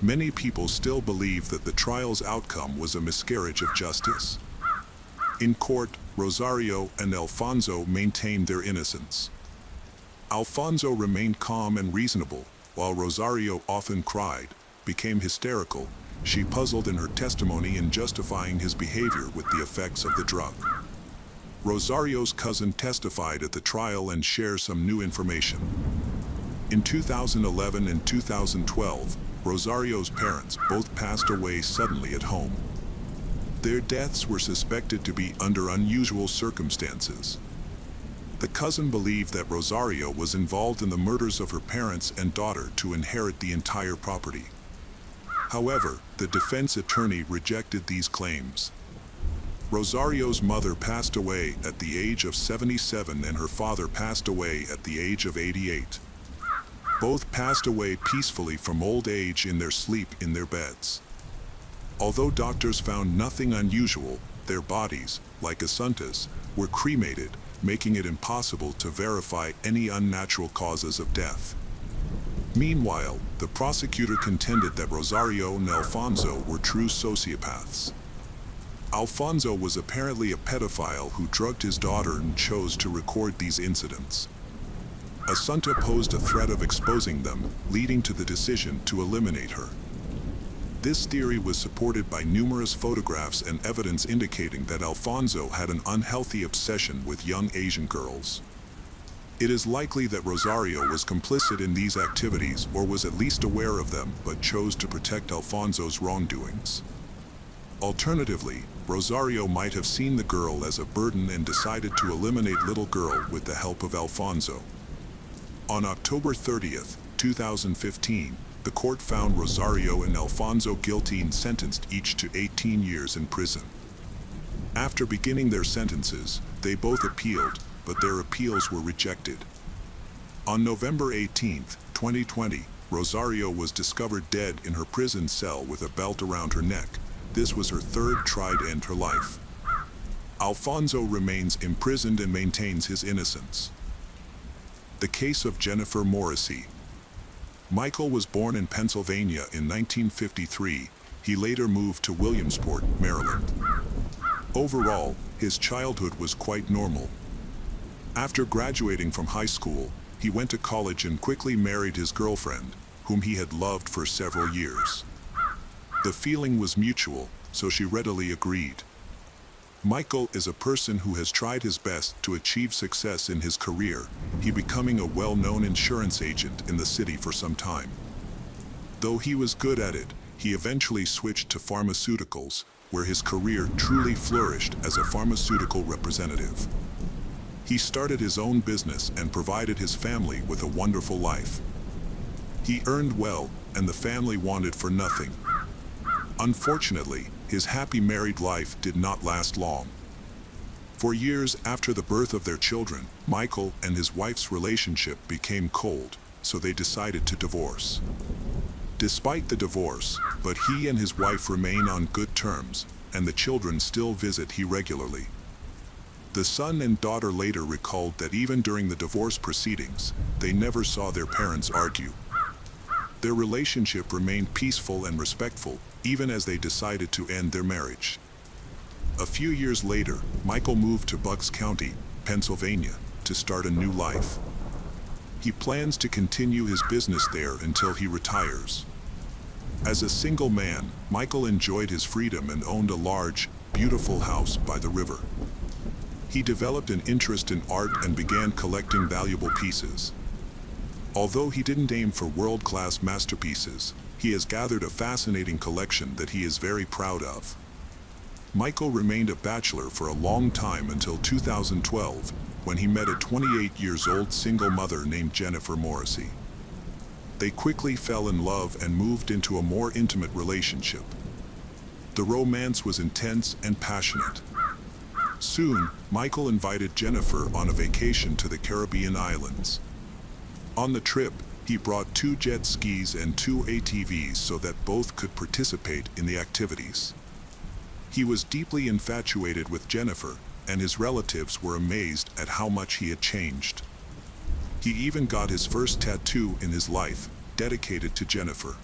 Many people still believe that the trial's outcome was a miscarriage of justice. In court, Rosario and Alfonso maintained their innocence. Alfonso remained calm and reasonable, while Rosario often cried, became hysterical. She puzzled in her testimony in justifying his behavior with the effects of the drug. Rosario's cousin testified at the trial and shared some new information. In 2011 and 2012, Rosario's parents both passed away suddenly at home. Their deaths were suspected to be under unusual circumstances. The cousin believed that Rosario was involved in the murders of her parents and daughter to inherit the entire property. However, the defense attorney rejected these claims. Rosario's mother passed away at the age of 77 and her father passed away at the age of 88. Both passed away peacefully from old age in their sleep in their beds. Although doctors found nothing unusual, Their bodies, like Asunta's, were cremated, making it impossible to verify any unnatural causes of death. Meanwhile, the prosecutor contended that Rosario and Alfonso were true sociopaths. Alfonso was apparently a pedophile who drugged his daughter and chose to record these incidents. Asunta posed a threat of exposing them, leading to the decision to eliminate her. This theory was supported by numerous photographs and evidence indicating that Alfonso had an unhealthy obsession with young Asian girls. It is likely that Rosario was complicit in these activities or was at least aware of them but chose to protect Alfonso's wrongdoings. Alternatively, Rosario might have seen the girl as a burden and decided to eliminate little girl with the help of Alfonso. On October 30th, 2015, the court found Rosario and Alfonso guilty and sentenced each to 18 years in prison. After beginning their sentences, they both appealed, but their appeals were rejected. On November 18, 2020, Rosario was discovered dead in her prison cell with a belt around her neck. This was her third try to end her life. Alfonso remains imprisoned and maintains his innocence. The case of Jennifer Morrissey. Michael was born in Pennsylvania in 1953. He later moved to Williamsport, Maryland. Overall, his childhood was quite normal. After graduating from high school, he went to college and quickly married his girlfriend, whom he had loved for several years. The feeling was mutual, so she readily agreed. Michael is a person who has tried his best to achieve success in his career, he becoming a well-known insurance agent in the city for some time. Though he was good at it, he eventually switched to pharmaceuticals, where his career truly flourished as a pharmaceutical representative. He started his own business and provided his family with a wonderful life. He earned well, and the family wanted for nothing. Unfortunately, his happy married life did not last long. For years after the birth of their children, Michael and his wife's relationship became cold, so they decided to divorce. Despite the divorce, but he and his wife remain on good terms, and the children still visit him regularly. The son and daughter later recalled that even during the divorce proceedings, they never saw their parents argue. Their relationship remained peaceful and respectful, even as they decided to end their marriage. A few years later, Michael moved to Bucks County, Pennsylvania, to start a new life. He plans to continue his business there until he retires. As a single man, Michael enjoyed his freedom and owned a large, beautiful house by the river. He developed an interest in art and began collecting valuable pieces. Although he didn't aim for world-class masterpieces, he has gathered a fascinating collection that he is very proud of. Michael remained a bachelor for a long time until 2012, when he met a 28-year-old single mother named Jennifer Morrissey. They quickly fell in love and moved into a more intimate relationship. The romance was intense and passionate. Soon, Michael invited Jennifer on a vacation to the Caribbean islands. On the trip, he brought 2 jet skis and 2 ATVs so that both could participate in the activities. He was deeply infatuated with Jennifer, and his relatives were amazed at how much he had changed. He even got his first tattoo in his life, dedicated to Jennifer.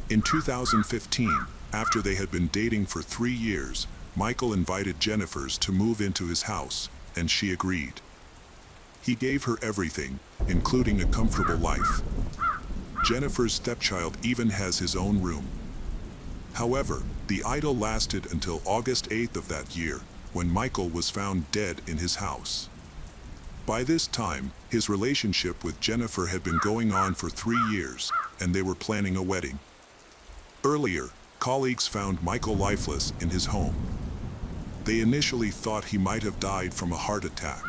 In 2015, after they had been dating for 3 years, Michael invited Jennifer to move into his house, and she agreed. He gave her everything, including a comfortable life. Jennifer's stepchild even has his own room. However, the idyll lasted until August 8th of that year, when Michael was found dead in his house. By this time, his relationship with Jennifer had been going on for 3 years, and they were planning a wedding. Earlier, colleagues found Michael lifeless in his home. They initially thought he might have died from a heart attack.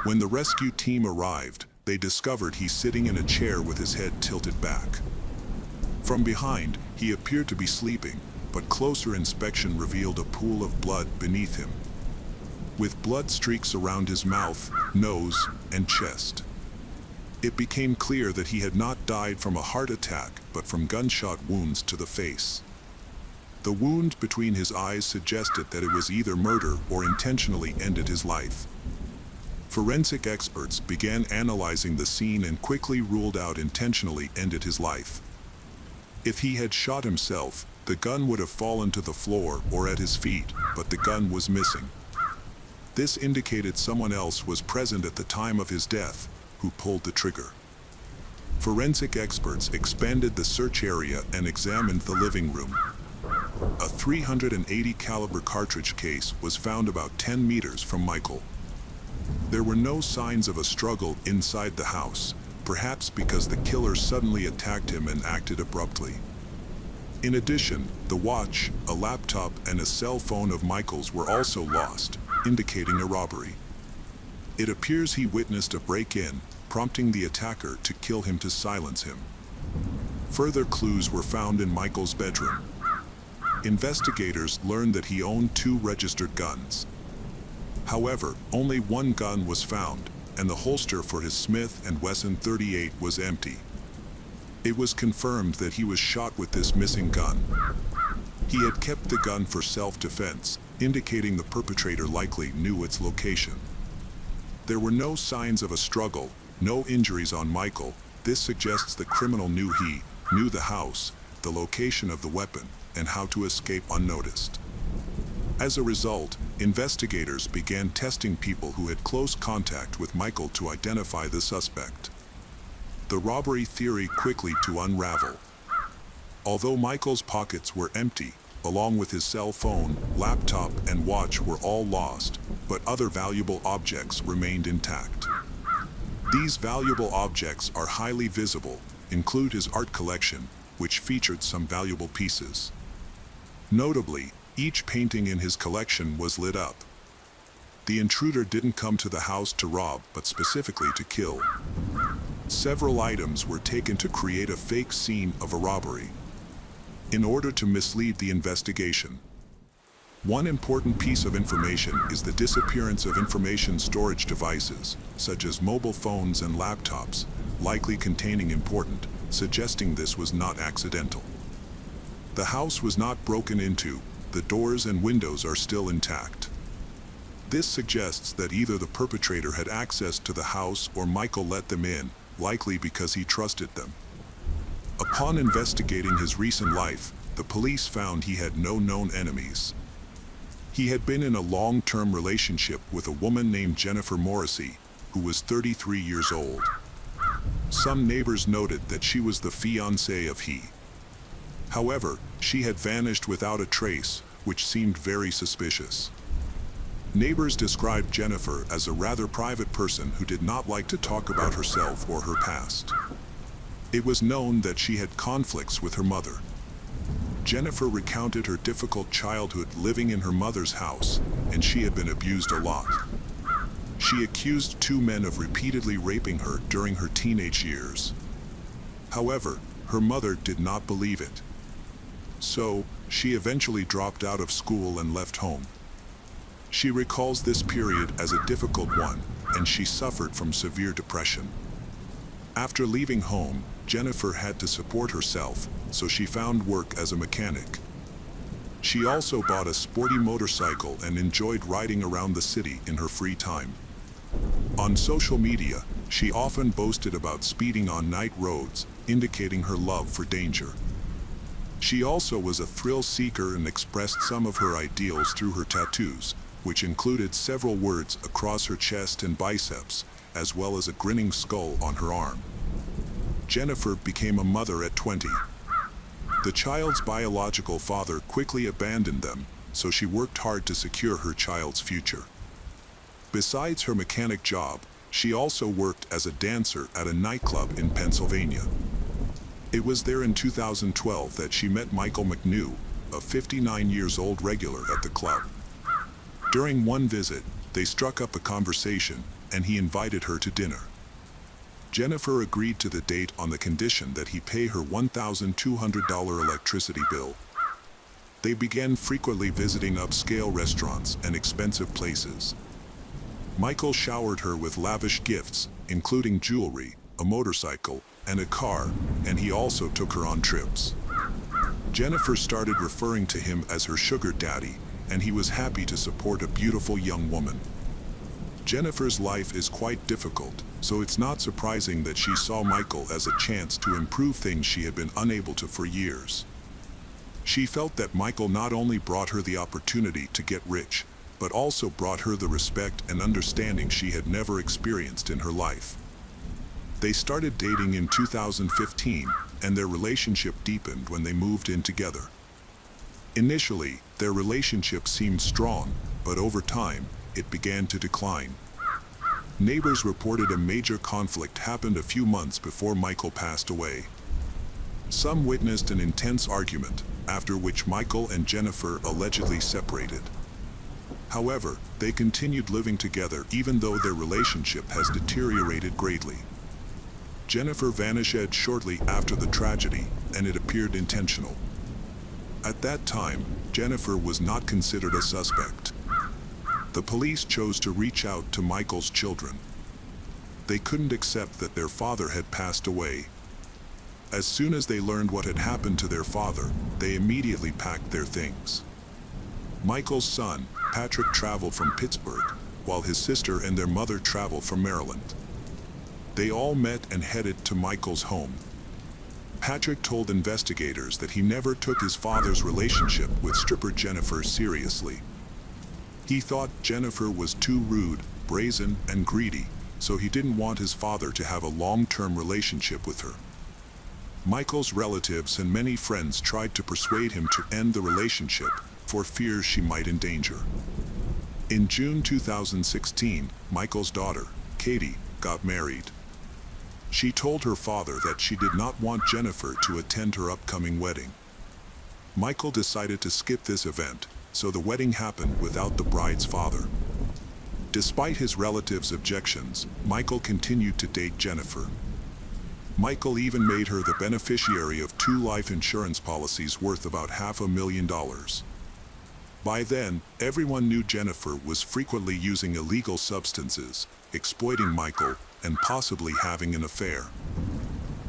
When the rescue team arrived, they discovered he's sitting in a chair with his head tilted back. From behind, he appeared to be sleeping, but closer inspection revealed a pool of blood beneath him, with blood streaks around his mouth, nose, and chest. It became clear that he had not died from a heart attack, but from gunshot wounds to the face. The wound between his eyes suggested that it was either murder or intentionally ended his life. Forensic experts began analyzing the scene and quickly ruled out intentionally ended his life. If he had shot himself, the gun would have fallen to the floor or at his feet, but the gun was missing. This indicated someone else was present at the time of his death, who pulled the trigger. Forensic experts expanded the search area and examined the living room. A .380 caliber cartridge case was found about 10 meters from Michael. There were no signs of a struggle inside the house, perhaps because the killer suddenly attacked him and acted abruptly. In addition, the watch, a laptop, and a cell phone of Michael's were also lost, indicating a robbery. It appears he witnessed a break-in, prompting the attacker to kill him to silence him. Further clues were found in Michael's bedroom. Investigators learned that he owned 2 registered guns. However, only one gun was found, and the holster for his Smith & Wesson .38 was empty. It was confirmed that he was shot with this missing gun. He had kept the gun for self-defense, indicating the perpetrator likely knew its location. There were no signs of a struggle, no injuries on Michael. This suggests the criminal knew the house, the location of the weapon, and how to escape unnoticed. As a result, investigators began testing people who had close contact with Michael to identify the suspect. The robbery theory quickly to unravel. Although Michael's pockets were empty, along with his cell phone, laptop, and watch were all lost, but other valuable objects remained intact. These valuable objects are highly visible, include his art collection, which featured some valuable pieces. Notably, each painting in his collection was lit up. The intruder didn't come to the house to rob, but specifically to kill. Several items were taken to create a fake scene of a robbery, in order to mislead the investigation. One important piece of information is the disappearance of information storage devices, such as mobile phones and laptops, likely containing important, suggesting this was not accidental. The house was not broken into, the doors and windows are still intact. This suggests that either the perpetrator had access to the house or Michael let them in, likely because he trusted them. Upon investigating his recent life, the police found he had no known enemies. He had been in a long-term relationship with a woman named Jennifer Morrissey, who was 33 years old. Some neighbors noted that she was the fiancée of he. However, she had vanished without a trace, which seemed very suspicious. Neighbors described Jennifer as a rather private person who did not like to talk about herself or her past. It was known that she had conflicts with her mother. Jennifer recounted her difficult childhood living in her mother's house, and she had been abused a lot. She accused 2 men of repeatedly raping her during her teenage years. However, her mother did not believe it. So, she eventually dropped out of school and left home. She recalls this period as a difficult one, and she suffered from severe depression. After leaving home, Jennifer had to support herself, so she found work as a mechanic. She also bought a sporty motorcycle and enjoyed riding around the city in her free time. On social media, she often boasted about speeding on night roads, indicating her love for danger. She also was a thrill seeker and expressed some of her ideals through her tattoos, which included several words across her chest and biceps, as well as a grinning skull on her arm. Jennifer became a mother at 20. The child's biological father quickly abandoned them, so she worked hard to secure her child's future. Besides her mechanic job, she also worked as a dancer at a nightclub in Pennsylvania. It was there in 2012 that she met Michael McNew, a 59-year-old regular at the club. During one visit, they struck up a conversation, and he invited her to dinner. Jennifer agreed to the date on the condition that he pay her $1,200 electricity bill. They began frequently visiting upscale restaurants and expensive places. Michael showered her with lavish gifts, including jewelry, a motorcycle, and a car, and he also took her on trips. Jennifer started referring to him as her sugar daddy, and he was happy to support a beautiful young woman. Jennifer's life is quite difficult, so it's not surprising that she saw Michael as a chance to improve things she had been unable to for years. She felt that Michael not only brought her the opportunity to get rich, but also brought her the respect and understanding she had never experienced in her life. They started dating in 2015, and their relationship deepened when they moved in together. Initially, their relationship seemed strong, but over time, it began to decline. Neighbors reported a major conflict happened a few months before Michael passed away. Some witnessed an intense argument, after which Michael and Jennifer allegedly separated. However, they continued living together even though their relationship has deteriorated greatly. Jennifer vanished shortly after the tragedy, and it appeared intentional. At that time, Jennifer was not considered a suspect. The police chose to reach out to Michael's children. They couldn't accept that their father had passed away. As soon as they learned what had happened to their father, they immediately packed their things. Michael's son, Patrick, traveled from Pittsburgh, while his sister and their mother traveled from Maryland. They all met and headed to Michael's home. Patrick told investigators that he never took his father's relationship with stripper Jennifer seriously. He thought Jennifer was too rude, brazen, and greedy, so he didn't want his father to have a long-term relationship with her. Michael's relatives and many friends tried to persuade him to end the relationship for fear she might endanger. In June 2016, Michael's daughter, Katie, got married. She told her father that she did not want Jennifer to attend her upcoming wedding. Michael decided to skip this event, so the wedding happened without the bride's father. Despite his relatives' objections, Michael continued to date Jennifer. Michael even made her the beneficiary of 2 life insurance policies worth about $500,000. By then, everyone knew Jennifer was frequently using illegal substances, exploiting Michael, and possibly having an affair.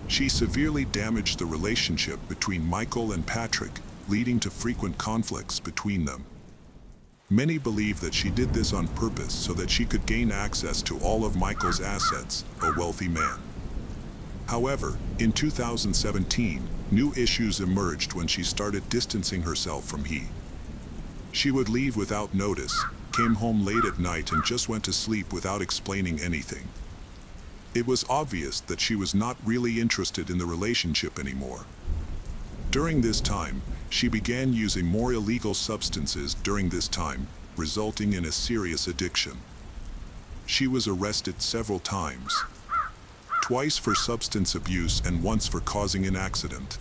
She severely damaged the relationship between Michael and Patrick, leading to frequent conflicts between them. Many believe that she did this on purpose so that she could gain access to all of Michael's assets, a wealthy man. However, in 2017, new issues emerged when she started distancing herself from him. She would leave without notice, came home late at night and just went to sleep without explaining anything. It was obvious that she was not really interested in the relationship anymore. During this time, she began using more illegal substances during this time, resulting in a serious addiction. She was arrested several times, twice for substance abuse and once for causing an accident.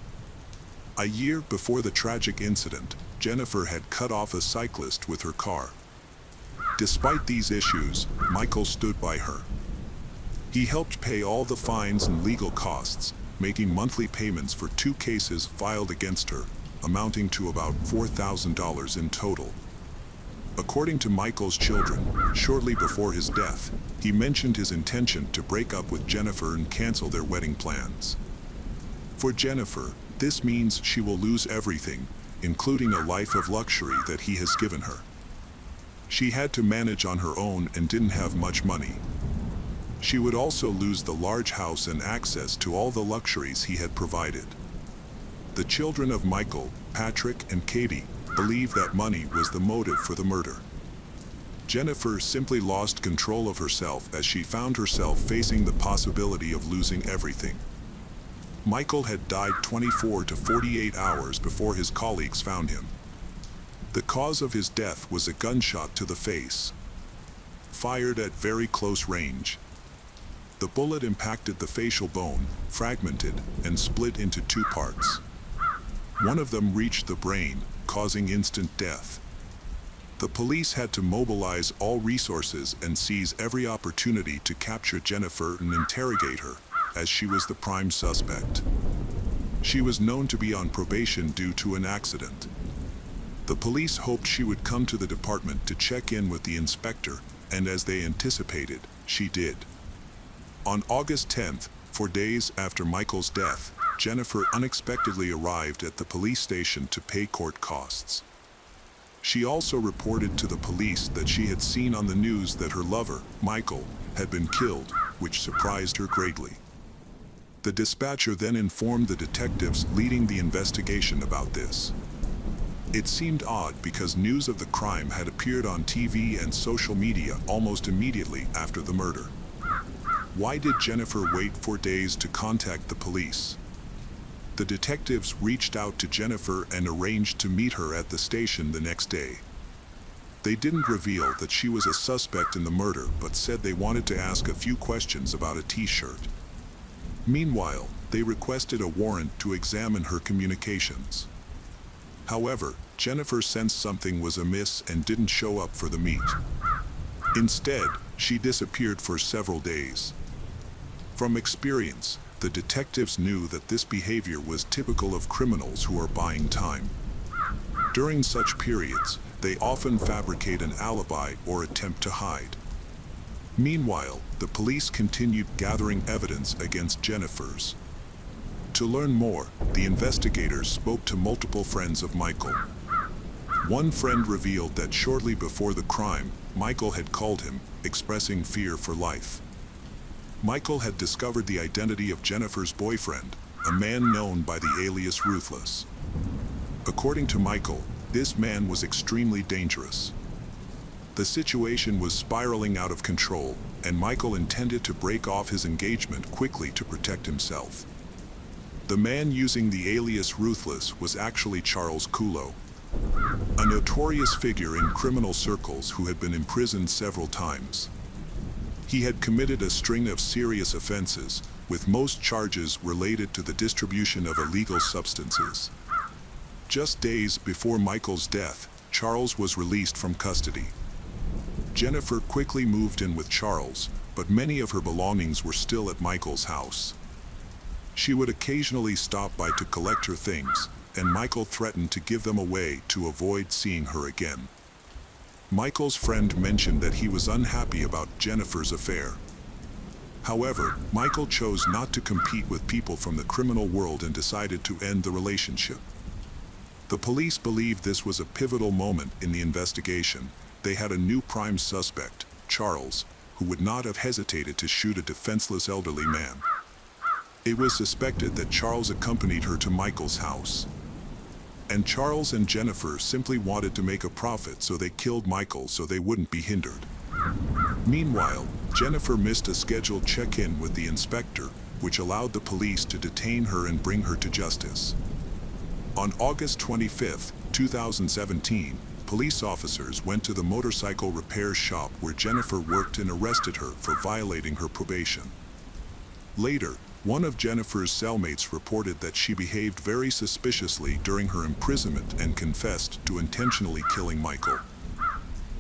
A year before the tragic incident, Jennifer had cut off a cyclist with her car. Despite these issues, Michael stood by her. He helped pay all the fines and legal costs, making monthly payments for 2 cases filed against her, amounting to about $4,000 in total. According to Michael's children, shortly before his death, he mentioned his intention to break up with Jennifer and cancel their wedding plans. For Jennifer, this means she will lose everything, including a life of luxury that he has given her. She had to manage on her own and didn't have much money. She would also lose the large house and access to all the luxuries he had provided. The children of Michael, Patrick, and Katie believe that money was the motive for the murder. Jennifer simply lost control of herself as she found herself facing the possibility of losing everything. Michael had died 24 to 48 hours before his colleagues found him. The cause of his death was a gunshot to the face, fired at very close range. The bullet impacted the facial bone, fragmented, and split into 2 parts. One of them reached the brain, causing instant death. The police had to mobilize all resources and seize every opportunity to capture Jennifer and interrogate her, as she was the prime suspect. She was known to be on probation due to an accident. The police hoped she would come to the department to check in with the inspector, and as they anticipated, she did. On August 10th, 4 days after Michael's death, Jennifer unexpectedly arrived at the police station to pay court costs. She also reported to the police that she had seen on the news that her lover, Michael, had been killed, which surprised her greatly. The dispatcher then informed the detectives leading the investigation about this. It seemed odd because news of the crime had appeared on TV and social media almost immediately after the murder. Why did Jennifer wait for days to contact the police? The detectives reached out to Jennifer and arranged to meet her at the station the next day. They didn't reveal that she was a suspect in the murder, but said they wanted to ask a few questions about a t-shirt. Meanwhile, they requested a warrant to examine her communications. However, Jennifer sensed something was amiss and didn't show up for the meet. Instead, she disappeared for several days. From experience, the detectives knew that this behavior was typical of criminals who are buying time. During such periods, they often fabricate an alibi or attempt to hide. Meanwhile, the police continued gathering evidence against Jennifer's. To learn more, the investigators spoke to multiple friends of Michael. One friend revealed that shortly before the crime, Michael had called him, expressing fear for life. Michael had discovered the identity of Jennifer's boyfriend, a man known by the alias Ruthless. According to Michael, this man was extremely dangerous. The situation was spiraling out of control, and Michael intended to break off his engagement quickly to protect himself. The man using the alias Ruthless was actually Charles Culo, a notorious figure in criminal circles who had been imprisoned several times. He had committed a string of serious offenses, with most charges related to the distribution of illegal substances. Just days before Michael's death, Charles was released from custody. Jennifer quickly moved in with Charles, but many of her belongings were still at Michael's house. She would occasionally stop by to collect her things, and Michael threatened to give them away to avoid seeing her again. Michael's friend mentioned that he was unhappy about Jennifer's affair. However, Michael chose not to compete with people from the criminal world and decided to end the relationship. The police believed this was a pivotal moment in the investigation. They had a new prime suspect, Charles, who would not have hesitated to shoot a defenseless elderly man. It was suspected that Charles accompanied her to Michael's house. And Charles and Jennifer simply wanted to make a profit, so they killed Michael so they wouldn't be hindered. Meanwhile, Jennifer missed a scheduled check-in with the inspector, which allowed the police to detain her and bring her to justice. On August 25, 2017, police officers went to the motorcycle repair shop where Jennifer worked and arrested her for violating her probation. Later, one of Jennifer's cellmates reported that she behaved very suspiciously during her imprisonment and confessed to intentionally killing Michael.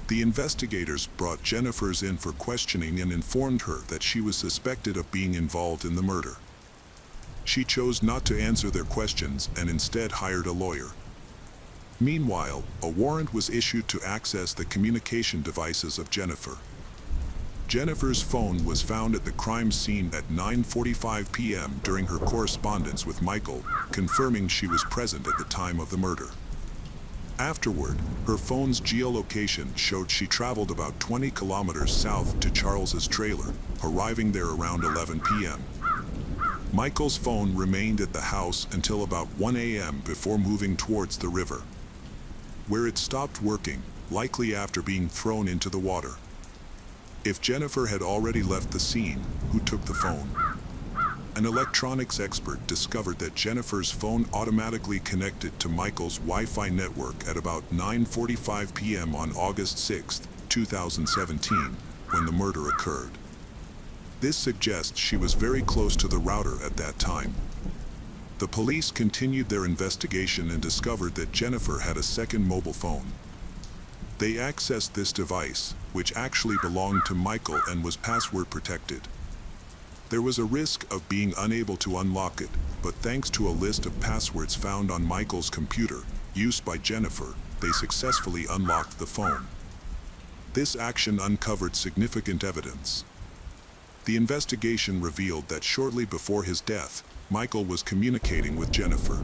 The investigators brought Jennifer's in for questioning and informed her that she was suspected of being involved in the murder. She chose not to answer their questions and instead hired a lawyer. Meanwhile, a warrant was issued to access the communication devices of Jennifer. Jennifer's phone was found at the crime scene at 9:45 p.m. during her correspondence with Michael, confirming she was present at the time of the murder. Afterward, her phone's geolocation showed she traveled about 20 kilometers south to Charles's trailer, arriving there around 11 p.m. Michael's phone remained at the house until about 1 a.m. before moving towards the river, where it stopped working, likely after being thrown into the water. If Jennifer had already left the scene, who took the phone? An electronics expert discovered that Jennifer's phone automatically connected to Michael's Wi-Fi network at about 9:45 p.m. on August 6, 2017, when the murder occurred. This suggests she was very close to the router at that time. The police continued their investigation and discovered that Jennifer had a second mobile phone. They accessed this device, which actually belonged to Michael and was password protected. There was a risk of being unable to unlock it, but thanks to a list of passwords found on Michael's computer, used by Jennifer, they successfully unlocked the phone. This action uncovered significant evidence. The investigation revealed that shortly before his death, Michael was communicating with Jennifer.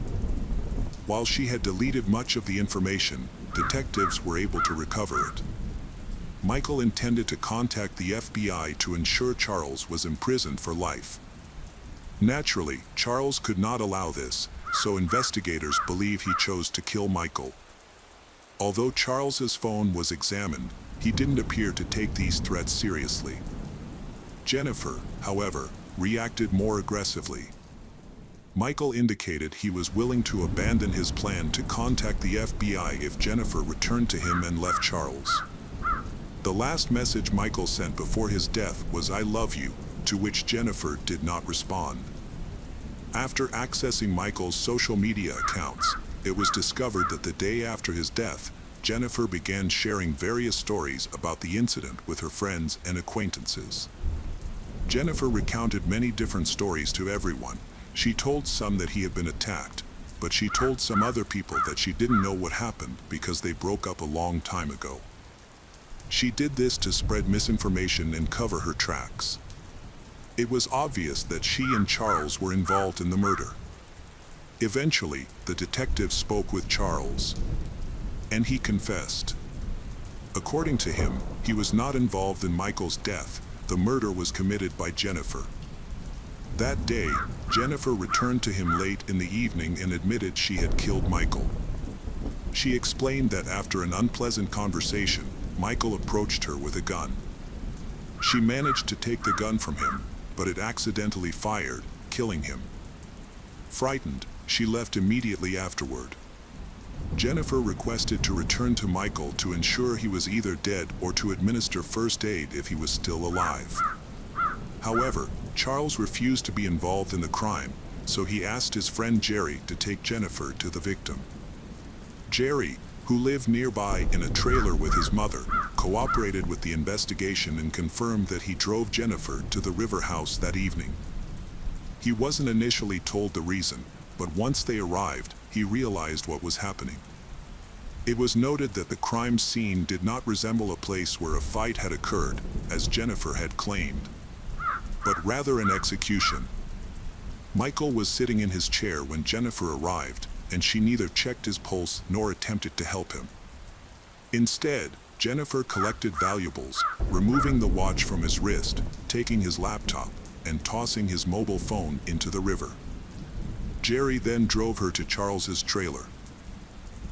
While she had deleted much of the information, detectives were able to recover it. Michael intended to contact the FBI to ensure Charles was imprisoned for life. Naturally, Charles could not allow this, so investigators believe he chose to kill Michael. Although Charles's phone was examined, he didn't appear to take these threats seriously. Jennifer, however, reacted more aggressively. Michael indicated he was willing to abandon his plan to contact the FBI if Jennifer returned to him and left Charles. The last message Michael sent before his death was "I love you," to which Jennifer did not respond. After accessing Michael's social media accounts, it was discovered that the day after his death, Jennifer began sharing various stories about the incident with her friends and acquaintances. Jennifer recounted many different stories to everyone. She told some that he had been attacked, but she told some other people that she didn't know what happened because they broke up a long time ago. She did this to spread misinformation and cover her tracks. It was obvious that she and Charles were involved in the murder. Eventually, the detective spoke with Charles, and he confessed. According to him, he was not involved in Michael's death. The murder was committed by Jennifer. That day, Jennifer returned to him late in the evening and admitted she had killed Michael. She explained that after an unpleasant conversation, Michael approached her with a gun. She managed to take the gun from him, but it accidentally fired, killing him. Frightened, she left immediately afterward. Jennifer requested to return to Michael to ensure he was either dead or to administer first aid if he was still alive. However, Charles refused to be involved in the crime, so he asked his friend Jerry to take Jennifer to the victim. Jerry, who lived nearby in a trailer with his mother, cooperated with the investigation and confirmed that he drove Jennifer to the river house that evening. He wasn't initially told the reason, but once they arrived, he realized what was happening. It was noted that the crime scene did not resemble a place where a fight had occurred, as Jennifer had claimed, but rather an execution. Michael was sitting in his chair when Jennifer arrived, and she neither checked his pulse nor attempted to help him. Instead, Jennifer collected valuables, removing the watch from his wrist, taking his laptop, and tossing his mobile phone into the river. Jerry then drove her to Charles's trailer.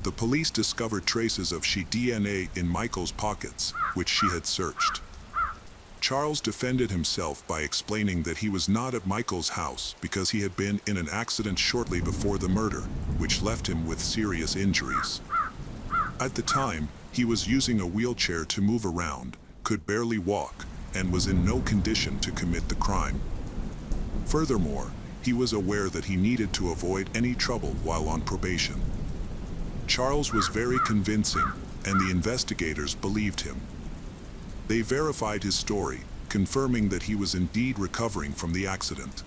The police discovered traces of she DNA in Michael's pockets, which she had searched. Charles defended himself by explaining that he was not at Michael's house because he had been in an accident shortly before the murder, which left him with serious injuries. At the time, he was using a wheelchair to move around, could barely walk, and was in no condition to commit the crime. Furthermore, he was aware that he needed to avoid any trouble while on probation. Charles was very convincing, and the investigators believed him. They verified his story, confirming that he was indeed recovering from the accident.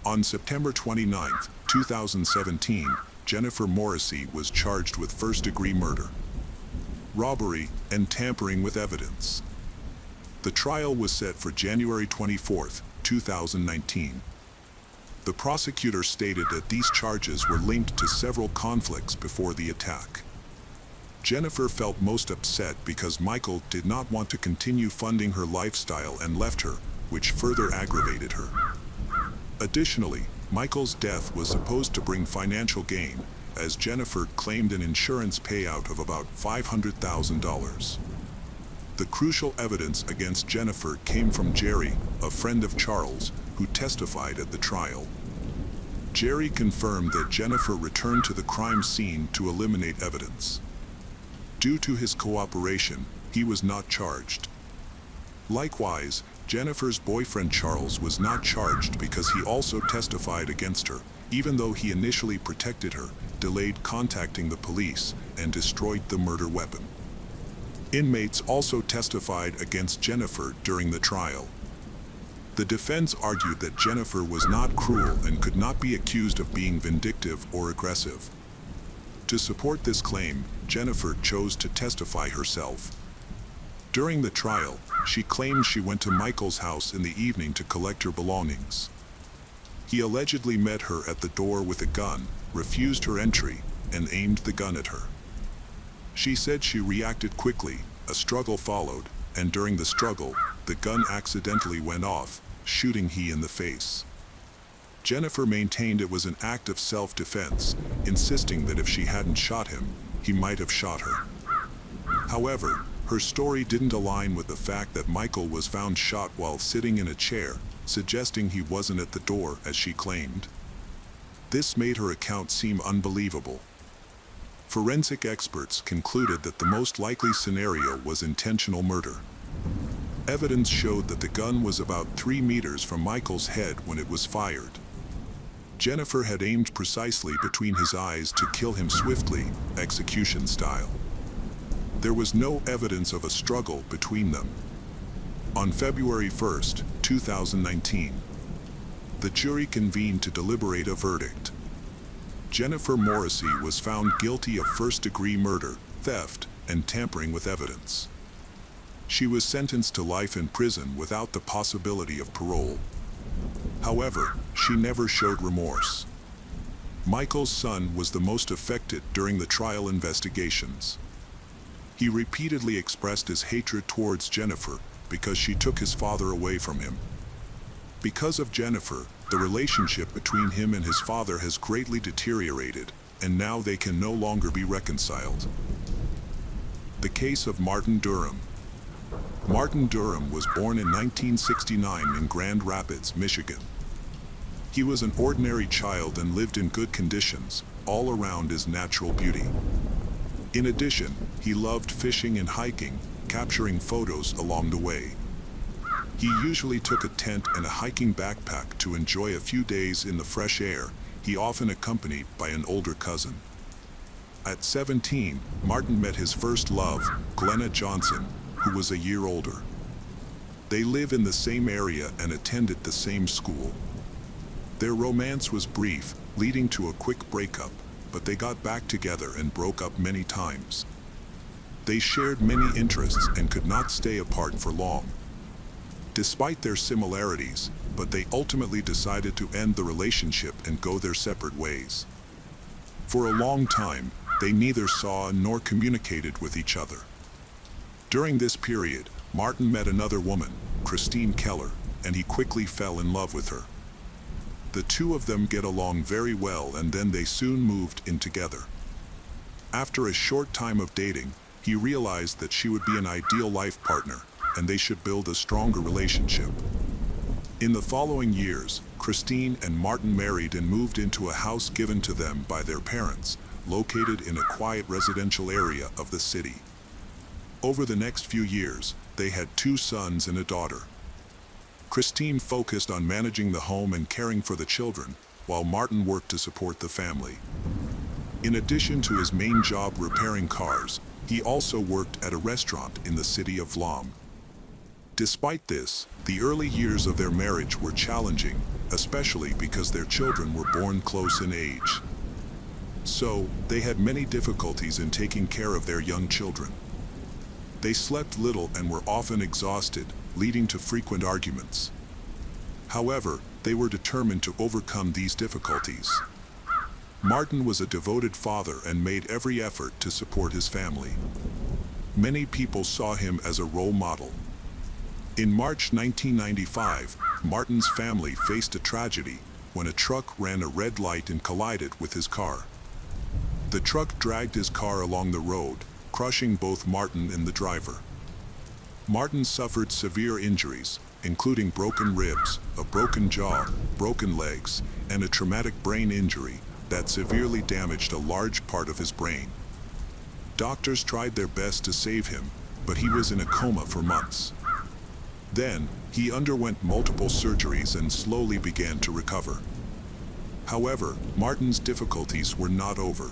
On September 29, 2017, Jennifer Morrissey was charged with first-degree murder, robbery, and tampering with evidence. The trial was set for January 24, 2019. The prosecutor stated that these charges were linked to several conflicts before the attack. Jennifer felt most upset because Michael did not want to continue funding her lifestyle and left her, which further aggravated her. Additionally, Michael's death was supposed to bring financial gain, as Jennifer claimed an insurance payout of about $500,000. The crucial evidence against Jennifer came from Jerry, a friend of Charles, who testified at the trial. Jerry confirmed that Jennifer returned to the crime scene to eliminate evidence. Due to his cooperation, he was not charged. Likewise, Jennifer's boyfriend Charles was not charged because he also testified against her, even though he initially protected her, delayed contacting the police, and destroyed the murder weapon. Inmates also testified against Jennifer during the trial. The defense argued that Jennifer was not cruel and could not be accused of being vindictive or aggressive. To support this claim, Jennifer chose to testify herself. During the trial, she claimed she went to Michael's house in the evening to collect her belongings. He allegedly met her at the door with a gun, refused her entry, and aimed the gun at her. She said she reacted quickly, a struggle followed, and during the struggle, the gun accidentally went off, shooting he in the face. Jennifer maintained it was an act of self-defense, insisting that if she hadn't shot him, he might have shot her. However, her story didn't align with the fact that Michael was found shot while sitting in a chair, suggesting he wasn't at the door as she claimed. This made her account seem unbelievable. Forensic experts concluded that the most likely scenario was intentional murder. Evidence showed that the gun was about 3 meters from Michael's head when it was fired. Jennifer had aimed precisely between his eyes to kill him swiftly, execution style. There was no evidence of a struggle between them. On February 1, 2019, the jury convened to deliberate a verdict. Jennifer Morrissey was found guilty of first-degree murder, theft, and tampering with evidence. She was sentenced to life in prison without the possibility of parole. However, she never showed remorse. Michael's son was the most affected during the trial investigations. He repeatedly expressed his hatred towards Jennifer because she took his father away from him. Because of Jennifer, the relationship between him and his father has greatly deteriorated, and now they can no longer be reconciled. The case of Martin Durham. Martin Durham was born in 1969 in Grand Rapids, Michigan. He was an ordinary child and lived in good conditions, all around his natural beauty. In addition, he loved fishing and hiking, capturing photos along the way. He usually took a tent and a hiking backpack to enjoy a few days in the fresh air, he often accompanied by an older cousin. At 17, Martin met his first love, Glenna Johnson, who was a year older. They live in the same area and attended the same school. Their romance was brief, leading to a quick breakup, but they got back together and broke up many times. They shared many interests and could not stay apart for long. Despite their similarities, but they ultimately decided to end the relationship and go their separate ways. For a long time, they neither saw nor communicated with each other. During this period, Martin met another woman, Christine Keller, and he quickly fell in love with her. The two of them get along very well, and then they soon moved in together. After a short time of dating, he realized that she would be an ideal life partner, and they should build a stronger relationship. In the following years, Christine and Martin married and moved into a house given to them by their parents, located in a quiet residential area of the city. Over the next few years, they had 2 sons and a daughter. Christine focused on managing the home and caring for the children, while Martin worked to support the family. In addition to his main job repairing cars, he also worked at a restaurant in the city of Vlam. Despite this, the early years of their marriage were challenging, especially because their children were born close in age. So, they had many difficulties in taking care of their young children. They slept little and were often exhausted, leading to frequent arguments. However, they were determined to overcome these difficulties. Martin was a devoted father and made every effort to support his family. Many people saw him as a role model. In March 1995, Martin's family faced a tragedy when a truck ran a red light and collided with his car. The truck dragged his car along the road, crushing both Martin and the driver. Martin suffered severe injuries, including broken ribs, a broken jaw, broken legs, and a traumatic brain injury that severely damaged a large part of his brain. Doctors tried their best to save him, but he was in a coma for months. Then, he underwent multiple surgeries and slowly began to recover. However, Martin's difficulties were not over.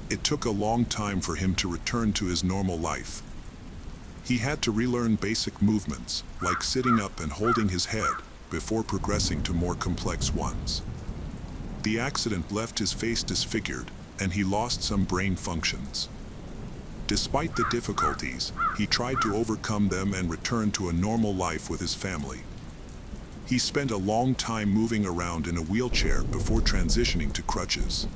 It took a long time for him to return to his normal life. He had to relearn basic movements, like sitting up and holding his head, before progressing to more complex ones. The accident left his face disfigured, and he lost some brain functions. Despite the difficulties, he tried to overcome them and return to a normal life with his family. He spent a long time moving around in a wheelchair before transitioning to crutches.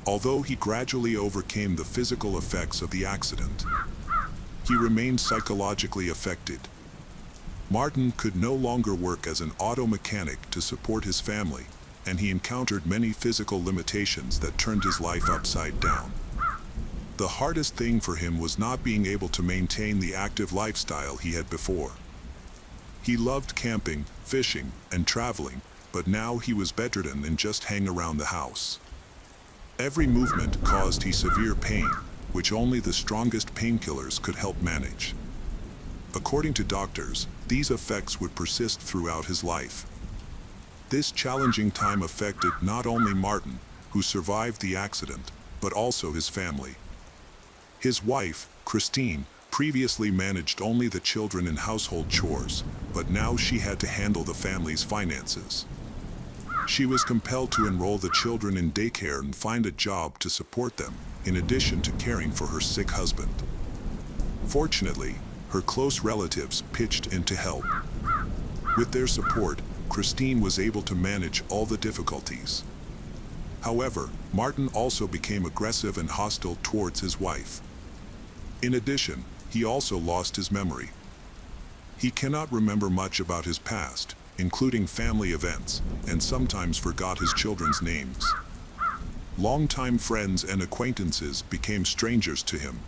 Although he gradually overcame the physical effects of the accident, he remained psychologically affected. Martin could no longer work as an auto mechanic to support his family, and he encountered many physical limitations that turned his life upside down. The hardest thing for him was not being able to maintain the active lifestyle he had before. He loved camping, fishing, and traveling, but now he was bedridden and just hang around the house. Every movement caused him severe pain, which only the strongest painkillers could help manage. According to doctors, these effects would persist throughout his life. This challenging time affected not only Martin, who survived the accident, but also his family. His wife, Christine, previously managed only the children and household chores, but now she had to handle the family's finances. She was compelled to enroll the children in daycare and find a job to support them, in addition to caring for her sick husband. Fortunately, her close relatives pitched in to help. With their support, Christine was able to manage all the difficulties. However, Martin also became aggressive and hostile towards his wife. In addition, he also lost his memory. He cannot remember much about his past, including family events, and sometimes forgot his children's names. Longtime friends and acquaintances became strangers to him.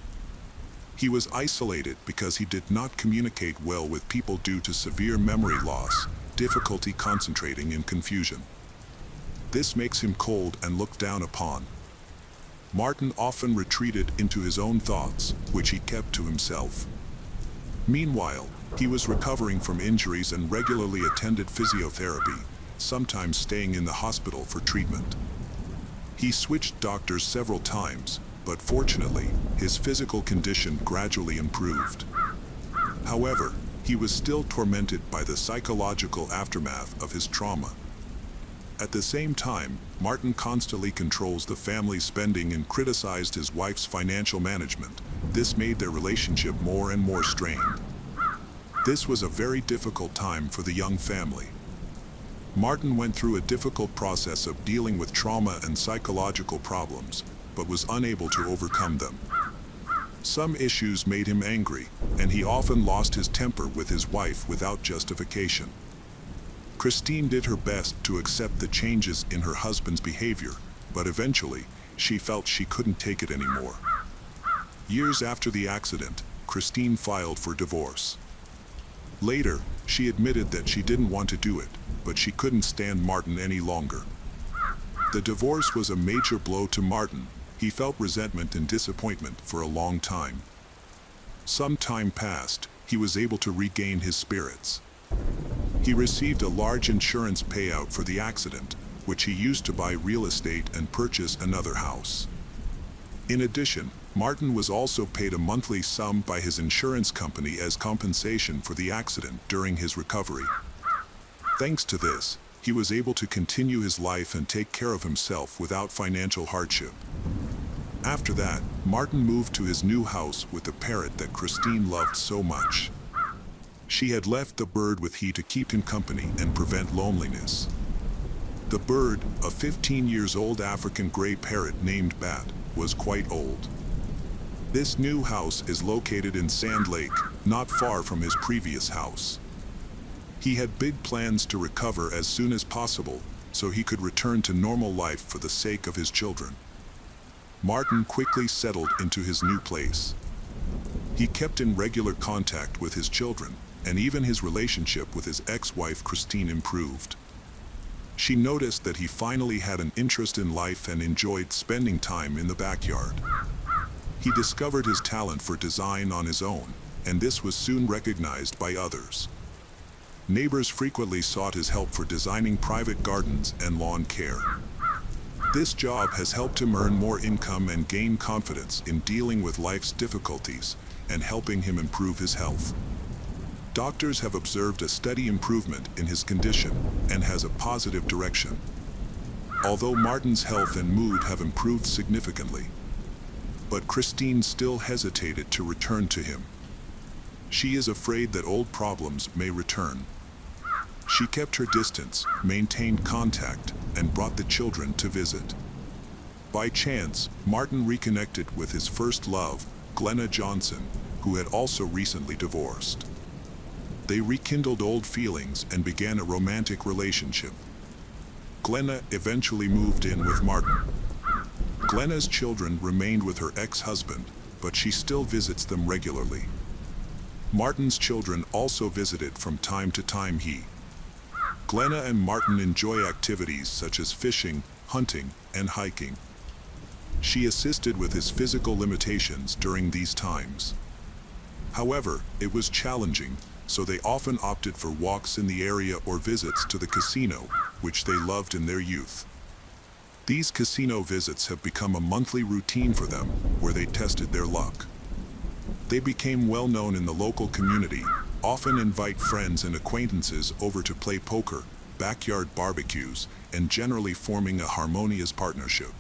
He was isolated because he did not communicate well with people due to severe memory loss, difficulty concentrating, and confusion. This makes him cold and looked down upon. Martin often retreated into his own thoughts, which he kept to himself. Meanwhile, he was recovering from injuries and regularly attended physiotherapy, sometimes staying in the hospital for treatment. He switched doctors several times, but fortunately, his physical condition gradually improved. However, he was still tormented by the psychological aftermath of his trauma. At the same time, Martin constantly controls the family's spending and criticized his wife's financial management. This made their relationship more and more strained. This was a very difficult time for the young family. Martin went through a difficult process of dealing with trauma and psychological problems, but was unable to overcome them. Some issues made him angry, and he often lost his temper with his wife without justification. Christine did her best to accept the changes in her husband's behavior, but eventually, she felt she couldn't take it anymore. Years after the accident, Christine filed for divorce. Later, she admitted that she didn't want to do it, but she couldn't stand Martin any longer. The divorce was a major blow to Martin. He felt resentment and disappointment for a long time. Some time passed, he was able to regain his spirits. He received a large insurance payout for the accident, which he used to buy real estate and purchase another house. In addition, Martin was also paid a monthly sum by his insurance company as compensation for the accident during his recovery. Thanks to this, he was able to continue his life and take care of himself without financial hardship. After that, Martin moved to his new house with the parrot that Christine loved so much. She had left the bird with he to keep him company and prevent loneliness. The bird, a 15-year-old African gray parrot named Bat, was quite old. This new house is located in Sand Lake, not far from his previous house. He had big plans to recover as soon as possible, so he could return to normal life for the sake of his children. Martin quickly settled into his new place. He kept in regular contact with his children, and even his relationship with his ex-wife Christine improved. She noticed that he finally had an interest in life and enjoyed spending time in the backyard. He discovered his talent for design on his own, and this was soon recognized by others. Neighbors frequently sought his help for designing private gardens and lawn care. This job has helped him earn more income and gain confidence in dealing with life's difficulties and helping him improve his health. Doctors have observed a steady improvement in his condition and has a positive direction. Although Martin's health and mood have improved significantly, but Christine still hesitated to return to him. She is afraid that old problems may return. She kept her distance, maintained contact, and brought the children to visit. By chance, Martin reconnected with his first love, Glenna Johnson, who had also recently divorced. They rekindled old feelings and began a romantic relationship. Glenna eventually moved in with Martin. Glenna's children remained with her ex-husband, but she still visits them regularly. Martin's children also visited from time to time. Glenna and Martin enjoy activities such as fishing, hunting, and hiking. She assisted with his physical limitations during these times. However, it was challenging, so they often opted for walks in the area or visits to the casino, which they loved in their youth. These casino visits have become a monthly routine for them, where they tested their luck. They became well known in the local community, often invite friends and acquaintances over to play poker, backyard barbecues, and generally forming a harmonious partnership.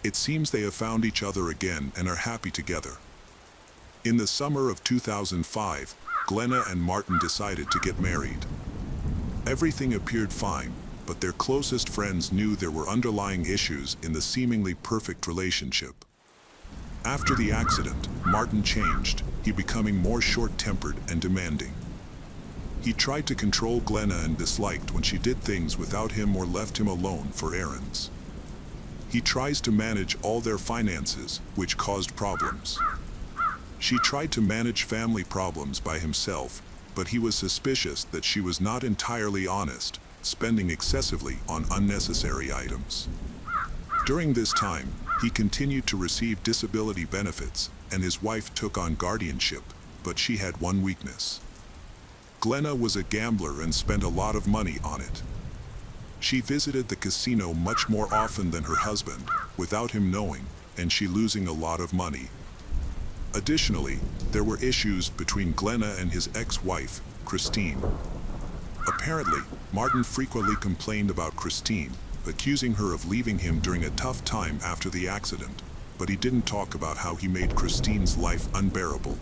It seems they have found each other again and are happy together. In the summer of 2005, Glenna and Martin decided to get married. Everything appeared fine, but their closest friends knew there were underlying issues in the seemingly perfect relationship. After the accident, Martin changed, he becoming more short-tempered and demanding. He tried to control Glenna and disliked when she did things without him or left him alone for errands. He tries to manage all their finances, which caused problems. She tried to manage family problems by himself, but he was suspicious that she was not entirely honest, spending excessively on unnecessary items. During this time, he continued to receive disability benefits, and his wife took on guardianship, but she had one weakness. Glenna was a gambler and spent a lot of money on it. She visited the casino much more often than her husband, without him knowing, and she losing a lot of money. Additionally, there were issues between Glenna and his ex-wife, Christine. Apparently, Martin frequently complained about Christine, accusing her of leaving him during a tough time after the accident, but he didn't talk about how he made Christine's life unbearable.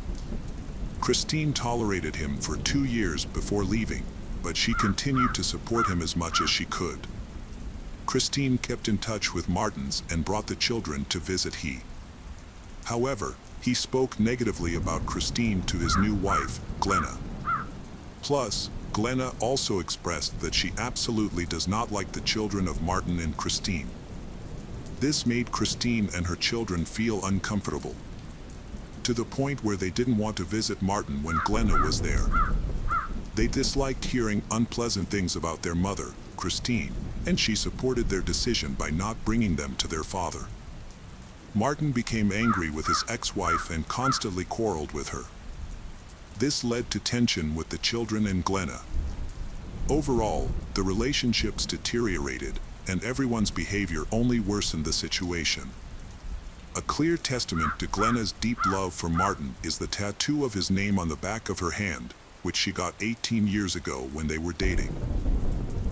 Christine tolerated him for 2 years before leaving, but she continued to support him as much as she could. Christine kept in touch with Martin's and brought the children to visit he. However, he spoke negatively about Christine to his new wife, Glenna. Plus, Glenna also expressed that she absolutely does not like the children of Martin and Christine. This made Christine and her children feel uncomfortable, to the point where they didn't want to visit Martin when Glenna was there. They disliked hearing unpleasant things about their mother, Christine, and she supported their decision by not bringing them to their father. Martin became angry with his ex-wife and constantly quarreled with her. This led to tension with the children and Glenna. Overall, the relationships deteriorated, and everyone's behavior only worsened the situation. A clear testament to Glenna's deep love for Martin is the tattoo of his name on the back of her hand, which she got 18 years ago when they were dating.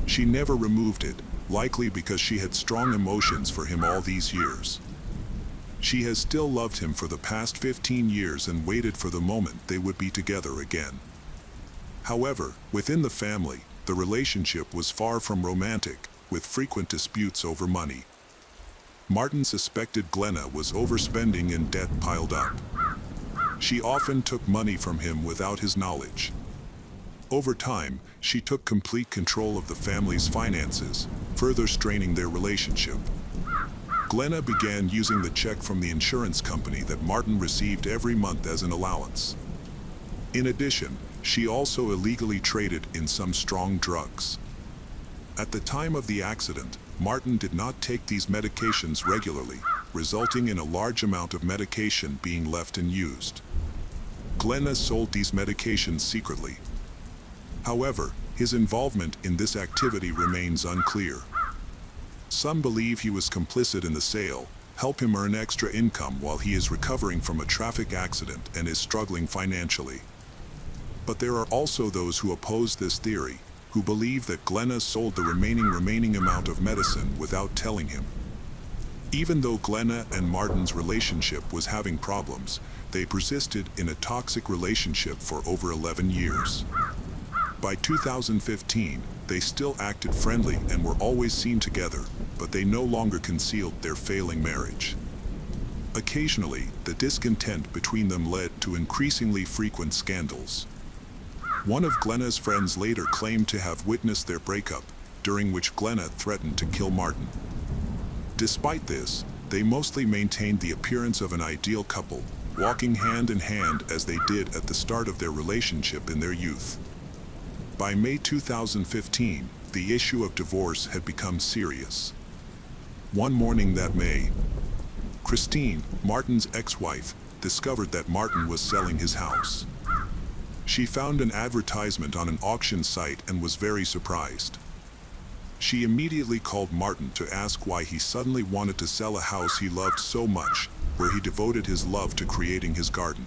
She never removed it, likely because she had strong emotions for him all these years. She has still loved him for the past 15 years and waited for the moment they would be together again. However, within the family, the relationship was far from romantic, with frequent disputes over money. Martin suspected Glenna was overspending and debt piled up. She often took money from him without his knowledge. Over time, she took complete control of the family's finances, further straining their relationship. Glenna began using the check from the insurance company that Martin received every month as an allowance. In addition, she also illegally traded in some strong drugs. At the time of the accident, Martin did not take these medications regularly, resulting in a large amount of medication being left unused. Glenna sold these medications secretly. However, his involvement in this activity remains unclear. Some believe he was complicit in the sale, help him earn extra income while he is recovering from a traffic accident and is struggling financially. But there are also those who oppose this theory, who believe that Glenna sold the remaining amount of medicine without telling him. Even though Glenna and Martin's relationship was having problems, they persisted in a toxic relationship for over 11 years. By 2015, they still acted friendly and were always seen together, but they no longer concealed their failing marriage. Occasionally, the discontent between them led to increasingly frequent scandals. One of Glenna's friends later claimed to have witnessed their breakup, during which Glenna threatened to kill Martin. Despite this, they mostly maintained the appearance of an ideal couple, walking hand in hand as they did at the start of their relationship in their youth. By May 2015, the issue of divorce had become serious. One morning that May, Christine, Martin's ex-wife, discovered that Martin was selling his house. She found an advertisement on an auction site and was very surprised. She immediately called Martin to ask why he suddenly wanted to sell a house he loved so much, where he devoted his love to creating his garden.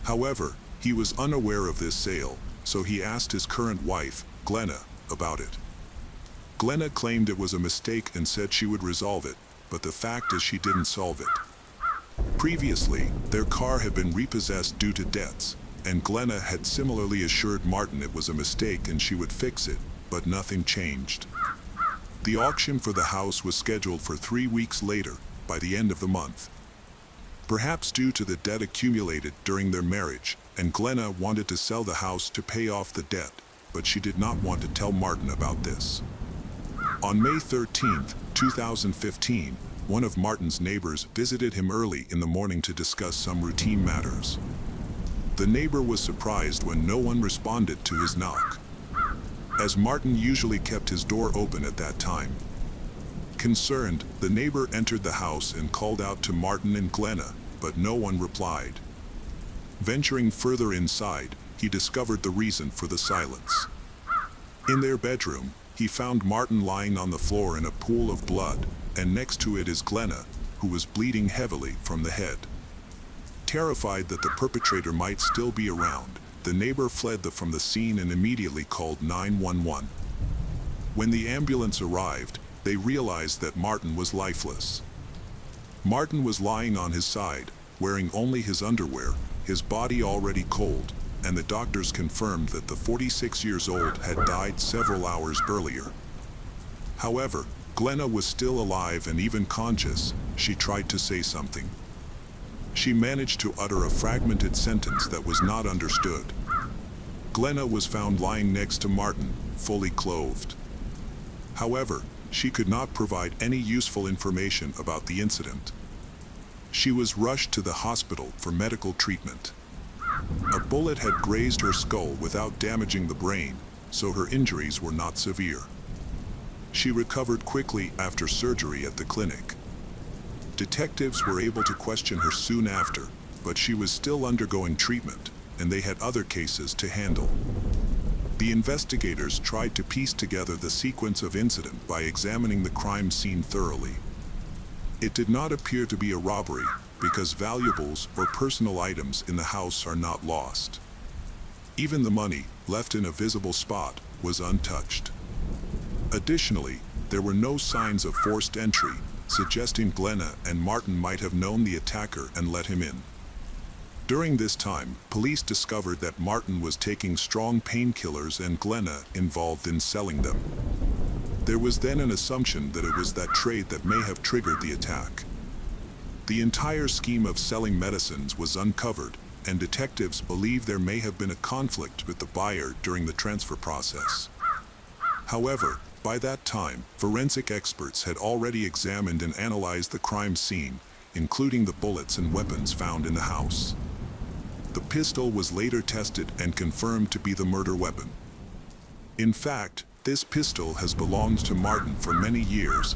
However, he was unaware of this sale, so he asked his current wife, Glenna, about it. Glenna claimed it was a mistake and said she would resolve it, but the fact is she didn't solve it. Previously, their car had been repossessed due to debts, and Glenna had similarly assured Martin it was a mistake and she would fix it, but nothing changed. The auction for the house was scheduled for 3 weeks later, by the end of the month. Perhaps due to the debt accumulated during their marriage, and Glenna wanted to sell the house to pay off the debt, but she did not want to tell Martin about this. On May 13, 2015, one of Martin's neighbors visited him early in the morning to discuss some routine matters. The neighbor was surprised when no one responded to his knock, as Martin usually kept his door open at that time. Concerned, the neighbor entered the house and called out to Martin and Glenna, but no one replied. Venturing further inside, he discovered the reason for the silence. In their bedroom, he found Martin lying on the floor in a pool of blood, and next to it is Glenna, who was bleeding heavily from the head. Terrified that the perpetrator might still be around, the neighbor fled from the scene and immediately called 911. When the ambulance arrived, they realized that Martin was lifeless. Martin was lying on his side, wearing only his underwear, his body already cold, and the doctors confirmed that the 46 years old had died several hours earlier. However, Glenna was still alive and even conscious. She tried to say something. She managed to utter a fragmented sentence that was not understood. Glenna was found lying next to Martin, fully clothed. However, she could not provide any useful information about the incident. She was rushed to the hospital for medical treatment. A bullet had grazed her skull without damaging the brain, so her injuries were not severe. She recovered quickly after surgery at the clinic. Detectives were able to question her soon after, but she was still undergoing treatment, and they had other cases to handle. The investigators tried to piece together the sequence of incident by examining the crime scene thoroughly. It did not appear to be a robbery, because valuables or personal items in the house are not lost. Even the money, left in a visible spot, was untouched. Additionally, there were no signs of forced entry, suggesting Glenna and Martin might have known the attacker and let him in. During this time, police discovered that Martin was taking strong painkillers and Glenna involved in selling them. There was then an assumption that it was that trade that may have triggered the attack. The entire scheme of selling medicines was uncovered, and detectives believe there may have been a conflict with the buyer during the transfer process. However, by that time, forensic experts had already examined and analyzed the crime scene, including the bullets and weapons found in the house. The pistol was later tested and confirmed to be the murder weapon. In fact, this pistol has belonged to Martin for many years,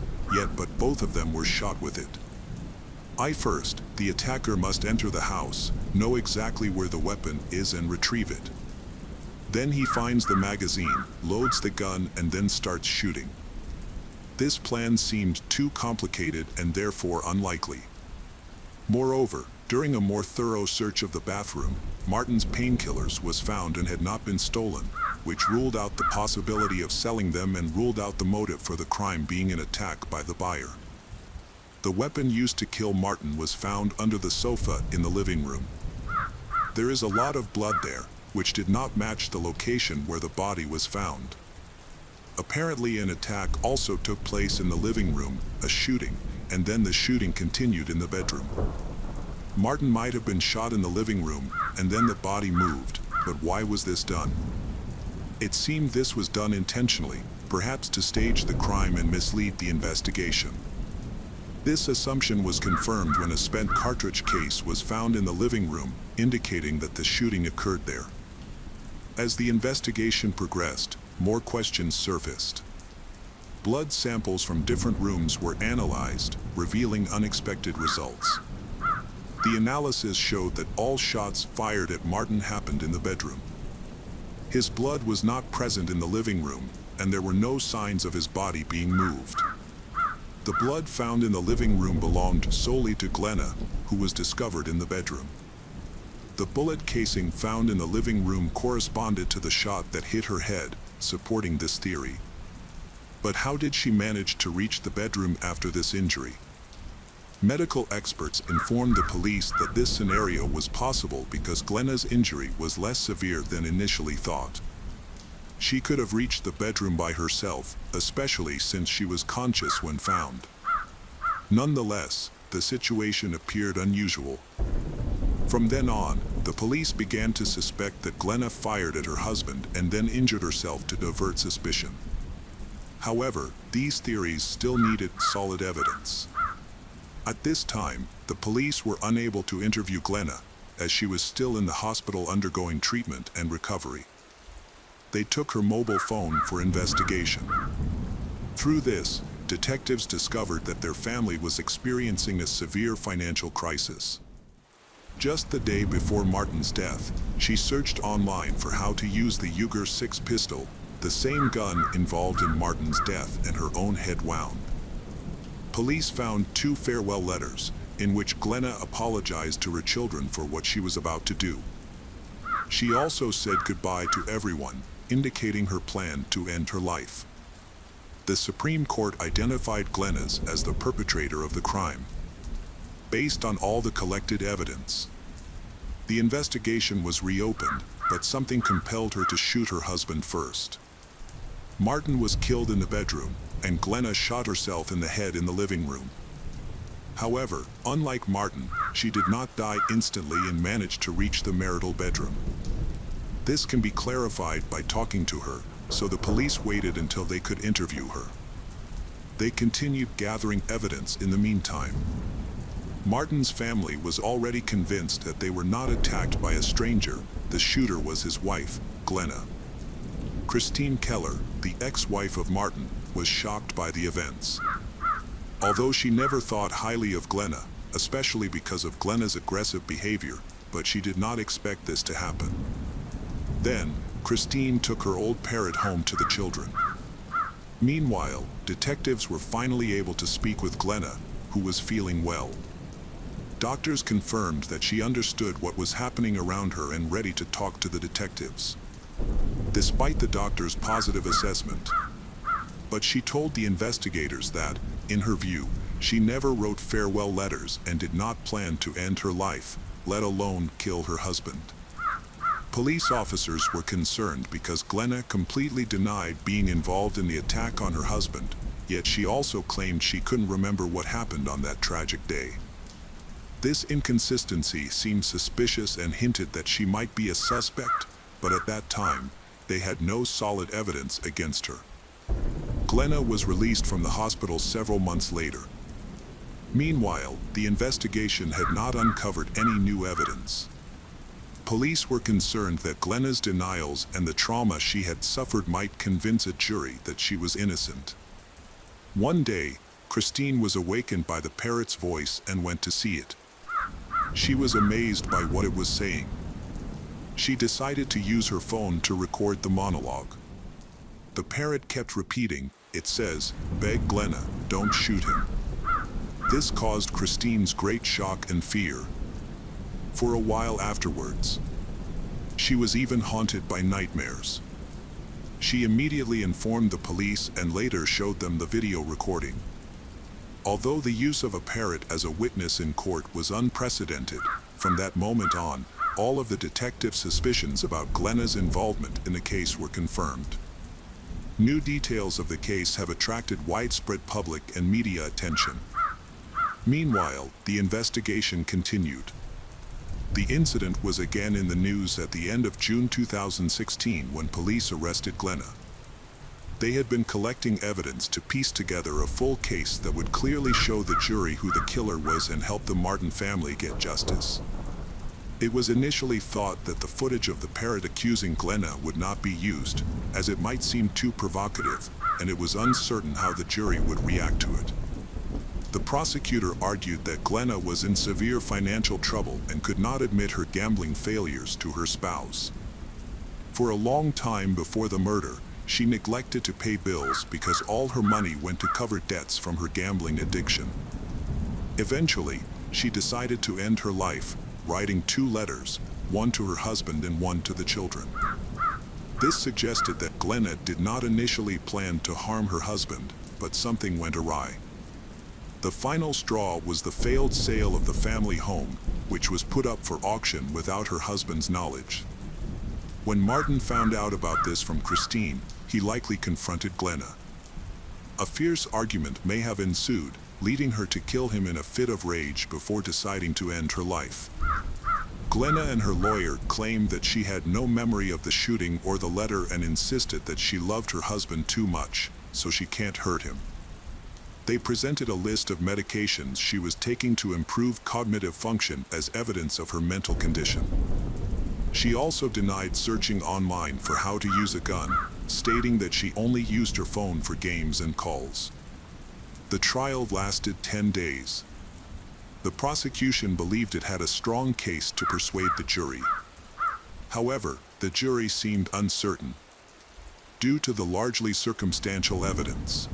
but both of them were shot with it. First, the attacker must enter the house, know exactly where the weapon is and retrieve it. Then he finds the magazine, loads the gun, and then starts shooting. This plan seemed too complicated and therefore unlikely. Moreover, during a more thorough search of the bathroom, Martin's painkillers was found and had not been stolen, which ruled out the possibility of selling them and ruled out the motive for the crime being an attack by the buyer. The weapon used to kill Martin was found under the sofa in the living room. There is a lot of blood there, which did not match the location where the body was found. Apparently, an attack also took place in the living room, a shooting, and then the shooting continued in the bedroom. Martin might have been shot in the living room, and then the body moved, but why was this done? It seemed this was done intentionally, perhaps to stage the crime and mislead the investigation. This assumption was confirmed when a spent cartridge case was found in the living room, indicating that the shooting occurred there. As the investigation progressed, more questions surfaced. Blood samples from different rooms were analyzed, revealing unexpected results. The analysis showed that all shots fired at Martin happened in the bedroom. His blood was not present in the living room, and there were no signs of his body being moved. The blood found in the living room belonged solely to Glenna, who was discovered in the bedroom. The bullet casing found in the living room corresponded to the shot that hit her head, supporting this theory. But how did she manage to reach the bedroom after this injury? Medical experts informed the police that this scenario was possible because Glenna's injury was less severe than initially thought. She could have reached the bedroom by herself, especially since she was conscious when found. Nonetheless, the situation appeared unusual. From then on, the police began to suspect that Glenna fired at her husband and then injured herself to divert suspicion. However, these theories still needed solid evidence. At this time, the police were unable to interview Glenna, as she was still in the hospital undergoing treatment and recovery. They took her mobile phone for investigation. Through this, detectives discovered that their family was experiencing a severe financial crisis. Just the day before Martin's death, she searched online for how to use the Uger 6 pistol, the same gun involved in Martin's death and her own head wound. Police found 2 farewell letters, in which Glenna apologized to her children for what she was about to do. She also said goodbye to everyone, indicating her plan to end her life. The Supreme Court identified Glenna's as the perpetrator of the crime. Based on all the collected evidence, the investigation was reopened, but something compelled her to shoot her husband first. Martin was killed in the bedroom, and Glenna shot herself in the head in the living room. However, unlike Martin, she did not die instantly and managed to reach the marital bedroom. This can be clarified by talking to her, so the police waited until they could interview her. They continued gathering evidence in the meantime. Martin's family was already convinced that they were not attacked by a stranger. The shooter was his wife, Glenna. Christine Keller, the ex-wife of Martin, was shocked by the events. Although she never thought highly of Glenna, especially because of Glenna's aggressive behavior, but she did not expect this to happen. Then, Christine took her old parrot home to the children. Meanwhile, detectives were finally able to speak with Glenna, who was feeling well. Doctors confirmed that she understood what was happening around her and ready to talk to the detectives. Despite the doctor's positive assessment, but she told the investigators that, in her view, she never wrote farewell letters and did not plan to end her life, let alone kill her husband. Police officers were concerned because Glenna completely denied being involved in the attack on her husband, yet she also claimed she couldn't remember what happened on that tragic day. This inconsistency seemed suspicious and hinted that she might be a suspect, but at that time, they had no solid evidence against her. Glenna was released from the hospital several months later. Meanwhile, the investigation had not uncovered any new evidence. Police were concerned that Glenna's denials and the trauma she had suffered might convince a jury that she was innocent. One day, Christine was awakened by the parrot's voice and went to see it. She was amazed by what it was saying. She decided to use her phone to record the monologue. The parrot kept repeating, "It says, beg Glenna, don't shoot him." This caused Christine's great shock and fear. For a while afterwards, she was even haunted by nightmares. She immediately informed the police and later showed them the video recording. Although the use of a parrot as a witness in court was unprecedented, from that moment on, all of the detectives' suspicions about Glenna's involvement in the case were confirmed. New details of the case have attracted widespread public and media attention. Meanwhile, the investigation continued. The incident was again in the news at the end of June 2016 when police arrested Glenna. They had been collecting evidence to piece together a full case that would clearly show the jury who the killer was and help the Martin family get justice. It was initially thought that the footage of the parrot accusing Glenna would not be used, as it might seem too provocative, and it was uncertain how the jury would react to it. The prosecutor argued that Glenna was in severe financial trouble and could not admit her gambling failures to her spouse. For a long time before the murder, she neglected to pay bills because all her money went to cover debts from her gambling addiction. Eventually, she decided to end her life, writing 2 letters, one to her husband and one to the children. This suggested that Glenna did not initially plan to harm her husband, but something went awry. The final straw was the failed sale of the family home, which was put up for auction without her husband's knowledge. When Martin found out about this from Christine, he likely confronted Glenna. A fierce argument may have ensued, leading her to kill him in a fit of rage before deciding to end her life. Glenna and her lawyer claimed that she had no memory of the shooting or the letter and insisted that she loved her husband too much, so she can't hurt him. They presented a list of medications she was taking to improve cognitive function as evidence of her mental condition. She also denied searching online for how to use a gun, stating that she only used her phone for games and calls. The trial lasted 10 days. The prosecution believed it had a strong case to persuade the jury. However, the jury seemed uncertain, due to the largely circumstantial evidence.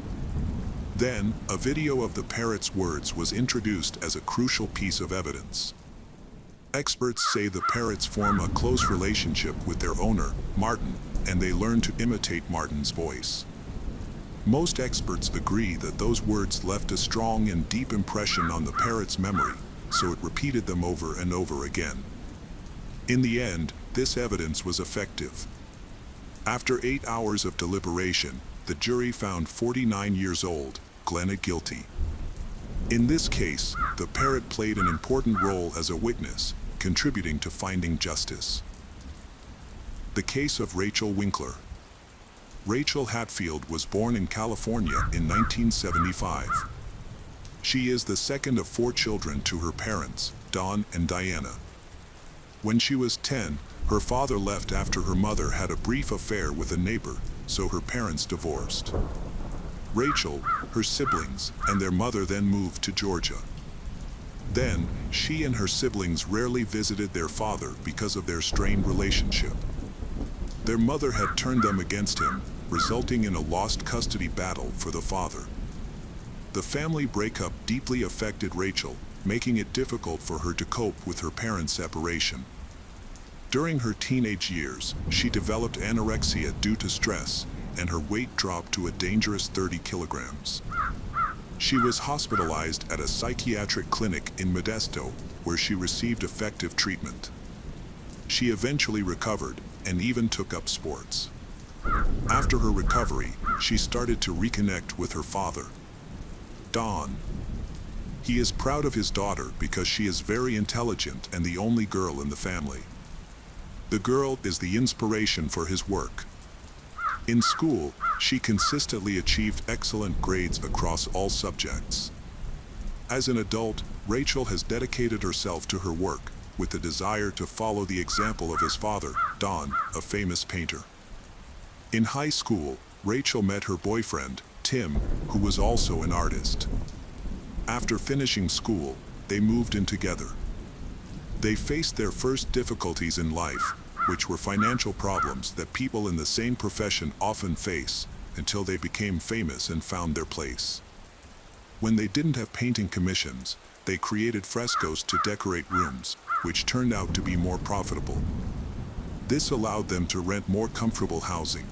Then, a video of the parrot's words was introduced as a crucial piece of evidence. Experts say the parrots form a close relationship with their owner, Martin, and they learn to imitate Martin's voice. Most experts agree that those words left a strong and deep impression on the parrot's memory, so it repeated them over and over again. In the end, this evidence was effective. After 8 hours of deliberation, the jury found 49 years old, Glenna guilty. In this case, the parrot played an important role as a witness, contributing to finding justice. The case of Rachel Winkler. Rachel Hatfield was born in California in 1975. She is the second of 4 children to her parents, Dawn and Diana. When she was 10, her father left after her mother had a brief affair with a neighbor, so her parents divorced. Rachel, her siblings, and their mother then moved to Georgia. Then, she and her siblings rarely visited their father because of their strained relationship. Their mother had turned them against him, resulting in a lost custody battle for the father. The family breakup deeply affected Rachel, making it difficult for her to cope with her parents' separation. During her teenage years, she developed anorexia due to stress, and her weight dropped to a dangerous 30 kilograms. She was hospitalized at a psychiatric clinic in Modesto, where she received effective treatment. She eventually recovered, and even took up sports. After her recovery, she started to reconnect with her father, Don. He is proud of his daughter because she is very intelligent and the only girl in the family. The girl is the inspiration for his work. In school, she consistently achieved excellent grades across all subjects. As an adult, Rachel has dedicated herself to her work, with the desire to follow the example of his father, Don, a famous painter. In high school, Rachel met her boyfriend, Tim, who was also an artist. After finishing school, they moved in together. They faced their first difficulties in life, which were financial problems that people in the same profession often face, until they became famous and found their place. When they didn't have painting commissions, they created frescoes to decorate rooms, which turned out to be more profitable. This allowed them to rent more comfortable housing.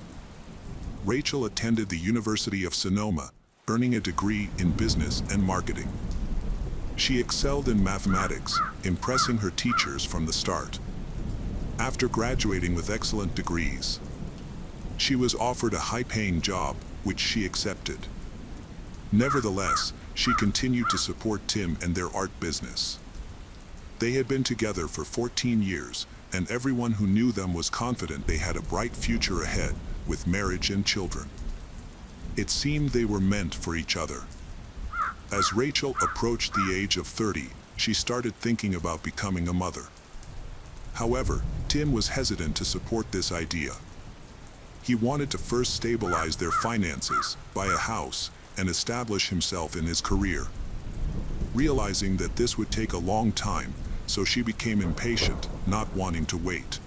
Rachel attended the University of Sonoma, earning a degree in business and marketing. She excelled in mathematics, impressing her teachers from the start. after graduating with excellent degrees. She was offered a high-paying job, which she accepted. Nevertheless, she continued to support Tim and their art business. They had been together for 14 years, and everyone who knew them was confident they had a bright future ahead, with marriage and children. It seemed they were meant for each other. As Rachel approached the age of 30, she started thinking about becoming a mother. However, Tim was hesitant to support this idea. He wanted to first stabilize their finances, buy a house, and establish himself in his career. Realizing that this would take a long time, so she became impatient, not wanting to wait.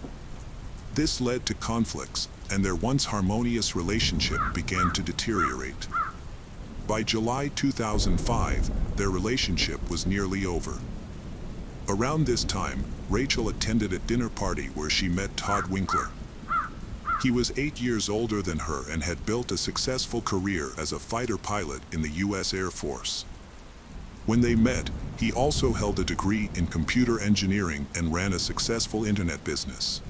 This led to conflicts, and their once harmonious relationship began to deteriorate. By July 2005, their relationship was nearly over. Around this time, Rachel attended a dinner party where she met Todd Winkler. He was 8 years older than her and had built a successful career as a fighter pilot in the U.S. Air Force. When they met, he also held a degree in computer engineering and ran a successful internet business.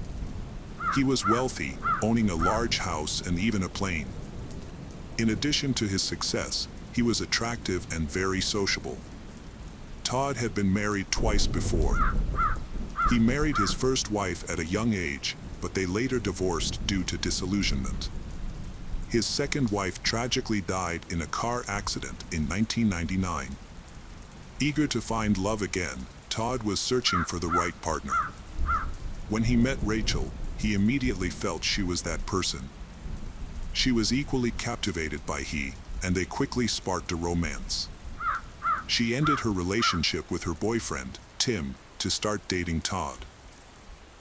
He was wealthy, owning a large house and even a plane. In addition to his success, he was attractive and very sociable. Todd had been married twice before. He married his first wife at a young age, but they later divorced due to disillusionment. His second wife tragically died in a car accident in 1999. Eager to find love again, Todd was searching for the right partner. When he met Rachel, he immediately felt she was that person. She was equally captivated by he, and they quickly sparked a romance. She ended her relationship with her boyfriend, Tim, to start dating Todd.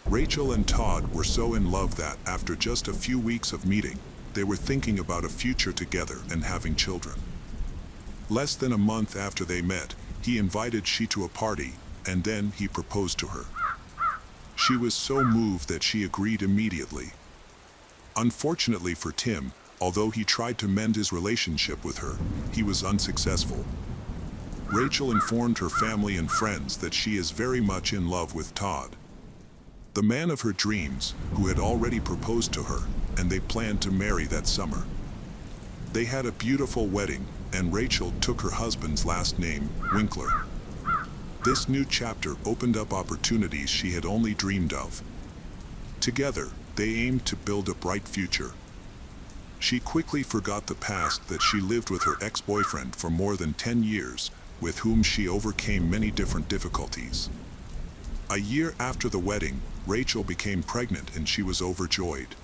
Rachel and Todd were so in love that after just a few weeks of meeting, they were thinking about a future together and having children. Less than a month after they met, he invited she to a party, and then he proposed to her. She was so moved that she agreed immediately. Unfortunately for Tim, although he tried to mend his relationship with her, he was unsuccessful. Rachel informed her family and friends that she is very much in love with Todd, the man of her dreams, who had already proposed to her, and they planned to marry that summer. They had a beautiful wedding, and Rachel took her husband's last name, Winkler. This new chapter opened up opportunities she had only dreamed of. Together, they aimed to build a bright future. She quickly forgot the past that she lived with her ex-boyfriend for more than 10 years, with whom she overcame many different difficulties. A year after the wedding, Rachel became pregnant and she was overjoyed.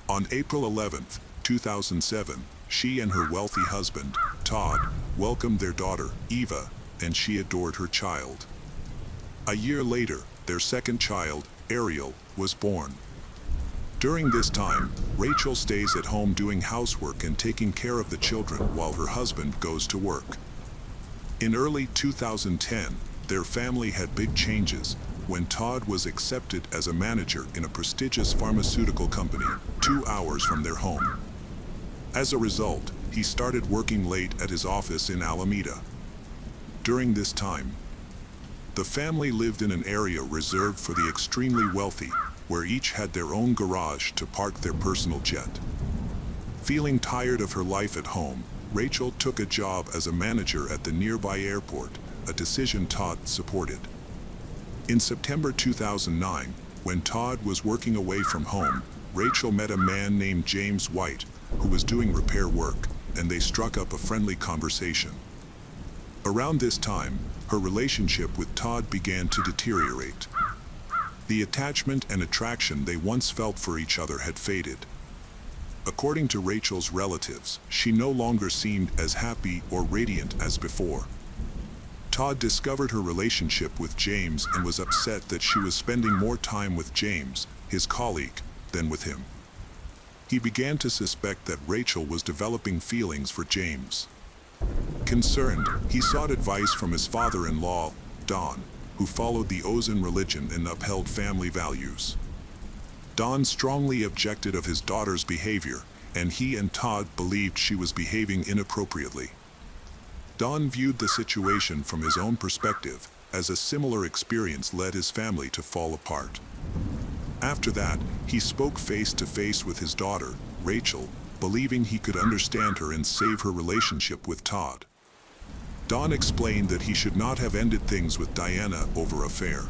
On April 11, 2007, she and her wealthy husband, Todd, welcomed their daughter, Eva, and she adored her child. A year later, their second child, Ariel, was born. During this time, Rachel stays at home doing housework and taking care of the children while her husband goes to work. In early 2010, their family had big changes when Todd was accepted as a manager in a prestigious pharmaceutical company 2 hours from their home. As a result, he started working late at his office in Alameda. During this time, the family lived in an area reserved for the extremely wealthy, where each had their own garage to park their personal jet. Feeling tired of her life at home, Rachel took a job as a manager at the nearby airport, a decision Todd supported. In September 2009, when Todd was working away from home, Rachel met a man named James White, who was doing repair work, and they struck up a friendly conversation. Around this time, her relationship with Todd began to deteriorate. The attachment and attraction they once felt for each other had faded. According to Rachel's relatives, she no longer seemed as happy or radiant as before. Todd discovered her relationship with James and was upset that she was spending more time with James, his colleague, than with him. He began to suspect that Rachel was developing feelings for James. Concerned, he sought advice from his father-in-law, Don, who followed the Ozan religion and upheld family values. Don strongly objected of his daughter's behavior, and he and Todd believed she was behaving inappropriately. Don viewed the situation from his own perspective, as a similar experience led his family to fall apart. After that, he spoke face to face with his daughter, Rachel, believing he could understand her and save her relationship with Todd. Don explained that he should not have ended things with Diana over affair.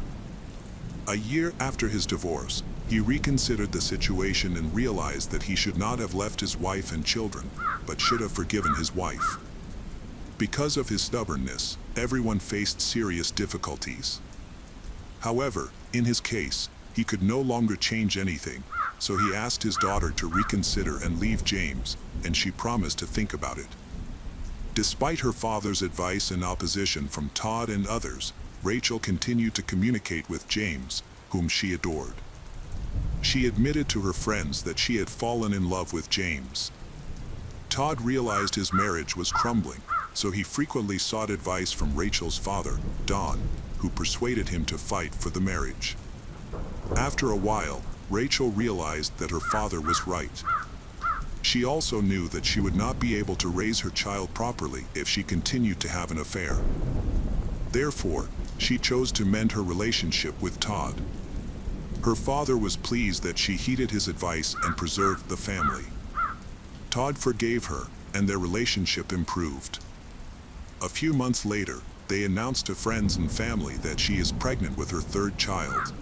A year after his divorce, he reconsidered the situation and realized that he should not have left his wife and children, but should have forgiven his wife. Because of his stubbornness, everyone faced serious difficulties. However, in his case, he could no longer change anything, so he asked his daughter to reconsider and leave James, and she promised to think about it. Despite her father's advice and opposition from Todd and others, Rachel continued to communicate with James, whom she adored. She admitted to her friends that she had fallen in love with James. Todd realized his marriage was crumbling, so he frequently sought advice from Rachel's father, Don, who persuaded him to fight for the marriage. After a while, Rachel realized that her father was right. She also knew that she would not be able to raise her child properly if she continued to have an affair. Therefore, she chose to mend her relationship with Todd. Her father was pleased that she heeded his advice and preserved the family. Todd forgave her, and their relationship improved. A few months later, they announced to friends and family that she is pregnant with her third child.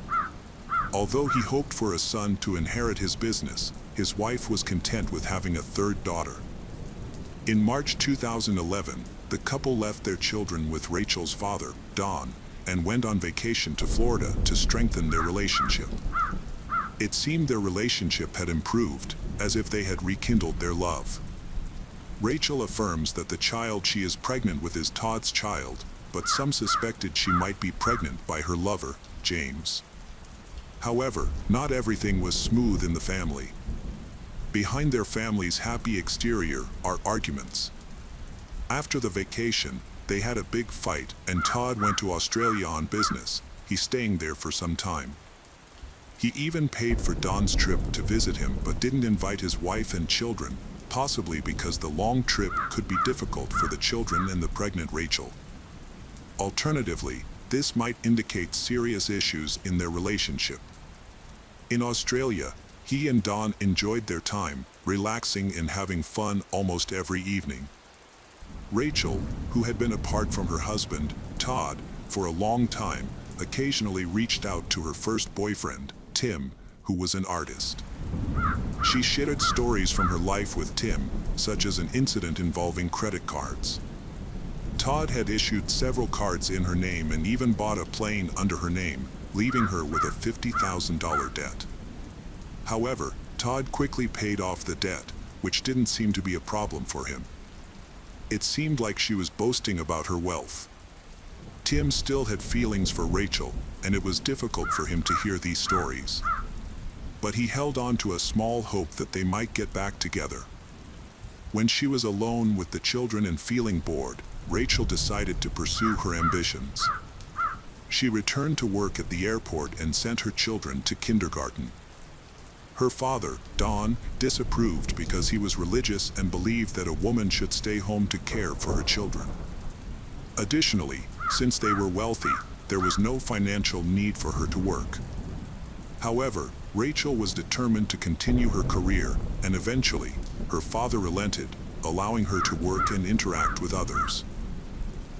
Although he hoped for a son to inherit his business, his wife was content with having a third daughter. In March 2011, the couple left their children with Rachel's father, Don, and went on vacation to Florida to strengthen their relationship. It seemed their relationship had improved, as if they had rekindled their love. Rachel affirms that the child she is pregnant with is Todd's child, but some suspected she might be pregnant by her lover, James. However, not everything was smooth in the family. Behind their family's happy exterior are arguments. After the vacation, they had a big fight, and Todd went to Australia on business. He's staying there for some time. He even paid for Don's trip to visit him, but didn't invite his wife and children, possibly because the long trip could be difficult for the children and the pregnant Rachel. Alternatively, this might indicate serious issues in their relationship. In Australia, he and Don enjoyed their time, relaxing and having fun almost every evening. Rachel, who had been apart from her husband, Todd, for a long time, occasionally reached out to her first boyfriend, Tim, who was an artist. She shared stories from her life with Tim, such as an incident involving credit cards. Todd had issued several cards in her name and even bought a plane under her name, leaving her with a $50,000 debt. However, Todd quickly paid off the debt, which didn't seem to be a problem for him. It seemed like she was boasting about her wealth. Tim still had feelings for Rachel, and it was difficult for him to hear these stories. But he held on to a small hope that they might get back together. When she was alone with the children and feeling bored, Rachel decided to pursue her ambitions. She returned to work at the airport and sent her children to kindergarten. Her father, Don, disapproved because he was religious and believed that a woman should stay home to care for her children. Additionally, since they were wealthy, there was no financial need for her to work. However, Rachel was determined to continue her career, and eventually, her father relented, allowing her to work and interact with others.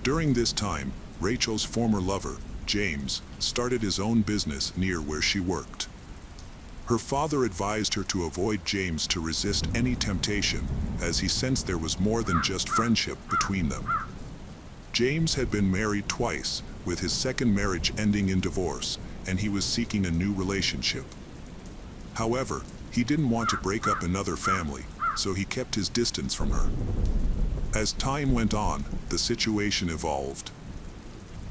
During this time, Rachel's former lover, James, started his own business near where she worked. Her father advised her to avoid James to resist any temptation, as he sensed there was more than just friendship between them. James had been married twice, with his second marriage ending in divorce, and he was seeking a new relationship. However, he didn't want to break up another family, so he kept his distance from her. As time went on, the situation evolved.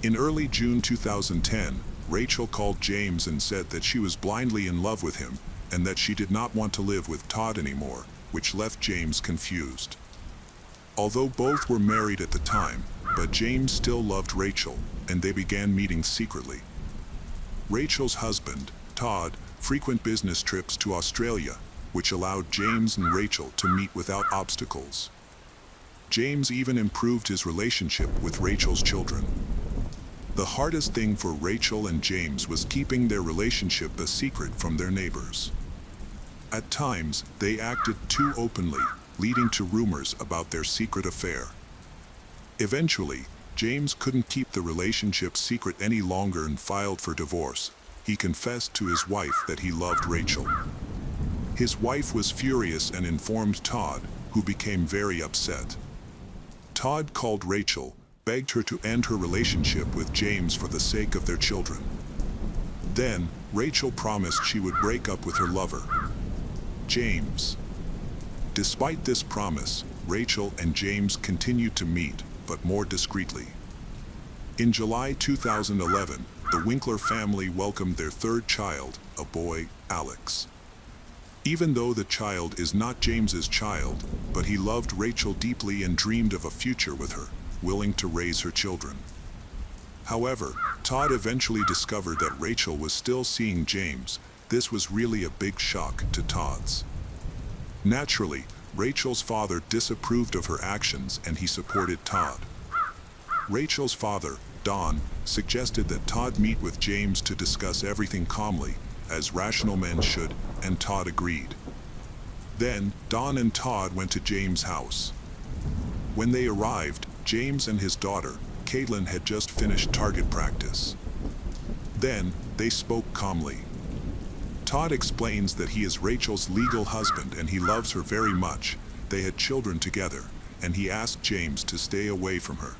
In early June 2010, Rachel called James and said that she was blindly in love with him and that she did not want to live with Todd anymore, which left James confused. Although both were married at the time, but James still loved Rachel, and they began meeting secretly. Rachel's husband, Todd, frequent business trips to Australia, which allowed James and Rachel to meet without obstacles. James even improved his relationship with Rachel's children. The hardest thing for Rachel and James was keeping their relationship a secret from their neighbors. At times, they acted too openly, leading to rumors about their secret affair. Eventually, James couldn't keep the relationship secret any longer and filed for divorce. He confessed to his wife that he loved Rachel. His wife was furious and informed Todd, who became very upset. Todd called Rachel, begged her to end her relationship with James for the sake of their children. Then, Rachel promised she would break up with her lover, James. Despite this promise, Rachel and James continued to meet, but more discreetly. In July 2011, the Winkler family welcomed their third child, a boy, Alex. Even though the child is not James's child, but he loved Rachel deeply and dreamed of a future with her, willing to raise her children. However, Todd eventually discovered that Rachel was still seeing James. This was really a big shock to Todd's. Naturally, Rachel's father disapproved of her actions and he supported Todd. Rachel's father, Don, suggested that Todd meet with James to discuss everything calmly, as rational men should, and Todd agreed. Then, Don and Todd went to James' house. When they arrived, James and his daughter, Caitlin, had just finished target practice. Then, they spoke calmly. Todd explains that he is Rachel's legal husband and he loves her very much. They had children together, and he asked James to stay away from her.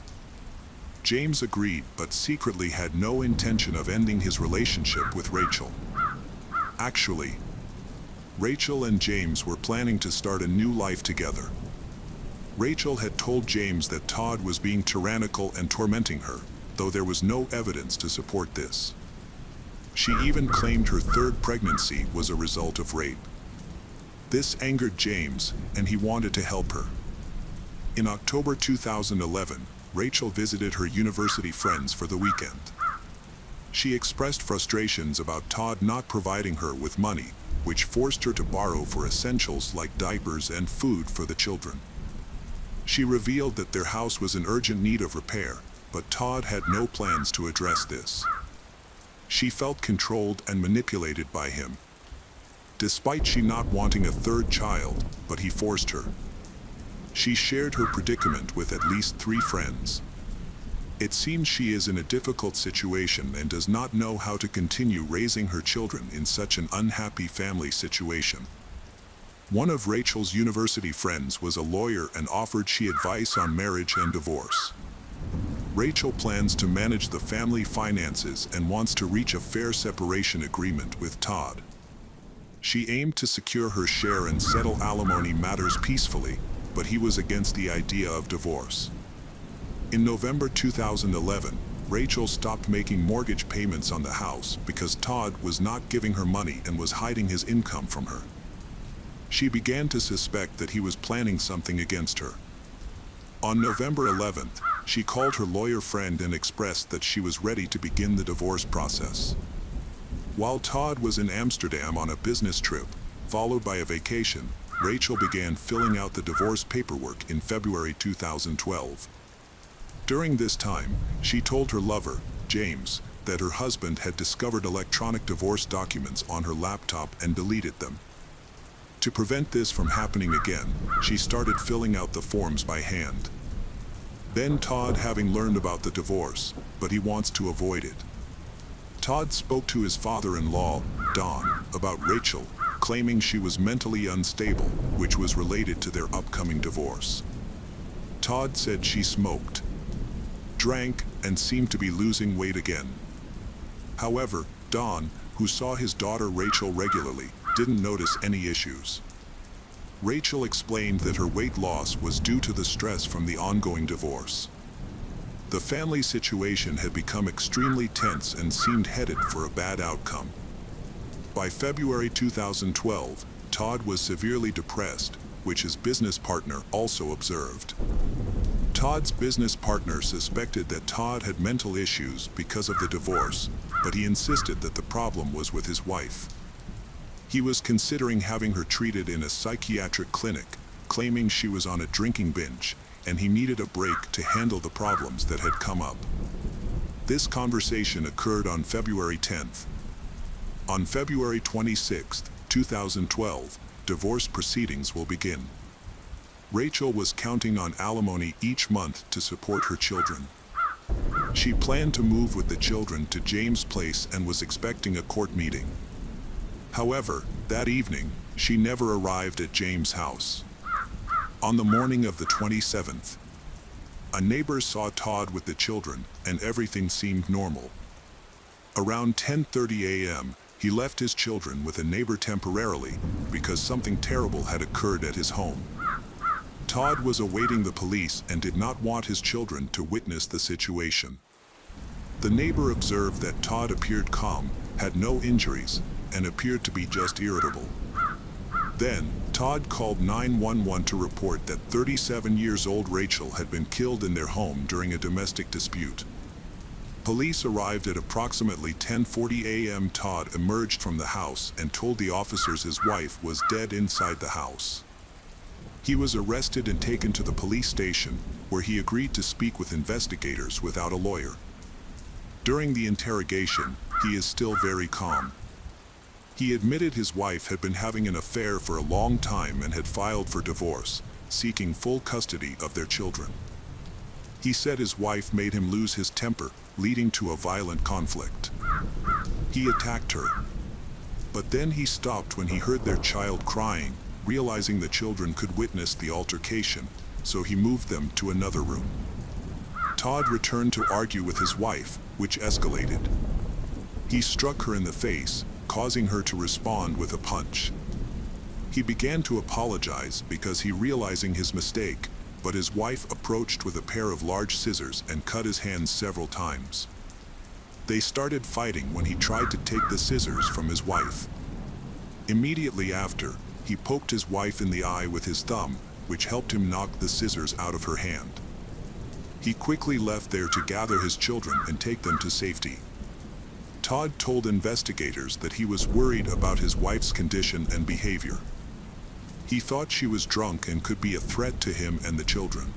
James agreed, but secretly had no intention of ending his relationship with Rachel. Actually, Rachel and James were planning to start a new life together. Rachel had told James that Todd was being tyrannical and tormenting her, though there was no evidence to support this. She even claimed her third pregnancy was a result of rape. This angered James, and he wanted to help her. In October 2011, Rachel visited her university friends for the weekend. She expressed frustrations about Todd not providing her with money, which forced her to borrow for essentials like diapers and food for the children. She revealed that their house was in urgent need of repair, but Todd had no plans to address this. She felt controlled and manipulated by him. Despite she not wanting a third child, but he forced her. She shared her predicament with at least 3 friends. It seems she is in a difficult situation and does not know how to continue raising her children in such an unhappy family situation. One of Rachel's university friends was a lawyer and offered she advice on marriage and divorce. Rachel plans to manage the family finances and wants to reach a fair separation agreement with Todd. She aimed to secure her share and settle alimony matters peacefully, but he was against the idea of divorce. In November 2011, Rachel stopped making mortgage payments on the house because Todd was not giving her money and was hiding his income from her. She began to suspect that he was planning something against her. On November 11th, she called her lawyer friend and expressed that she was ready to begin the divorce process. While Todd was in Amsterdam on a business trip, followed by a vacation, Rachel began filling out the divorce paperwork in February 2012. During this time, she told her lover, James, that her husband had discovered electronic divorce documents on her laptop and deleted them. To prevent this from happening again, she started filling out the forms by hand. Then Todd having learned about the divorce, but he wants to avoid it. Todd spoke to his father-in-law, Don, about Rachel, claiming she was mentally unstable, which was related to their upcoming divorce. Todd said she smoked, drank, and seemed to be losing weight again. However, Don, who saw his daughter Rachel regularly, didn't notice any issues. Rachel explained that her weight loss was due to the stress from the ongoing divorce. The family situation had become extremely tense and seemed headed for a bad outcome. By February 2012, Todd was severely depressed, which his business partner also observed. Todd's business partner suspected that Todd had mental issues because of the divorce, but he insisted that the problem was with his wife. He was considering having her treated in a psychiatric clinic, claiming she was on a drinking binge, and he needed a break to handle the problems that had come up. This conversation occurred on February 10th. On February 26, 2012, divorce proceedings will begin. Rachel was counting on alimony each month to support her children. She planned to move with the children to James' place and was expecting a court meeting. However, that evening, she never arrived at James' house. On the morning of the 27th, a neighbor saw Todd with the children, and everything seemed normal. Around 10:30 a.m., he left his children with a neighbor temporarily because something terrible had occurred at his home. Todd was awaiting the police and did not want his children to witness the situation. The neighbor observed that Todd appeared calm, had no injuries, and appeared to be just irritable. Then, Todd called 911 to report that 37-year-old Rachel had been killed in their home during a domestic dispute. Police arrived at approximately 10:40 a.m. Todd emerged from the house and told the officers his wife was dead inside the house. He was arrested and taken to the police station, where he agreed to speak with investigators without a lawyer. During the interrogation, he is still very calm. He admitted his wife had been having an affair for a long time and had filed for divorce, seeking full custody of their children. He said his wife made him lose his temper, leading to a violent conflict. He attacked her. But then he stopped when he heard their child crying, realizing the children could witness the altercation, so he moved them to another room. Todd returned to argue with his wife, which escalated. He struck her in the face, causing her to respond with a punch. He began to apologize because he realizing his mistake, but his wife approached with a pair of large scissors and cut his hands several times. They started fighting when he tried to take the scissors from his wife. Immediately after, he poked his wife in the eye with his thumb, which helped him knock the scissors out of her hand. He quickly left there to gather his children and take them to safety. Todd told investigators that he was worried about his wife's condition and behavior. He thought she was drunk and could be a threat to him and the children.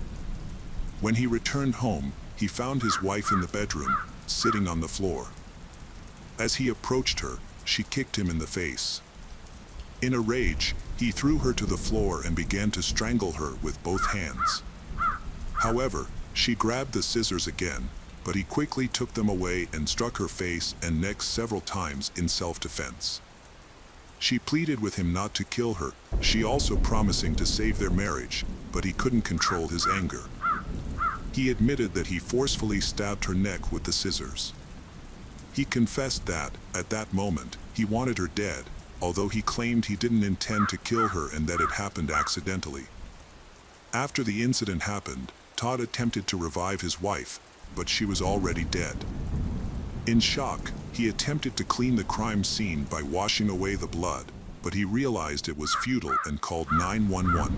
When he returned home, he found his wife in the bedroom, sitting on the floor. As he approached her, she kicked him in the face. In a rage, he threw her to the floor and began to strangle her with both hands. However, she grabbed the scissors again, but he quickly took them away and struck her face and neck several times in self-defense. She pleaded with him not to kill her, she also promising to save their marriage, but he couldn't control his anger. He admitted that he forcefully stabbed her neck with the scissors. He confessed that, at that moment, he wanted her dead, although he claimed he didn't intend to kill her and that it happened accidentally. After the incident happened, Todd attempted to revive his wife, but she was already dead. In shock, he attempted to clean the crime scene by washing away the blood, but he realized it was futile and called 911.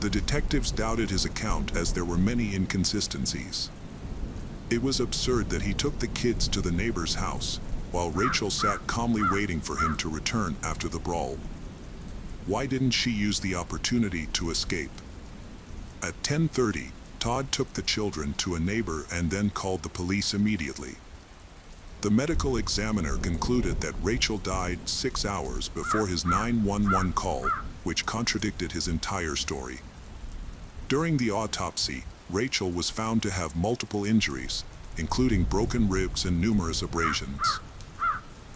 The detectives doubted his account as there were many inconsistencies. It was absurd that he took the kids to the neighbor's house, while Rachel sat calmly waiting for him to return after the brawl. Why didn't she use the opportunity to escape? At 10:30, Todd took the children to a neighbor and then called the police immediately. The medical examiner concluded that Rachel died 6 hours before his 911 call, which contradicted his entire story. During the autopsy, Rachel was found to have multiple injuries, including broken ribs and numerous abrasions.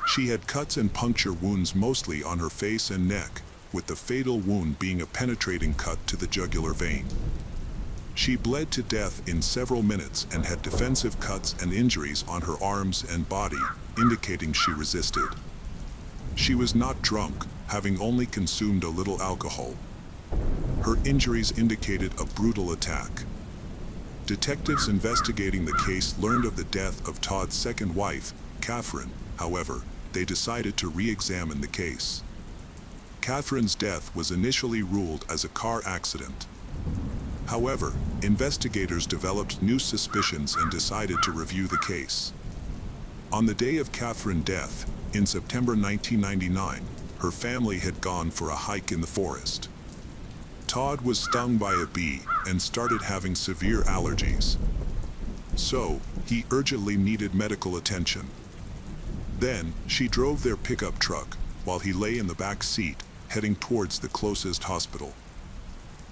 She had cuts and puncture wounds mostly on her face and neck, with the fatal wound being a penetrating cut to the jugular vein. She bled to death in several minutes and had defensive cuts and injuries on her arms and body, indicating she resisted. She was not drunk, having only consumed a little alcohol. Her injuries indicated a brutal attack. Detectives investigating the case learned of the death of Todd's second wife, Catherine. However, they decided to re-examine the case. Catherine's death was initially ruled as a car accident. However, investigators developed new suspicions and decided to review the case. On the day of Catherine's death, in September 1999, her family had gone for a hike in the forest. Todd was stung by a bee and started having severe allergies. So, He urgently needed medical attention. Then, she drove their pickup truck, while he lay in the back seat, heading towards the closest hospital.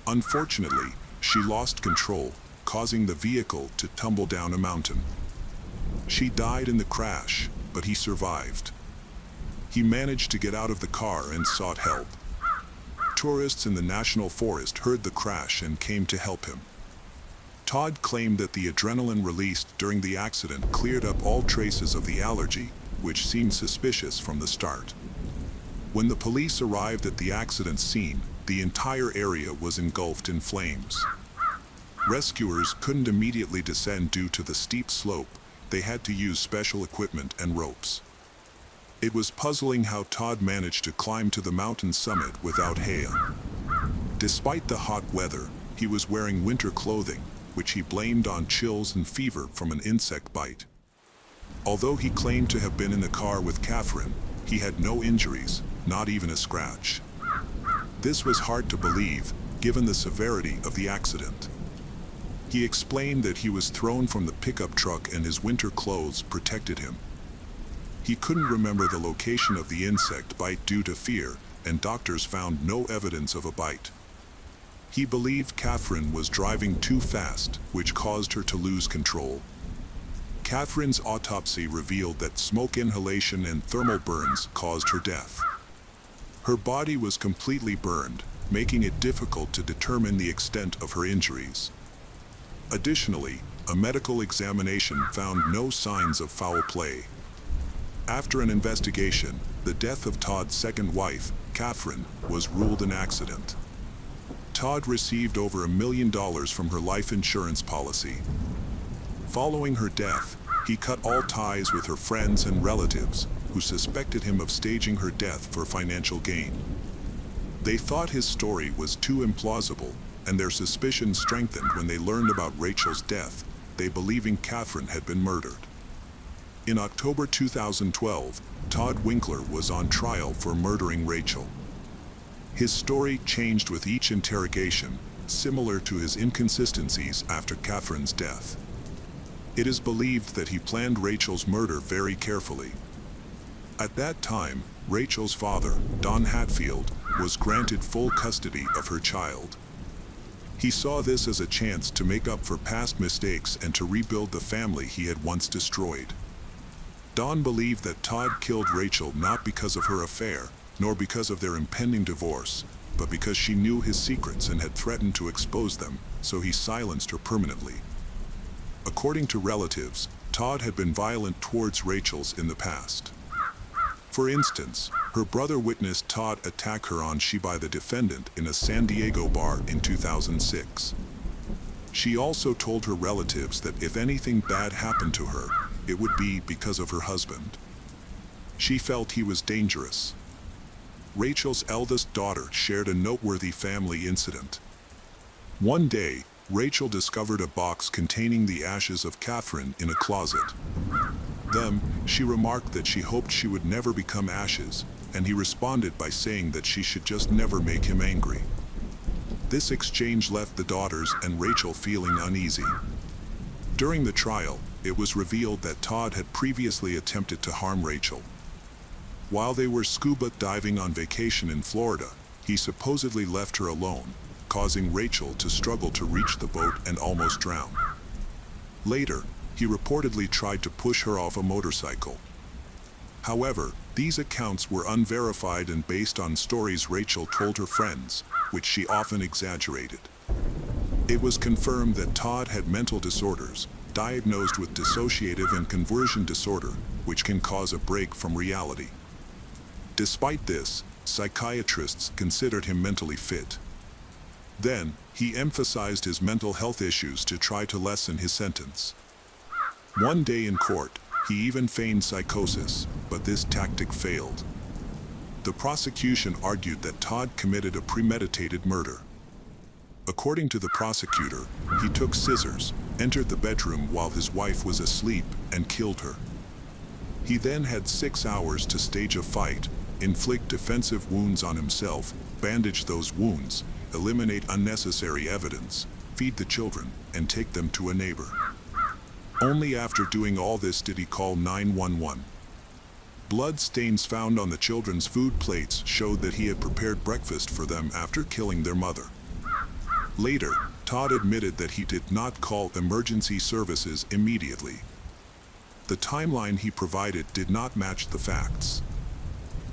Unfortunately, she lost control, causing the vehicle to tumble down a mountain. She died in the crash, but he survived. He managed to get out of the car and sought help. Tourists in the national forest heard the crash and came to help him. Todd claimed that the adrenaline released during the accident cleared up all traces of the allergy, which seemed suspicious from the start. When the police arrived at the accident scene, the entire area was engulfed in flames. Rescuers couldn't immediately descend due to the steep slope. They had to use special equipment and ropes. It was puzzling how Todd managed to climb to the mountain summit without hail. Despite the hot weather, he was wearing winter clothing, which he blamed on chills and fever from an insect bite. Although he claimed to have been in the car with Catherine, he had no injuries, not even a scratch. This was hard to believe, given the severity of the accident. He explained that he was thrown from the pickup truck and his winter clothes protected him. He couldn't remember the location of the insect bite due to fear, and doctors found no evidence of a bite. He believed Catherine was driving too fast, which caused her to lose control. Catherine's autopsy revealed that smoke inhalation and thermal burns caused her death. Her body was completely burned, making it difficult to determine the extent of her injuries. Additionally, a medical examination found no signs of foul play. After an investigation, the death of Todd's second wife, Catherine, was ruled an accident. Todd received over $1 million from her life insurance policy. Following her death, he cut all ties with her friends and relatives, who suspected him of staging her death for financial gain. They thought his story was too implausible, and their suspicions strengthened when they learned about Rachel's death, they believing Catherine had been murdered. In October 2012, Todd Winkler was on trial for murdering Rachel. His story changed with each interrogation, similar to his inconsistencies after Catherine's death. It is believed that he planned Rachel's murder very carefully. At that time, Rachel's father, Don Hatfield, was granted full custody of her child. He saw this as a chance to make up for past mistakes and to rebuild the family he had once destroyed. Don believed that Todd killed Rachel not because of her affair, nor because of their impending divorce, but because she knew his secrets and had threatened to expose them, so he silenced her permanently. According to relatives, Todd had been violent towards Rachel's in the past. For instance, her brother witnessed Todd attack her on she by the defendant in a San Diego bar in 2006. She also told her relatives that if anything bad happened to her, it would be because of her husband. She felt he was dangerous. Rachel's eldest daughter shared a noteworthy family incident. One day, Rachel discovered a box containing the ashes of Catherine in a closet. Then, she remarked that she hoped she would never become ashes, and he responded by saying that she should just never make him angry. This exchange left the daughters and Rachel feeling uneasy. During the trial, it was revealed that Todd had previously attempted to harm Rachel. While they were scuba diving on vacation in Florida, he supposedly left her alone, causing Rachel to struggle to reach the boat and almost drown. Later, he reportedly tried to push her off a motorcycle. However, these accounts were unverified and based on stories Rachel told her friends, which she often exaggerated. It was confirmed that Todd had mental disorders, diagnosed with dissociative and conversion disorder, which can cause a break from reality. Despite this, psychiatrists considered him mentally fit. Then, he emphasized his mental health issues to try to lessen his sentence. One day in court, he even feigned psychosis, but this tactic failed. The prosecution argued that Todd committed a premeditated murder. According to the prosecutor, he took scissors, entered the bedroom while his wife was asleep, and killed her. He then had 6 hours to stage a fight, inflict defensive wounds on himself, bandage those wounds, eliminate unnecessary evidence, feed the children, and take them to a neighbor. Only after doing all this did he call 911. Blood stains found on the children's food plates showed that he had prepared breakfast for them after killing their mother. Later, Todd admitted that he did not call emergency services immediately. The timeline he provided did not match the facts.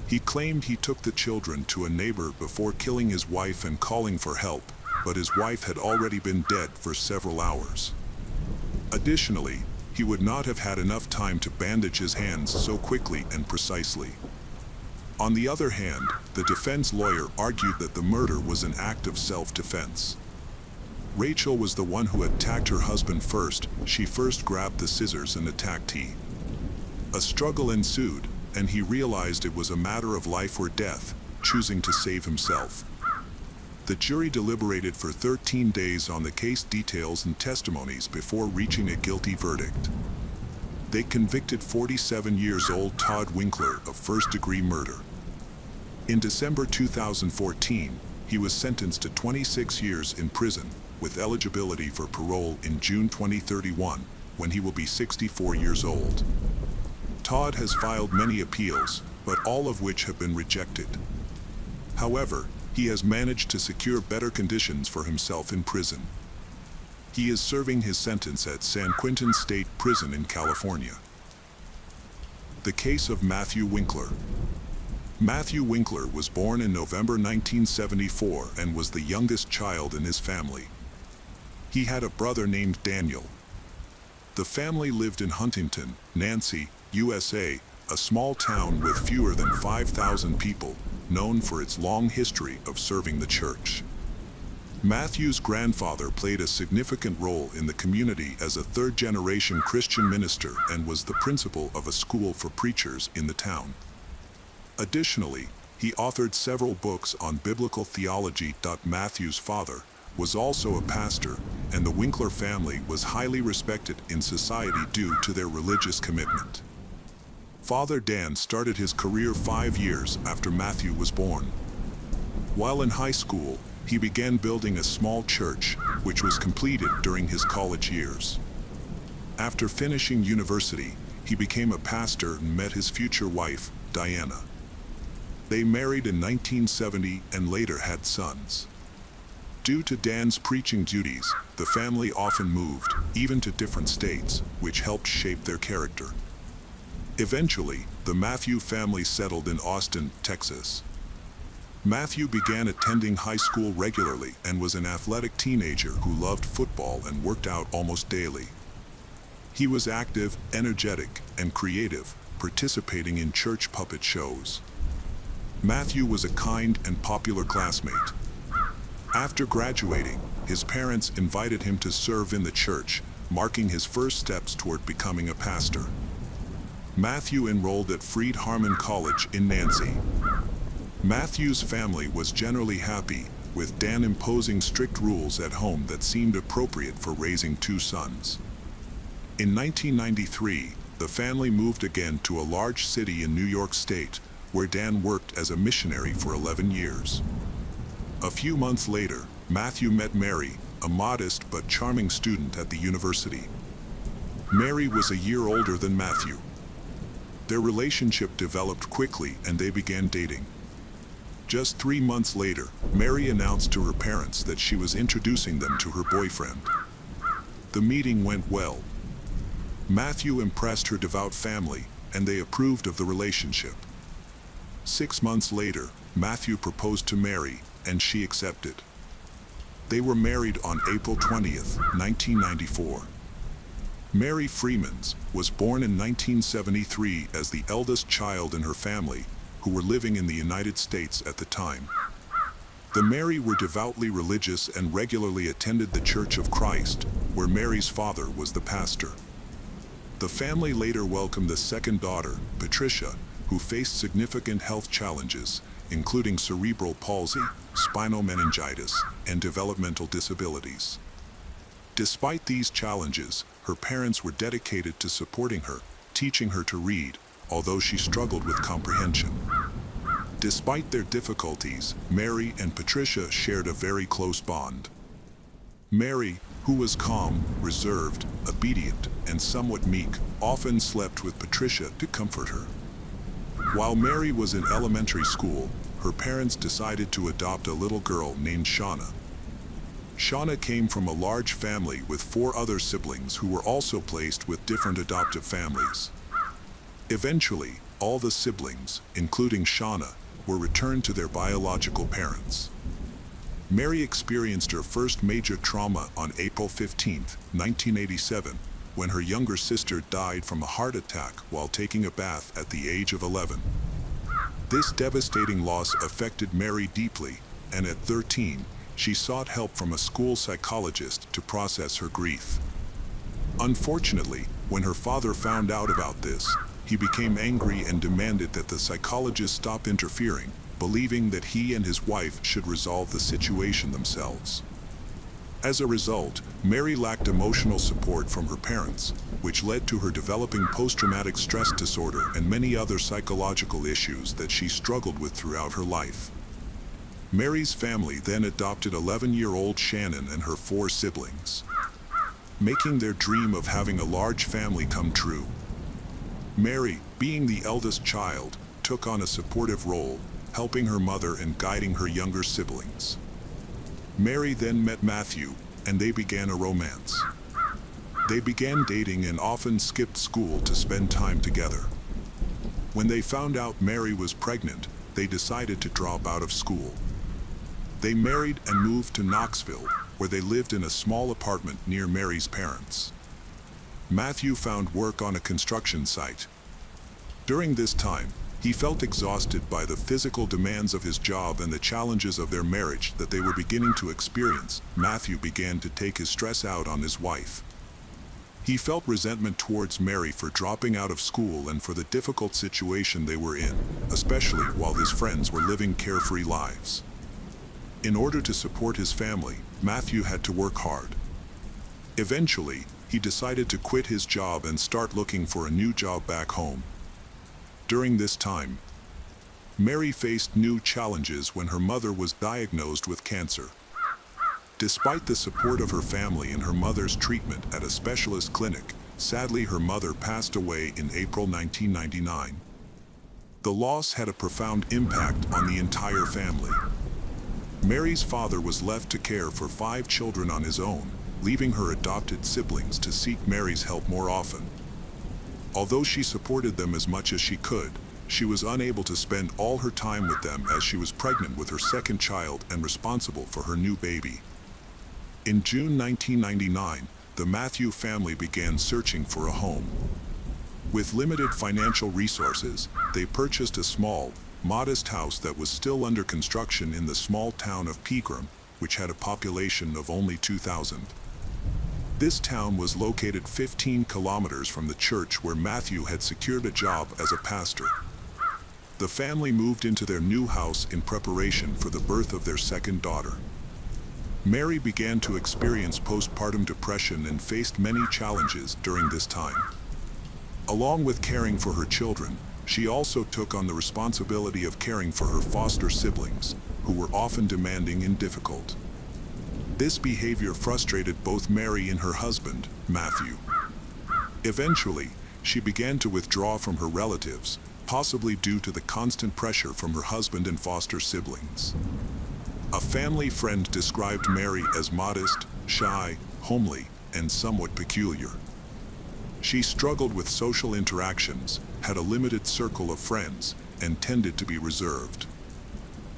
He claimed he took the children to a neighbor before killing his wife and calling for help, but his wife had already been dead for several hours. Additionally, he would not have had enough time to bandage his hands so quickly and precisely. On the other hand, the defense lawyer argued that the murder was an act of self-defense. Rachel was the one who attacked her husband first. She first grabbed the scissors and attacked him. A struggle ensued, and he realized it was a matter of life or death, choosing to save himself. The jury deliberated for 13 days on the case details and testimonies before reaching a guilty verdict. They convicted 47-year-old Todd Winkler of first-degree murder. In December 2014, he was sentenced to 26 years in prison, with eligibility for parole in June 2031, when he will be 64 years old. Todd has filed many appeals, but all of which have been rejected. However, he has managed to secure better conditions for himself in prison. He is serving his sentence at San Quentin State Prison in California. The case of Matthew Winkler. Matthew Winkler was born in November 1974 and was the youngest child in his family. He had a brother named Daniel. The family lived in Huntington, Nancy, USA, a small town with fewer than 5,000 people, known for its long history of serving the church. Matthew's grandfather played a significant role in the community as a third-generation Christian minister and was the principal of a school for preachers in the town. Additionally, he authored several books on biblical theology. Matthew's father was also a pastor, and the Winkler family was highly respected in society due to their religious commitment. Father Dan started his career 5 years after Matthew was born. While in high school, he began building a small church, which was completed during his college years. After finishing university, he became a pastor and met his future wife, Diana. They married in 1970 and later had sons. Due to Dan's preaching duties, the family often moved, even to different states, which helped shape their character. Eventually, the Matthew family settled in Austin, Texas. Matthew began attending high school regularly and was an athletic teenager who loved football and worked out almost daily. He was active, energetic, and creative, participating in church puppet shows. Matthew was a kind and popular classmate. After graduating, his parents invited him to serve in the church, marking his first steps toward becoming a pastor. Matthew enrolled at Freed Harmon College in Nancy. Matthew's family was generally happy, with Dan imposing strict rules at home that seemed appropriate for raising 2 sons. In 1993, the family moved again to a large city in New York State, where Dan worked as a missionary for 11 years. A few months later, Matthew met Mary, a modest but charming student at the university. Mary was a year older than Matthew. Their relationship developed quickly and they began dating. Just 3 months later, Mary announced to her parents that she was introducing them to her boyfriend. The meeting went well. Matthew impressed her devout family, and they approved of the relationship. 6 months later, Matthew proposed to Mary, and she accepted. They were married on April 20th, 1994. Mary Freemans was born in 1973 as the eldest child in her family, who were living in the United States at the time. The Mary were devoutly religious and regularly attended the Church of Christ, where Mary's father was the pastor. The family later welcomed the second daughter, Patricia, who faced significant health challenges, including cerebral palsy, spinal meningitis, and developmental disabilities. Despite these challenges, her parents were dedicated to supporting her, teaching her to read, although she struggled with comprehension. Despite their difficulties, Mary and Patricia shared a very close bond. Mary, who was calm, reserved, obedient, and somewhat meek, often slept with Patricia to comfort her. While Mary was in elementary school, her parents decided to adopt a little girl named Shauna. Shauna came from a large family with 4 other siblings who were also placed with different adoptive families. Eventually, all the siblings, including Shauna, were returned to their biological parents. Mary experienced her first major trauma on April 15, 1987, when her younger sister died from a heart attack while taking a bath at the age of 11. This devastating loss affected Mary deeply, and at 13, she sought help from a school psychologist to process her grief. Unfortunately, when her father found out about this, he became angry and demanded that the psychologist stop interfering, believing that he and his wife should resolve the situation themselves. As a result, Mary lacked emotional support from her parents, which led to her developing post-traumatic stress disorder and many other psychological issues that she struggled with throughout her life. Mary's family then adopted 11-year-old Shannon and her 4 siblings, making their dream of having a large family come true. Mary, being the eldest child, took on a supportive role, helping her mother and guiding her younger siblings. Mary then met Matthew, and they began a romance. They began dating and often skipped school to spend time together. When they found out Mary was pregnant, they decided to drop out of school. They married and moved to Knoxville, where they lived in a small apartment near Mary's parents. Matthew found work on a construction site. During this time, he felt exhausted by the physical demands of his job and the challenges of their marriage that they were beginning to experience. Matthew began to take his stress out on his wife. He felt resentment towards Mary for dropping out of school and for the difficult situation they were in, especially while his friends were living carefree lives. In order to support his family, Matthew had to work hard. Eventually, he decided to quit his job and start looking for a new job back home. During this time, Mary faced new challenges when her mother was diagnosed with cancer. Despite the support of her family and her mother's treatment at a specialist clinic, sadly her mother passed away in April 1999. The loss had a profound impact on the entire family. Mary's father was left to care for 5 children on his own, leaving her adopted siblings to seek Mary's help more often. Although she supported them as much as she could, she was unable to spend all her time with them as she was pregnant with her second child and responsible for her new baby. In June 1999, the Matthew family began searching for a home. With limited financial resources, they purchased a small, modest house that was still under construction in the small town of Pegram, which had a population of only 2,000. This town was located 15 kilometers from the church where Matthew had secured a job as a pastor. The family moved into their new house in preparation for the birth of their second daughter. Mary began to experience postpartum depression and faced many challenges during this time. Along with caring for her children, she also took on the responsibility of caring for her foster siblings, who were often demanding and difficult. This behavior frustrated both Mary and her husband, Matthew. Eventually, she began to withdraw from her relatives, possibly due to the constant pressure from her husband and foster siblings. A family friend described Mary as modest, shy, homely, and somewhat peculiar. She struggled with social interactions, had a limited circle of friends, and tended to be reserved.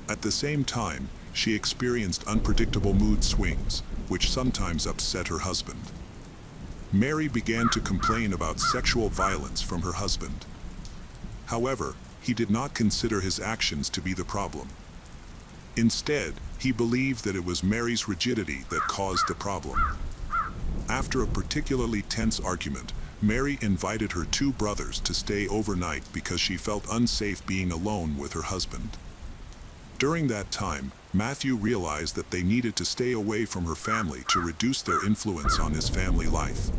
At the same time, she experienced unpredictable mood swings, which sometimes upset her husband. Mary began to complain about sexual violence from her husband. However, he did not consider his actions to be the problem. Instead, he believed that it was Mary's rigidity that caused the problem. After a particularly tense argument, Mary invited her 2 brothers to stay overnight because she felt unsafe being alone with her husband. During that time, Matthew realized that they needed to stay away from her family to reduce their influence on his family life.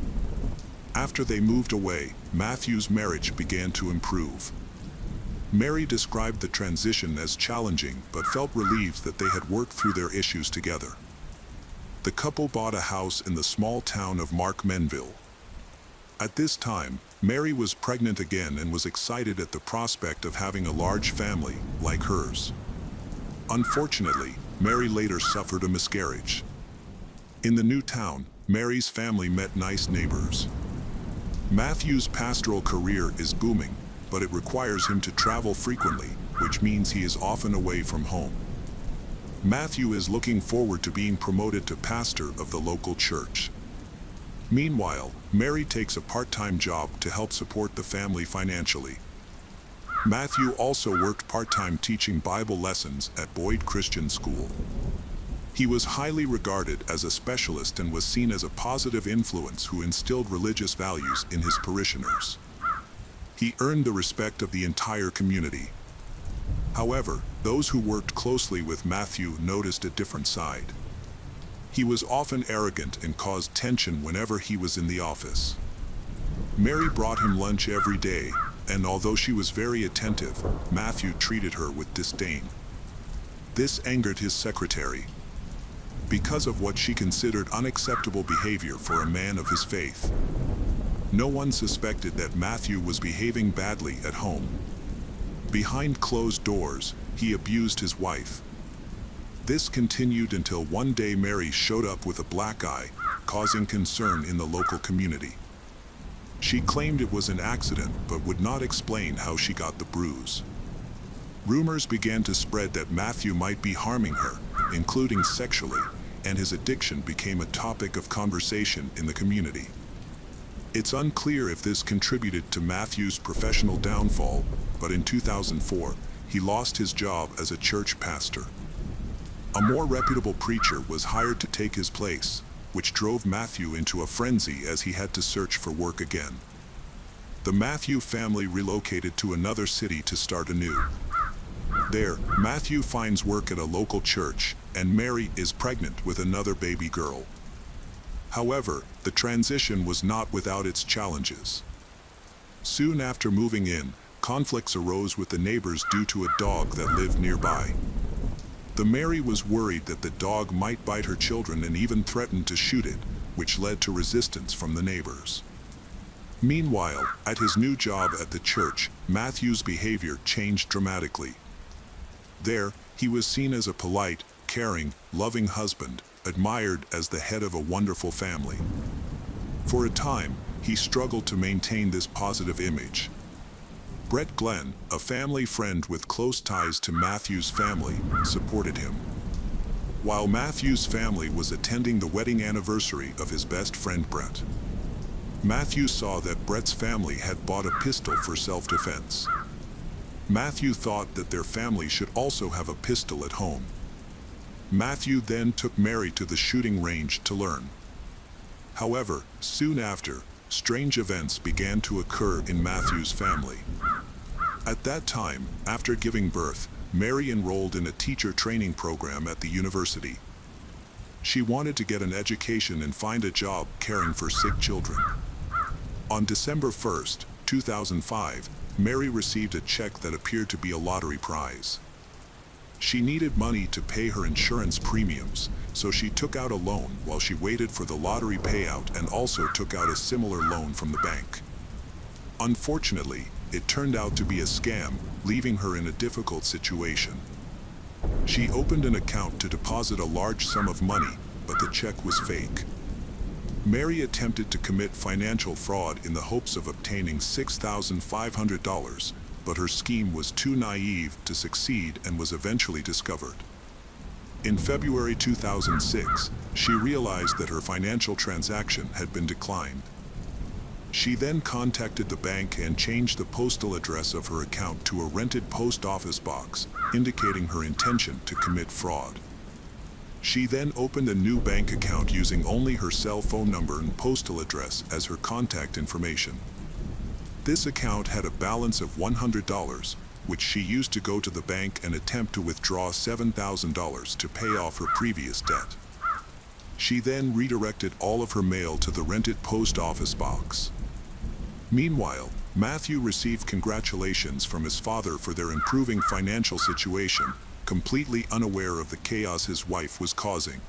After they moved away, Matthew's marriage began to improve. Mary described the transition as challenging but felt relieved that they had worked through their issues together. The couple bought a house in the small town of Markmenville. At this time, Mary was pregnant again and was excited at the prospect of having a large family like hers. Unfortunately, Mary later suffered a miscarriage. In the new town, Mary's family met nice neighbors. Matthew's pastoral career is booming, but it requires him to travel frequently, which means he is often away from home. Matthew is looking forward to being promoted to pastor of the local church. Meanwhile, Mary takes a part-time job to help support the family financially. Matthew also worked part-time teaching Bible lessons at Boyd Christian School. He was highly regarded as a specialist and was seen as a positive influence who instilled religious values in his parishioners. He earned the respect of the entire community. However, those who worked closely with Matthew noticed a different side. He was often arrogant and caused tension whenever he was in the office. Mary brought him lunch every day, and although she was very attentive, Matthew treated her with disdain. This angered his secretary. Because of what she considered unacceptable behavior for a man of his faith. No one suspected that Matthew was behaving badly at home. Behind closed doors, he abused his wife. This continued until one day Mary showed up with a black eye, causing concern in the local community. She claimed it was an accident but would not explain how she got the bruise. Rumors began to spread that Matthew might be harming her, including sexually, and his addiction became a topic of conversation in the community. It's unclear if this contributed to Matthew's professional downfall, but in 2004, he lost his job as a church pastor. A more reputable preacher was hired to take his place, which drove Matthew into a frenzy as he had to search for work again. The Matthew family relocated to another city to start anew. There, Matthew finds work at a local church, and Mary is pregnant with another baby girl. However, the transition was not without its challenges. Soon after moving in, conflicts arose with the neighbors due to a dog that lived nearby. The Mary was worried that the dog might bite her children and even threatened to shoot it, which led to resistance from the neighbors. Meanwhile, at his new job at the church, Matthew's behavior changed dramatically. There, he was seen as a polite, caring, loving husband, admired as the head of a wonderful family. For a time, he struggled to maintain this positive image. Brett Glenn, a family friend with close ties to Matthew's family, supported him. While Matthew's family was attending the wedding anniversary of his best friend Brett, Matthew saw that Brett's family had bought a pistol for self-defense. Matthew thought that their family should also have a pistol at home. Matthew then took Mary to the shooting range to learn. However, soon after, strange events began to occur in Matthew's family. At that time, after giving birth, Mary enrolled in a teacher training program at the university. She wanted to get an education and find a job caring for sick children. On December 1st, 2005, Mary received a check that appeared to be a lottery prize. She needed money to pay her insurance premiums, so she took out a loan while she waited for the lottery payout and also took out a similar loan from the bank. Unfortunately, it turned out to be a scam, leaving her in a difficult situation. She opened an account to deposit a large sum of money, but the check was fake. Mary attempted to commit financial fraud in the hopes of obtaining $6,500, but her scheme was too naive to succeed and was eventually discovered. In February 2006, she realized that her financial transaction had been declined. She then contacted the bank and changed the postal address of her account to a rented post office box, indicating her intention to commit fraud. She then opened a new bank account using only her cell phone number and postal address as her contact information. This account had a balance of $100, which she used to go to the bank and attempt to withdraw $7,000 to pay off her previous debt. She then redirected all of her mail to the rented post office box. Meanwhile, Matthew received congratulations from his father for their improving financial situation, completely unaware of the chaos his wife was causing.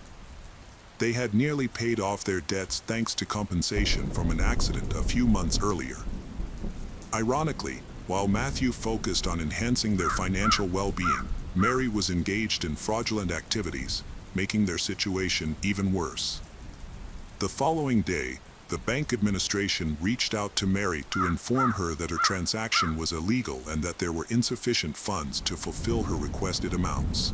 They had nearly paid off their debts thanks to compensation from an accident a few months earlier. Ironically, while Matthew focused on enhancing their financial well-being, Mary was engaged in fraudulent activities, making their situation even worse. The following day, the bank administration reached out to Mary to inform her that her transaction was illegal and that there were insufficient funds to fulfill her requested amounts.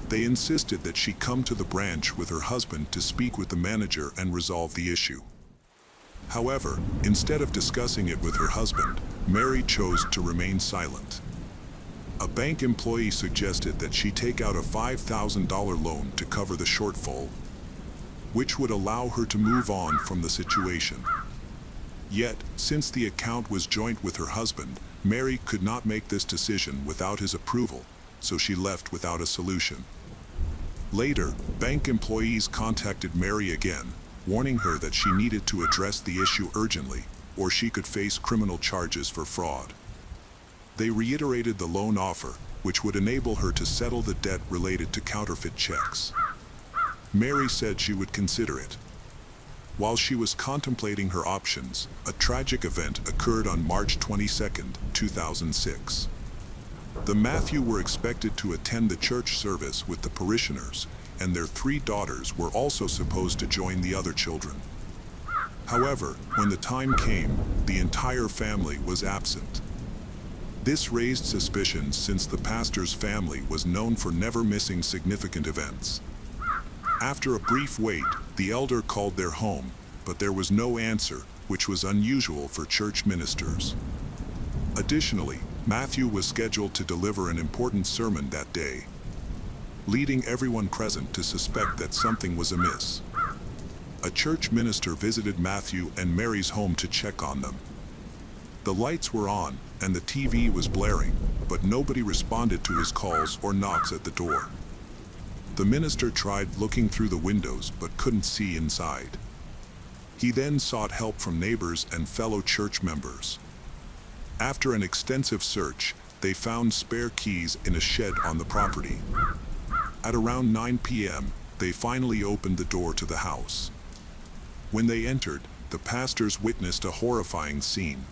They insisted that she come to the branch with her husband to speak with the manager and resolve the issue. However, instead of discussing it with her husband, Mary chose to remain silent. A bank employee suggested that she take out a $5,000 loan to cover the shortfall, which would allow her to move on from the situation. Yet, since the account was joint with her husband, Mary could not make this decision without his approval, so she left without a solution. Later, bank employees contacted Mary again, warning her that she needed to address the issue urgently, or she could face criminal charges for fraud. They reiterated the loan offer, which would enable her to settle the debt related to counterfeit checks. Mary said she would consider it. While she was contemplating her options, a tragic event occurred on March 22, 2006. The Matthew were expected to attend the church service with the parishioners, and their 3 daughters were also supposed to join the other children. However, when the time came, the entire family was absent. This raised suspicions since the pastor's family was known for never missing significant events. After a brief wait, the elder called their home, but there was no answer, which was unusual for church ministers. Additionally, Matthew was scheduled to deliver an important sermon that day, leading everyone present to suspect that something was amiss. A church minister visited Matthew and Mary's home to check on them. The lights were on, and the TV was blaring, but nobody responded to his calls or knocks at the door. The minister tried looking through the windows but couldn't see inside. He then sought help from neighbors and fellow church members. After an extensive search, they found spare keys in a shed on the property. At around 9 p.m., they finally opened the door to the house. When they entered, the pastors witnessed a horrifying scene.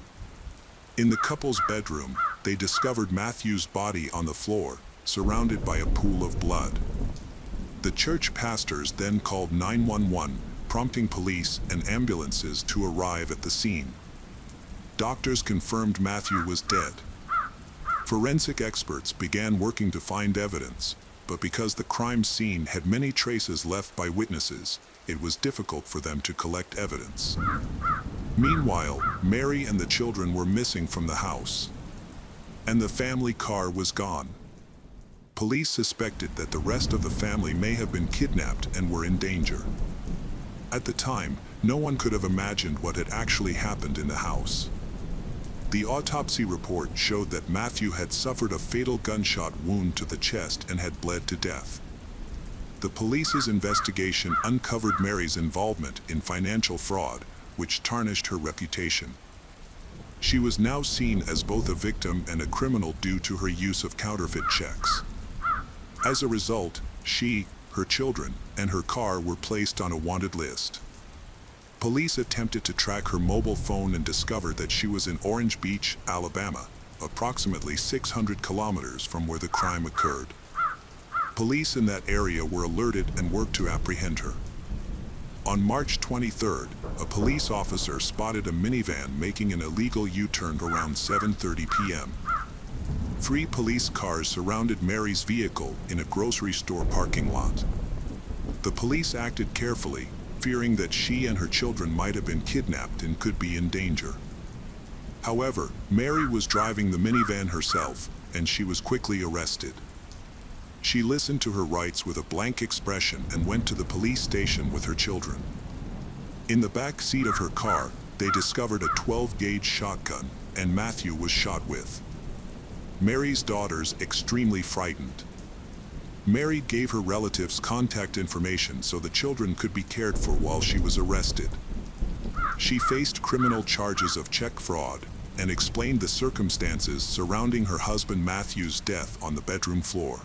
In the couple's bedroom, they discovered Matthew's body on the floor, surrounded by a pool of blood. The church pastors then called 911, prompting police and ambulances to arrive at the scene. Doctors confirmed Matthew was dead. Forensic experts began working to find evidence, but because the crime scene had many traces left by witnesses, it was difficult for them to collect evidence. Meanwhile, Mary and the children were missing from the house, and the family car was gone. Police suspected that the rest of the family may have been kidnapped and were in danger. At the time, no one could have imagined what had actually happened in the house. The autopsy report showed that Matthew had suffered a fatal gunshot wound to the chest and had bled to death. The police's investigation uncovered Mary's involvement in financial fraud, which tarnished her reputation. She was now seen as both a victim and a criminal due to her use of counterfeit checks. As a result, she, her children, and her car were placed on a wanted list. Police attempted to track her mobile phone and discovered that she was in Orange Beach, Alabama, approximately 600 kilometers from where the crime occurred. Police in that area were alerted and worked to apprehend her. On March 23rd, a police officer spotted a minivan making an illegal U-turn around 7:30 p.m. 3 police cars surrounded Mary's vehicle in a grocery store parking lot. The police acted carefully, fearing that she and her children might have been kidnapped and could be in danger. However, Mary was driving the minivan herself, and she was quickly arrested. She listened to her rights with a blank expression and went to the police station with her children. In the back seat of her car, they discovered a 12-gauge shotgun, and Matthew was shot with. Mary's daughters extremely frightened. Mary gave her relatives contact information so the children could be cared for while she was arrested. She faced criminal charges of check fraud and explained the circumstances surrounding her husband Matthew's death on the bedroom floor.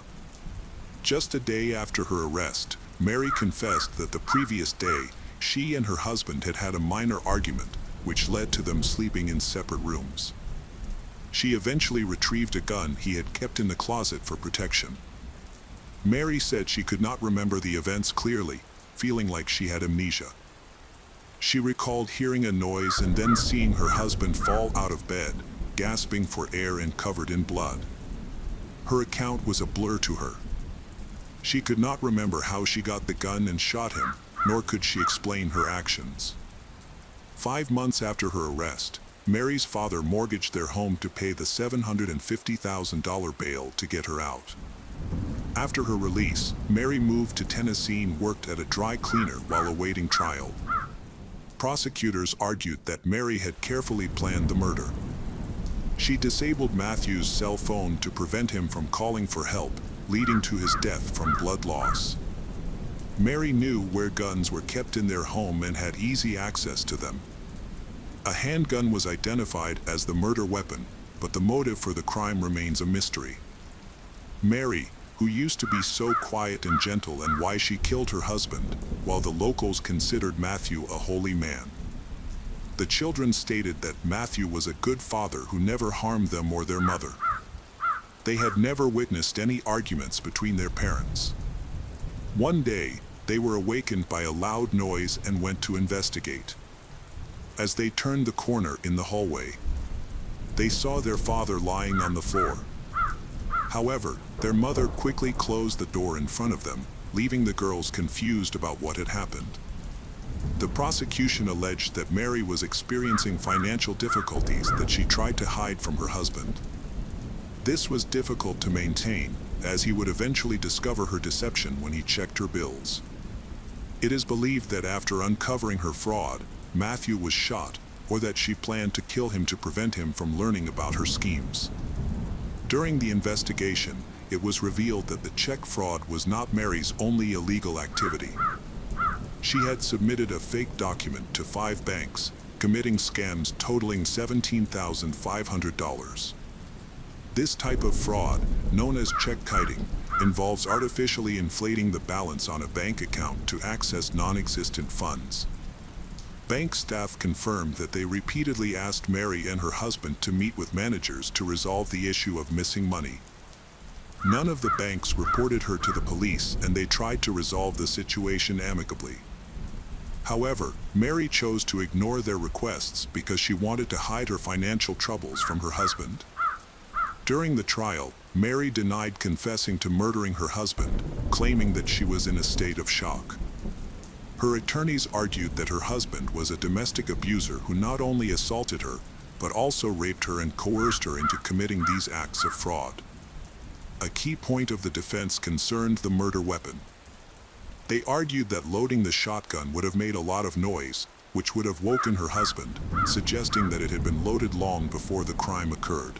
Just a day after her arrest, Mary confessed that the previous day, she and her husband had had a minor argument, which led to them sleeping in separate rooms. She eventually retrieved a gun he had kept in the closet for protection. Mary said she could not remember the events clearly, feeling like she had amnesia. She recalled hearing a noise and then seeing her husband fall out of bed, gasping for air and covered in blood. Her account was a blur to her. She could not remember how she got the gun and shot him, nor could she explain her actions. 5 months after her arrest, Mary's father mortgaged their home to pay the $750,000 bail to get her out. After her release, Mary moved to Tennessee and worked at a dry cleaner while awaiting trial. Prosecutors argued that Mary had carefully planned the murder. She disabled Matthew's cell phone to prevent him from calling for help, leading to his death from blood loss. Mary knew where guns were kept in their home and had easy access to them. A handgun was identified as the murder weapon, but the motive for the crime remains a mystery. Mary, who used to be so quiet and gentle, and why she killed her husband, while the locals considered Matthew a holy man. The children stated that Matthew was a good father who never harmed them or their mother. They had never witnessed any arguments between their parents. One day, they were awakened by a loud noise and went to investigate. As they turned the corner in the hallway, they saw their father lying on the floor. However, their mother quickly closed the door in front of them, leaving the girls confused about what had happened. The prosecution alleged that Mary was experiencing financial difficulties that she tried to hide from her husband. This was difficult to maintain, as he would eventually discover her deception when he checked her bills. It is believed that after uncovering her fraud, Matthew was shot, or that she planned to kill him to prevent him from learning about her schemes. During the investigation, it was revealed that the check fraud was not Mary's only illegal activity. She had submitted a fake document to 5 banks, committing scams totaling $17,500. This type of fraud, known as check kiting, involves artificially inflating the balance on a bank account to access non-existent funds. Bank staff confirmed that they repeatedly asked Mary and her husband to meet with managers to resolve the issue of missing money. None of the banks reported her to the police, and they tried to resolve the situation amicably. However, Mary chose to ignore their requests because she wanted to hide her financial troubles from her husband. During the trial, Mary denied confessing to murdering her husband, claiming that she was in a state of shock. Her attorneys argued that her husband was a domestic abuser who not only assaulted her, but also raped her and coerced her into committing these acts of fraud. A key point of the defense concerned the murder weapon. They argued that loading the shotgun would have made a lot of noise, which would have woken her husband, suggesting that it had been loaded long before the crime occurred.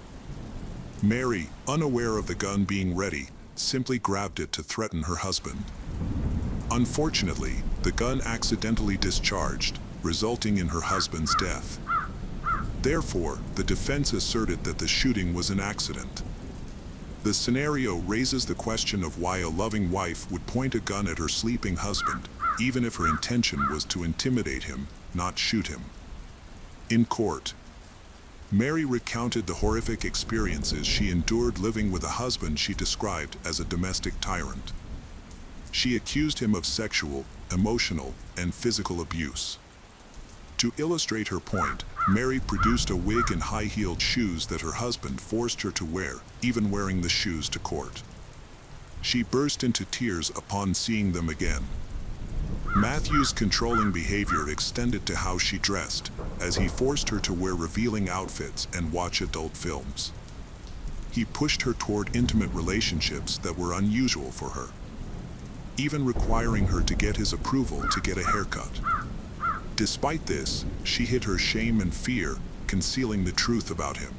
Mary, unaware of the gun being ready, simply grabbed it to threaten her husband. Unfortunately, the gun accidentally discharged, resulting in her husband's death. Therefore, the defense asserted that the shooting was an accident. The scenario raises the question of why a loving wife would point a gun at her sleeping husband, even if her intention was to intimidate him, not shoot him. In court, Mary recounted the horrific experiences she endured living with a husband she described as a domestic tyrant. She accused him of sexual, emotional, and physical abuse. To illustrate her point, Mary produced a wig and high-heeled shoes that her husband forced her to wear, even wearing the shoes to court. She burst into tears upon seeing them again. Matthew's controlling behavior extended to how she dressed, as he forced her to wear revealing outfits and watch adult films. He pushed her toward intimate relationships that were unusual for her, even requiring her to get his approval to get a haircut. Despite this, she hid her shame and fear, concealing the truth about him.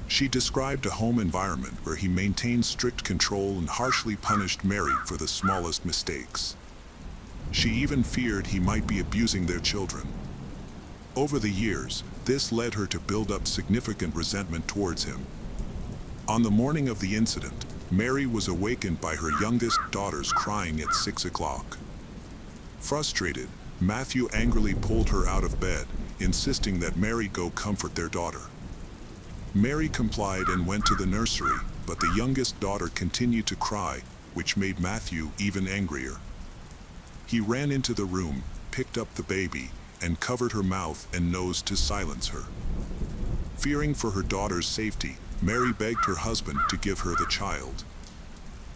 She described a home environment where he maintained strict control and harshly punished Mary for the smallest mistakes. She even feared he might be abusing their children. Over the years, this led her to build up significant resentment towards him. On the morning of the incident, Mary was awakened by her youngest daughter's crying at 6 o'clock. Frustrated, Matthew angrily pulled her out of bed, insisting that Mary go comfort their daughter. Mary complied and went to the nursery, but the youngest daughter continued to cry, which made Matthew even angrier. He ran into the room, picked up the baby, and covered her mouth and nose to silence her. Fearing for her daughter's safety, Mary begged her husband to give her the child.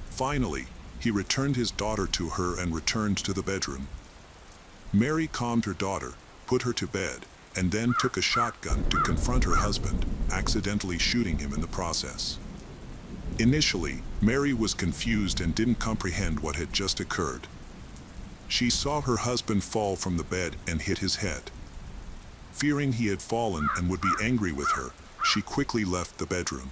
Finally, he returned his daughter to her and returned to the bedroom. Mary calmed her daughter, put her to bed, and then took a shotgun to confront her husband, accidentally shooting him in the process. Initially, Mary was confused and didn't comprehend what had just occurred. She saw her husband fall from the bed and hit his head. Fearing he had fallen and would be angry with her, she quickly left the bedroom.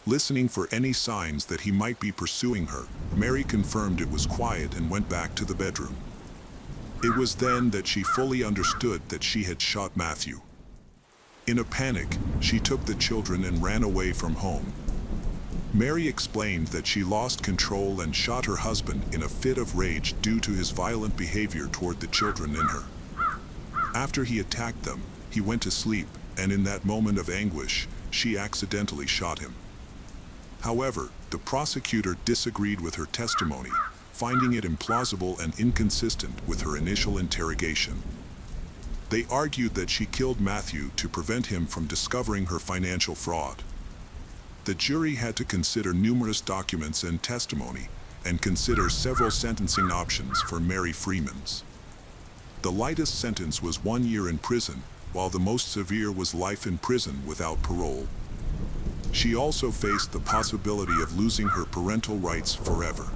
Listening for any signs that he might be pursuing her, Mary confirmed it was quiet and went back to the bedroom. It was then that she fully understood that she had shot Matthew. In a panic, she took the children and ran away from home. Mary explained that she lost control and shot her husband in a fit of rage due to his violent behavior toward the children and her. After he attacked them, he went to sleep, and in that moment of anguish, she accidentally shot him. However, the prosecutor disagreed with her testimony, finding it implausible and inconsistent with her initial interrogation. They argued that she killed Matthew to prevent him from discovering her financial fraud. The jury had to consider numerous documents and testimony, and consider several sentencing options for Mary Freemans. The lightest sentence was 1 year in prison, while the most severe was life in prison without parole. She also faced the possibility of losing her parental rights forever.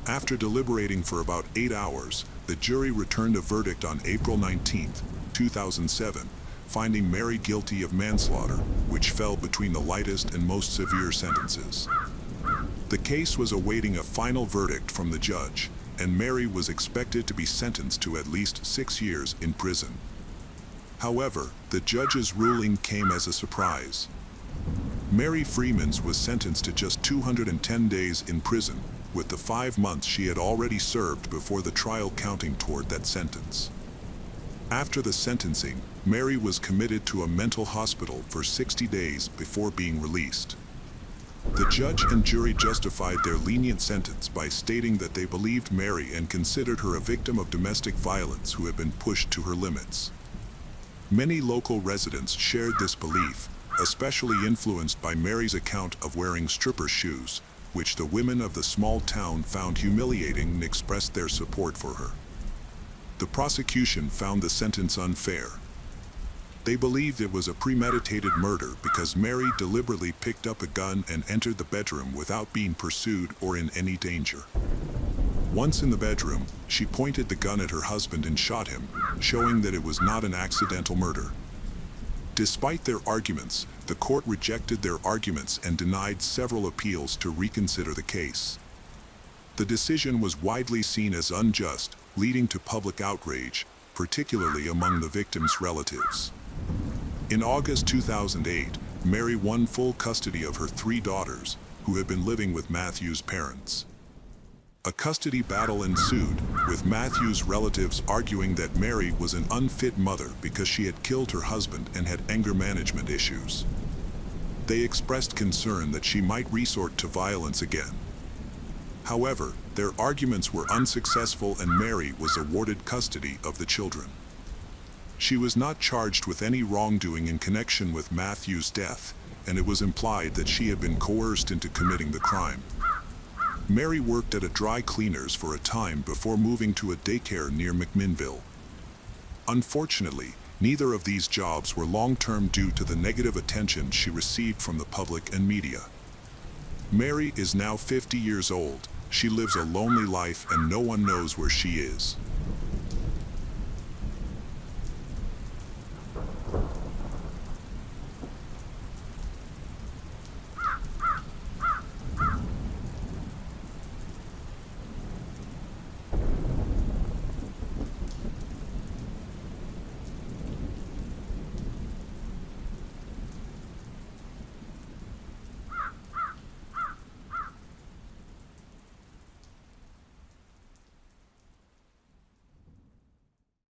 After deliberating for about 8 hours, the jury returned a verdict on April 19, 2007, finding Mary guilty of manslaughter, which fell between the lightest and most severe sentences. The case was awaiting a final verdict from the judge, and Mary was expected to be sentenced to at least 6 years in prison. However, the judge's ruling came as a surprise. Mary Freemans was sentenced to just 210 days in prison, with the 5 months she had already served before the trial counting toward that sentence. After the sentencing, Mary was committed to a mental hospital for 60 days before being released. The judge and jury justified their lenient sentence by stating that they believed Mary and considered her a victim of domestic violence who had been pushed to her limits. Many local residents shared this belief, especially influenced by Mary's account of wearing stripper shoes, which the women of the small town found humiliating and expressed their support for her. The prosecution found the sentence unfair. They believed it was a premeditated murder because Mary deliberately picked up a gun and entered the bedroom without being pursued or in any danger. Once in the bedroom, she pointed the gun at her husband and shot him, showing that it was not an accidental murder. Despite their arguments, the court rejected their arguments and denied several appeals to reconsider the case. The decision was widely seen as unjust, leading to public outrage, particularly among the victims' relatives. In August 2008, Mary won full custody of her 3 daughters, who had been living with Matthew's parents. A custody battle ensued, with Matthew's relatives arguing that Mary was an unfit mother because she had killed her husband and had anger management issues. They expressed concern that she might resort to violence again. However, their arguments were unsuccessful and Mary was awarded custody of the children. She was not charged with any wrongdoing in connection with Matthew's death, and it was implied that she had been coerced into committing the crime. Mary worked at a dry cleaners for a time before moving to a daycare near McMinnville. Unfortunately, neither of these jobs were long-term due to the negative attention she received from the public and media. Mary is now 50 years old. She lives a lonely life and no one knows where she is.